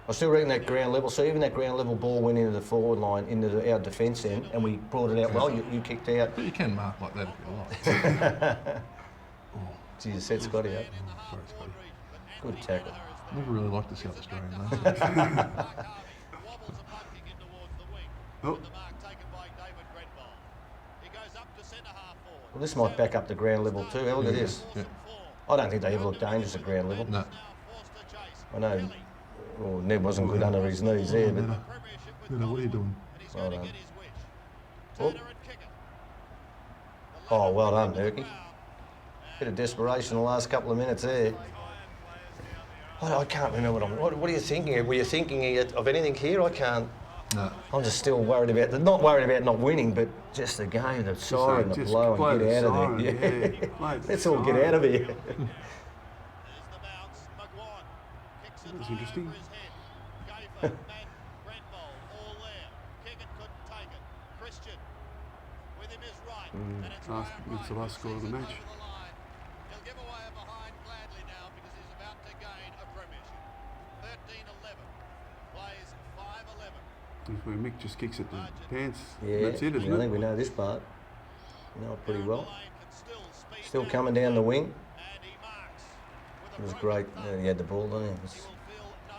I still reckon that ground level, so even that ground level ball went into the forward line, into our defence end, and we brought it out well, you kicked out. But you can mark like that if you like. Geez, you set Scotty up. Good tackle. Never really liked the South Australian though. Oh. Well, this might back up the ground level too. Look at this. Yeah. I don't think they ever looked dangerous at ground level. No. I know Ned wasn't good under his knees there, but... No, what are you doing? Well done. Oh, well done, Herky. Bit of desperation the last couple of minutes there. I can't remember what are you thinking? Were you thinking of anything here? I can't. No. I'm just still worried about not worried about not winning, but just the game, the siren, the blow, and get out of there. Yeah. Let's all get out of here. That's interesting. It's the last score of the match. He'll give away a behind gladly now because he's about to gain a premiership. 13-11, plays 5-11. If Mick just kicks at the pants, Yeah, that's it, isn't I it? think we know this part. We know it pretty well. Still coming down the wing. It was great. He had the ball, didn't he?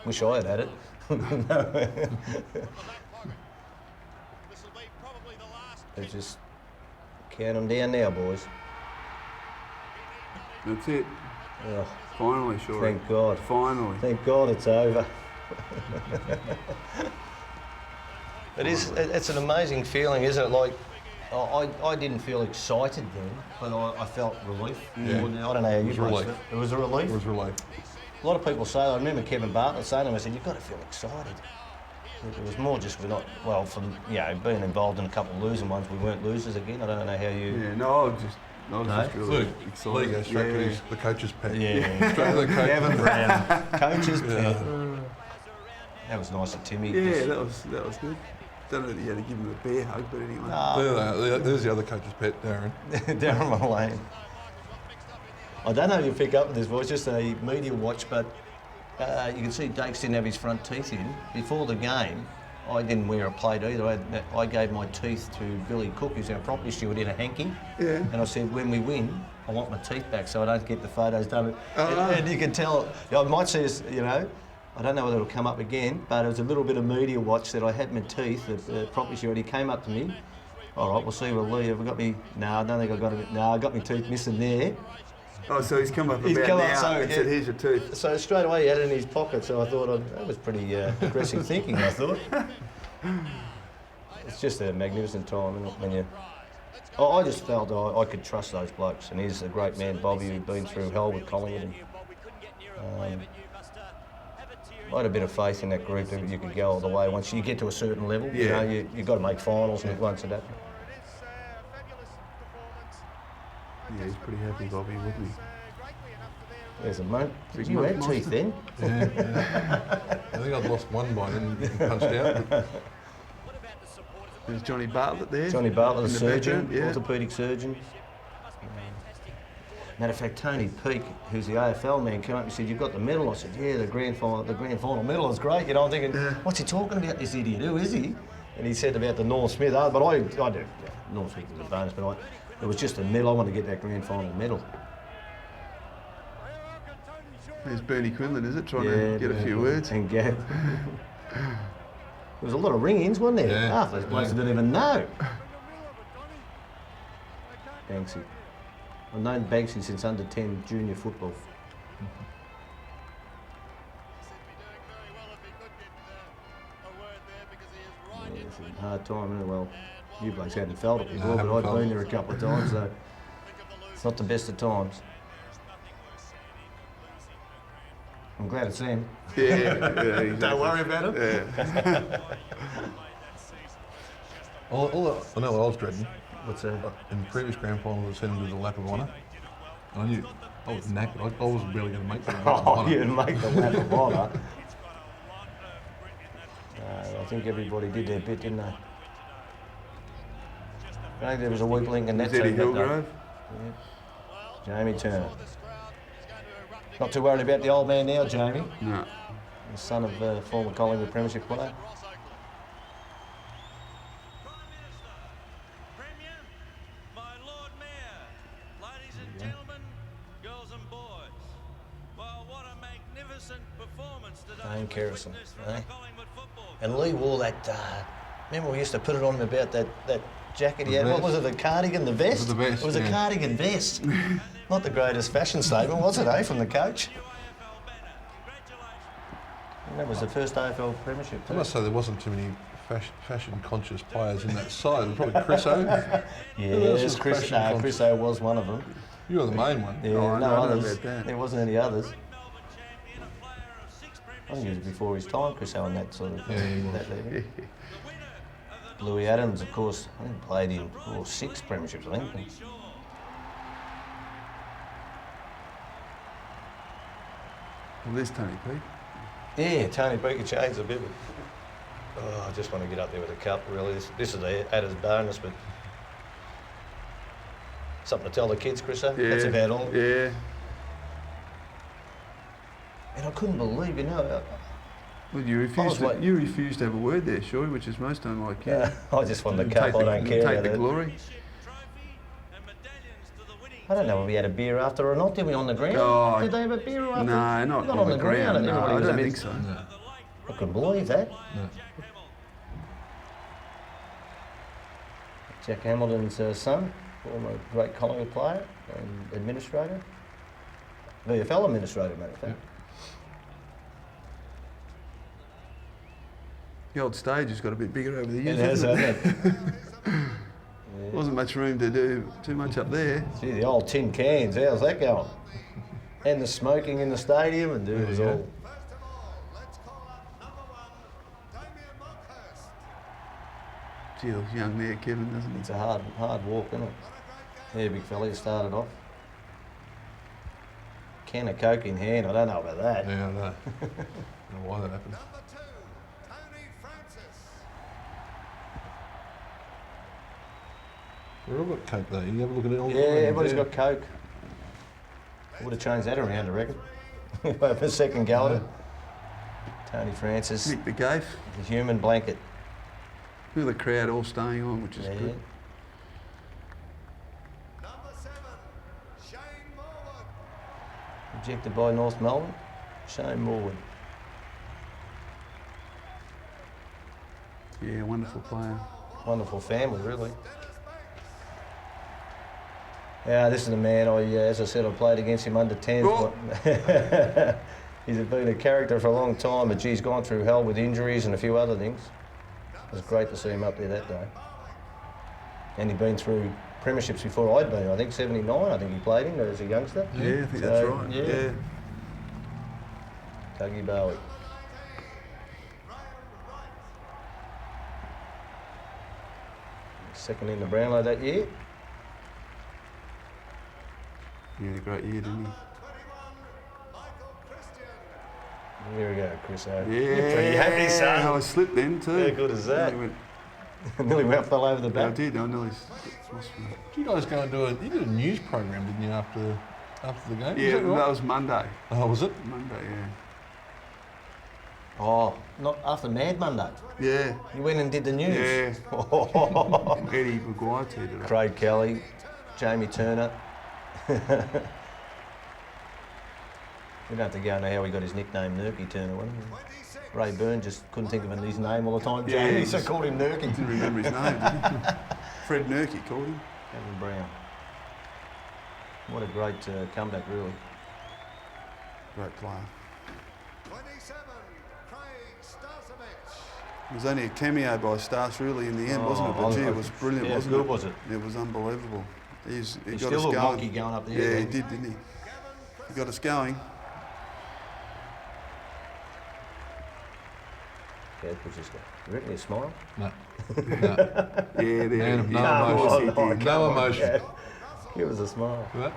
Wish I had it. They just count them down now, boys. That's it. Oh, Finally, Shawry. thank God. Finally. Thank God it's over. It's an amazing feeling, isn't it? Like, I didn't feel excited then, but I felt relief. Yeah. I don't know how you relief. it. It was a relief? It was relief. A lot of people say, I remember Kevin Bartlett saying to me, I said, you've got to feel excited. It was more just we're not, well, from being involved in a couple of losing ones, we weren't losers again. I don't know how you... Yeah, no, I was just really excited. Lee goes straight to the coach's pet. Yeah. Straight to the coach. Gavin Brown, coach's pet. That was nice of Timmy. Yeah, that was good. Don't know that you had to give him a bear hug, but anyway. There's the other coach's pet, Darren. Darren Millane. I don't know if you pick up with this voice, just a media watch, but you can see Dakes didn't have his front teeth in. Before the game, I didn't wear a plate either. I gave my teeth to Billy Cook, who's our property steward, in a hanky. Yeah. And I said, when we win, I want my teeth back so I don't get the photos done. And you can tell, I might see us, I don't know whether it'll come up again, but it was a little bit of media watch that I had my teeth. The property steward, he came up to me. All right, we'll see, Lee, have I got me? No, I don't think I got it. No, I got my teeth missing there. Oh, so he's come up He's about come up, now so, and said, here's your tooth. So straight away he had it in his pocket, so I thought that was pretty aggressive thinking, I thought. It's just a magnificent time, isn't it, when you... I just felt I could trust those blokes, and he's a great man, Bobby, who'd been through hell with Collingwood. And, I had a bit of faith in that group that you could go all the way. Once you get to a certain level, you know, you've got to make finals, and once it happens. Yeah, he's pretty happy, Bobby, wasn't he? There's a monk. Did you have teeth then? Yeah. I think I'd lost one by then and punched out. There's Johnny Bartlett there. Johnny Bartlett, the surgeon, background, orthopaedic surgeon. Matter of fact, Tony Peake, who's the AFL man, came up and said, "You've got the medal." I said, "Yeah, the grand final medal is great." You know, I'm thinking, what's he talking about, this idiot? Who is he? And he said about the Norm Smith. But I do. Norm Smith was a bonus, but it was just a medal. I wanted to get that grand final medal. There's Bernie Quinlan, is it? Trying to get a few words. And Gav. There was a lot of ring-ins, wasn't there? Yeah. Half those blokes didn't even know. Banksy. I've known Banksy since under 10 junior football. Yeah, it's a hard time, isn't it? Well, you blokes hadn't felt it before, but I'd been there a couple of times, so it's not the best of times. I'm glad it's them. Yeah, exactly. Don't worry about it. Yeah. I know what I was dreading. What's that? In the previous grand final, I sent him to the lap of honour. And I knew I was knackered. I wasn't barely going to make the lap of honour. You'd make the lap of honour. I think everybody did their bit, didn't they? I think there was a weak link in that Eddie team. Hillgrove? Yeah. Jamie Turner. Not too worried about the old man now, Jamie. No. The son of a former Collingwood premiership player. Dane Kerrison, eh? And Lee wore that, remember we used to put it on him about that jacket he had, what was it, the cardigan, the vest? It was the vest, It was a cardigan vest. Not the greatest fashion statement, was it, eh, from the coach? And that was the first AFL premiership too. I must say there wasn't too many fashion-conscious players in that side. Probably Chrisso. Yes, Chrisso was one of them. You were the main one. Yeah, Oh, I no know others. about that. There wasn't any others. I think it was before his time, Chrisso, in that sort of that level. Bluey Adams, of course, I think played in 6 premierships, I think. Well, there's Tony Peake. Yeah, Tony Peake changed a bit. I just want to get up there with a cup, really. This is the added bonus, but something to tell the kids, Chrisso. Yeah. That's about all. Yeah. And I couldn't believe, Well, you refused to have a word there, Shawry, which is most unlike you. I just want the cup, I don't care. Take the glory. I don't know if we had a beer after or not, did we, on the ground? Oh, did they have a beer after? No, not on the ground. No, Everybody I was a don't bit- think so. No. I couldn't believe that. No. Jack Hamilton's son, former great Collingwood player and administrator. VFL administrator, matter of fact. The old stage has got a bit bigger over the years. It has, hasn't hasn't it? Wasn't much room to do too much up there. Gee, the old tin cans, how's that going? And the smoking in the stadium, and it was all... Gee, looks young there, Kevin, doesn't he? It's a hard walk, isn't it? Yeah, big fella, you started off. Can of Coke in hand, I don't know about that. Yeah, I know. I don't know why that happened. We've all got Coke though. You have a look at it all. Yeah, everybody's got Coke. I would have changed that around, I reckon. Have a second go at it. Tony Francis, Nick the Gafe. the human blanket. Look at the crowd all staying on, which is good. Rejected by North Melbourne, Shane Morwood. Yeah, wonderful player. Wonderful family, really. Yeah, this is a man, as I said, I played against him under 10s. Oh. He's been a character for a long time, but he's gone through hell with injuries and a few other things. It was great to see him up there that day. And he'd been through premierships before I'd been. I think 79, I think he played in as a youngster. Yeah, I think that's right. Yeah. Dougie Bowie. Second in the Brownlow that year. He had a great year, didn't he? Here we go, Chrisso. Yeah. You're pretty happy, son. I slipped then too. How good is that? Nearly fell over the Yeah, back. I did. I nearly. Did you guys go and you did a news program, didn't you, after the game? Yeah, was that, right? that was Monday. Oh, was it? Monday, yeah. Oh, not after Mad Monday. Yeah. You went and did the news. Yeah. Eddie Maguire teed it up. Craig Kelly, Jamie Turner. We don't have to go into how he got his nickname Nurky Turner, wasn't he? Ray Byrne just couldn't think of his name all the time. Yeah, Jamie, he so called him Nurky. Didn't remember his name, did he? Fred Nurky called him. Kevin Brown. What a great comeback, really. Great player. It was only a cameo by Stas really in the end, wasn't it? But gee, it was brilliant, yeah, wasn't good, it? was it? It was unbelievable. He got still us looked going. monkey going up there. Yeah, he did, didn't he? He got us going. Yeah, what's this guy? You reckon he smile? No. Yeah, there. Man of no yeah, emotion. of course he did. No emotion. Yeah. Give us a smile. What?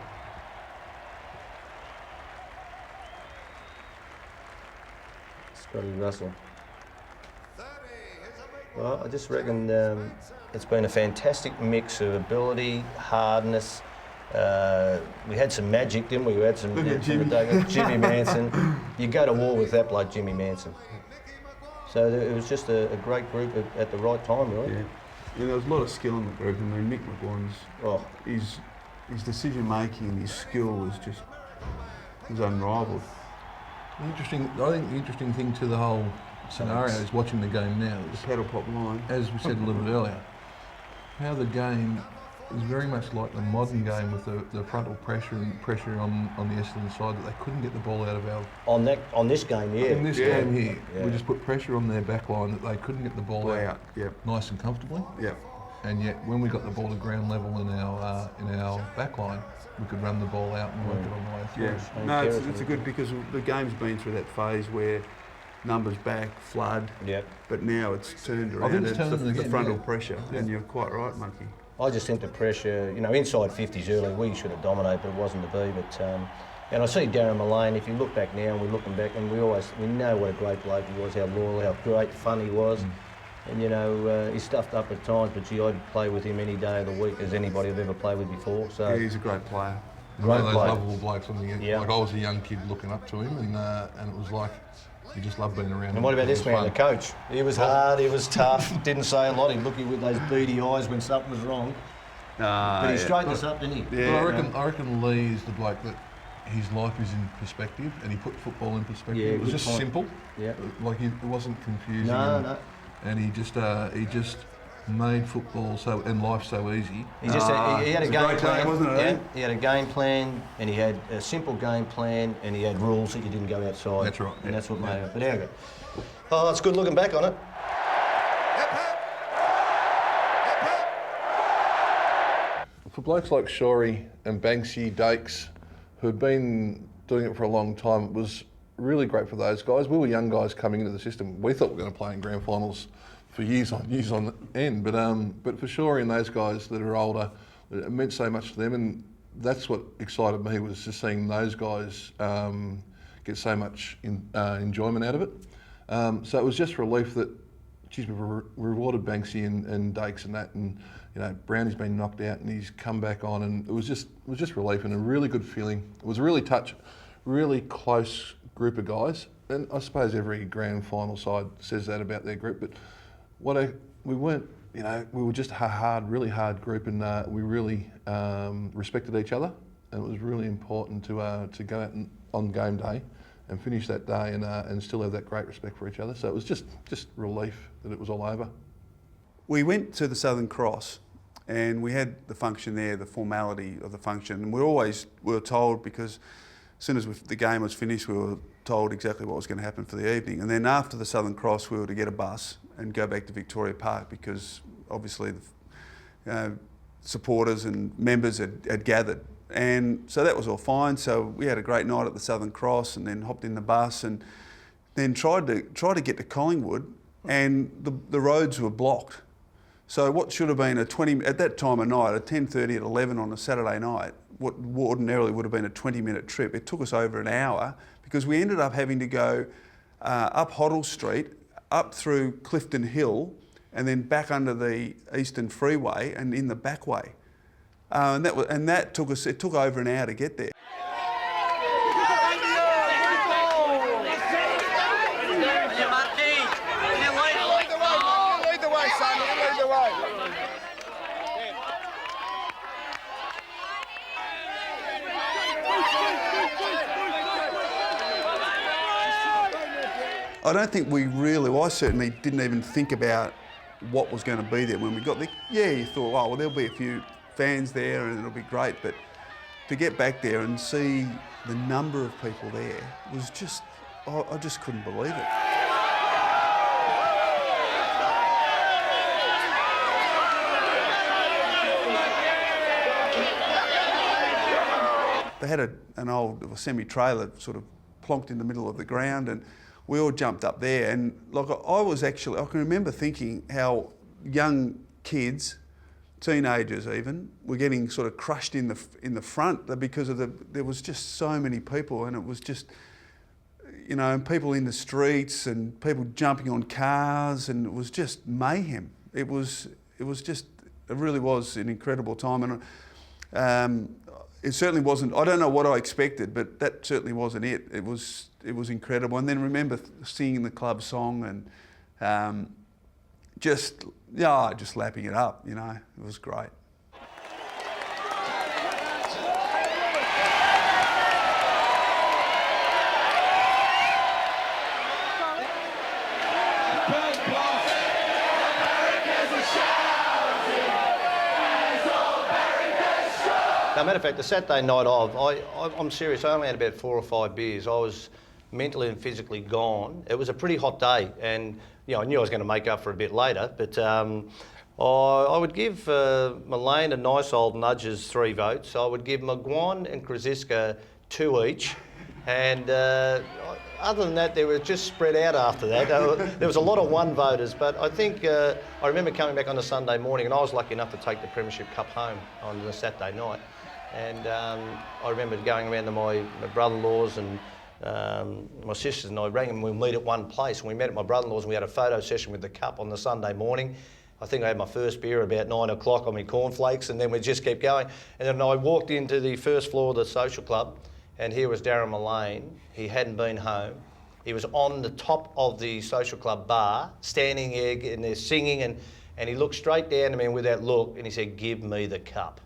Scotty Russell. Well, I just reckon it's been a fantastic mix of ability, hardness. We had some magic, didn't we? We had some, Look at some Jimmy Manson. You go to war with that bloke, Jimmy Manson. So it was just a great group at the right time, really. Yeah. Yeah, there was a lot of skill in the group. I mean, Mick McGuinn's, his decision making and his skill was unrivalled. I think the interesting thing to the whole scenario is watching the game now. The paddle pop line. As we said a little bit earlier, how the game is very much like the modern game with the frontal pressure on the Essendon side that they couldn't get the ball out of our... On this game, yeah. In this game here, we just put pressure on their back line that they couldn't get the ball out nice and comfortably. Yep. And yet when we got the ball to ground level in our back line, we could run the ball out and work it on the way through. Yeah. No, it's a good because the game's been through that phase where numbers back, flood, but now it's turned around. I think it's turned the again, frontal pressure, and you're quite right, Monkey. I just think the pressure, inside 50s early, we should have dominated, but it wasn't to be. But and I see Darren Millane. If you look back now, and we're looking back, and we know what a great bloke he was, how loyal, how great fun he was, and he stuffed up at times. But gee, I'd play with him any day of the week as anybody I've ever played with before. So yeah, he's a great player. One of those lovable blokes on the end. Like I was a young kid looking up to him, and it was like. You just love being around him. And what about this man, the coach? He was hard, he was tough, didn't say a lot. He'd look at you with those beady eyes when something was wrong. But he straightened us up, didn't he? Yeah. I reckon Lee is the bloke that his life is in perspective, and he put football in perspective. Yeah, it was just simple. Yeah. Like it wasn't confusing. No. And he just made football and life so easy. He had a game plan, wasn't it? Yeah, he had a game plan, and he had a simple game plan, and he had rules that you didn't go outside. That's right. And that's what made it. But there you go. Oh, it's good looking back on it. For blokes like Shawry and Banksy, Dakes, who'd been doing it for a long time, it was really great for those guys. We were young guys coming into the system. We thought we were going to play in grand finals for years on end, but for Shawry and those guys that are older, it meant so much to them, and that's what excited me, was just seeing those guys get so much enjoyment out of it. So it was just relief that, geez, we rewarded Banksy and Dakes and that, and Brownie's been knocked out and he's come back on, and it was just relief and a really good feeling. It was really close group of guys, and I suppose every grand final side says that about their group, but we weren't, we were just a really hard group, and we really respected each other, and it was really important to go out on game day and finish that day and still have that great respect for each other. So it was just relief that it was all over. We went to the Southern Cross, And we had the function there, the formality of the function, and we were told, because as soon as the game was finished, we were told exactly what was going to happen for the evening. And then after the Southern Cross, we were to get a bus and go back to Victoria Park, because obviously the supporters and members had gathered. And so that was all fine. So we had a great night at the Southern Cross, and then hopped in the bus and then tried to get to Collingwood, and the roads were blocked. So what should have been at that time of night, at 10:30 at 11 on a Saturday night, what ordinarily would have been a 20-minute trip, it took us over an hour, because we ended up having to go up Hoddle Street, up through Clifton Hill, and then back under the Eastern Freeway and in the back way. And that took us, it took over an hour to get there. I don't think I certainly didn't even think about what was going to be there when we got there. Yeah, you thought, oh, well, there'll be a few fans there and it'll be great, but to get back there and see the number of people there was just, I just couldn't believe it. They had an old semi-trailer sort of plonked in the middle of the ground, and we all jumped up there. And like I can remember thinking how young kids, teenagers even, were getting sort of crushed in the front because there was just so many people, and it was just, you know, and people in the streets and people jumping on cars, and it was just mayhem. It really was an incredible time, and it certainly wasn't. I don't know what I expected, but that certainly wasn't it. It was incredible. And then remember singing the club song and just lapping it up. You know, it was great. As a matter of fact, the Saturday night I'm serious, I only had about 4 or 5 beers. I was mentally and physically gone. It was a pretty hot day, and you know, I knew I was going to make up for a bit later, but I would give Millane and Nice Old Nudges 3 votes. I would give McGuan and Krasinska 2 each, and other than that, they were just spread out after that. There was a lot of 1 voters, but I think I remember coming back on the Sunday morning, and I was lucky enough to take the Premiership Cup home on the Saturday night. And I remember going around to my brother-in-law's and my sisters, and I rang them. We'll meet at one place. And we met at my brother-in-law's, and we had a photo session with the cup on the Sunday morning. I think I had my first beer about 9 o'clock on my cornflakes, and then we just kept going. And then I walked into the first floor of the social club, and here was Darren Millane. He hadn't been home. He was on the top of the social club bar, standing there, and they're singing, and he looked straight down to me with that look, and he said, "Give me the cup."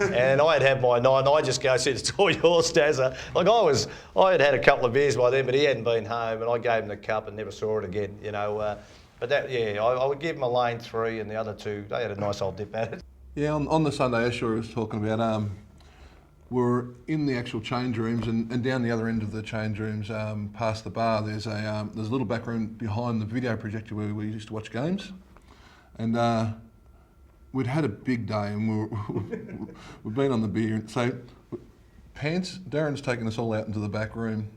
And I had my 9. I just go, said, "It's all yours, Stazza." Like I had a couple of beers by then, but he hadn't been home, and I gave him the cup and never saw it again. You know, but that, yeah, I would give Millane 3, and the other 2, they had a nice old dip at it. Yeah, on the Sunday, as Shawry was talking about, we're in the actual change rooms, and down the other end of the change rooms, past the bar, there's a little back room behind the video projector where we used to watch games, and. We'd had a big day, and we've been on the beer. So, Darren's taken us all out into the back room.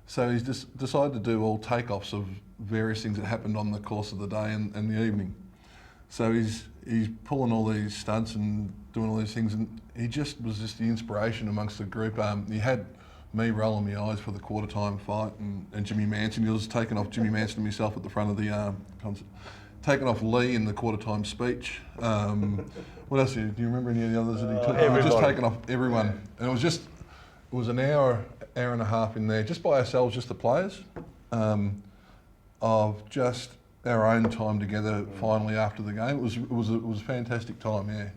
So he's just decided to do all takeoffs of various things that happened on the course of the day and the evening. So he's pulling all these stunts and doing all these things, and he was just the inspiration amongst the group. He had me rolling my eyes for the quarter time fight, and Jimmy Manson. He was taking off Jimmy Manson and myself at the front of the concert. Taken off Lee in the quarter-time speech. What else do you remember any of the others that he took? Everybody. Just taken off everyone. And it was an hour and a half in there, just by ourselves, just the players, of just our own time together finally after the game. It was a fantastic time, yeah.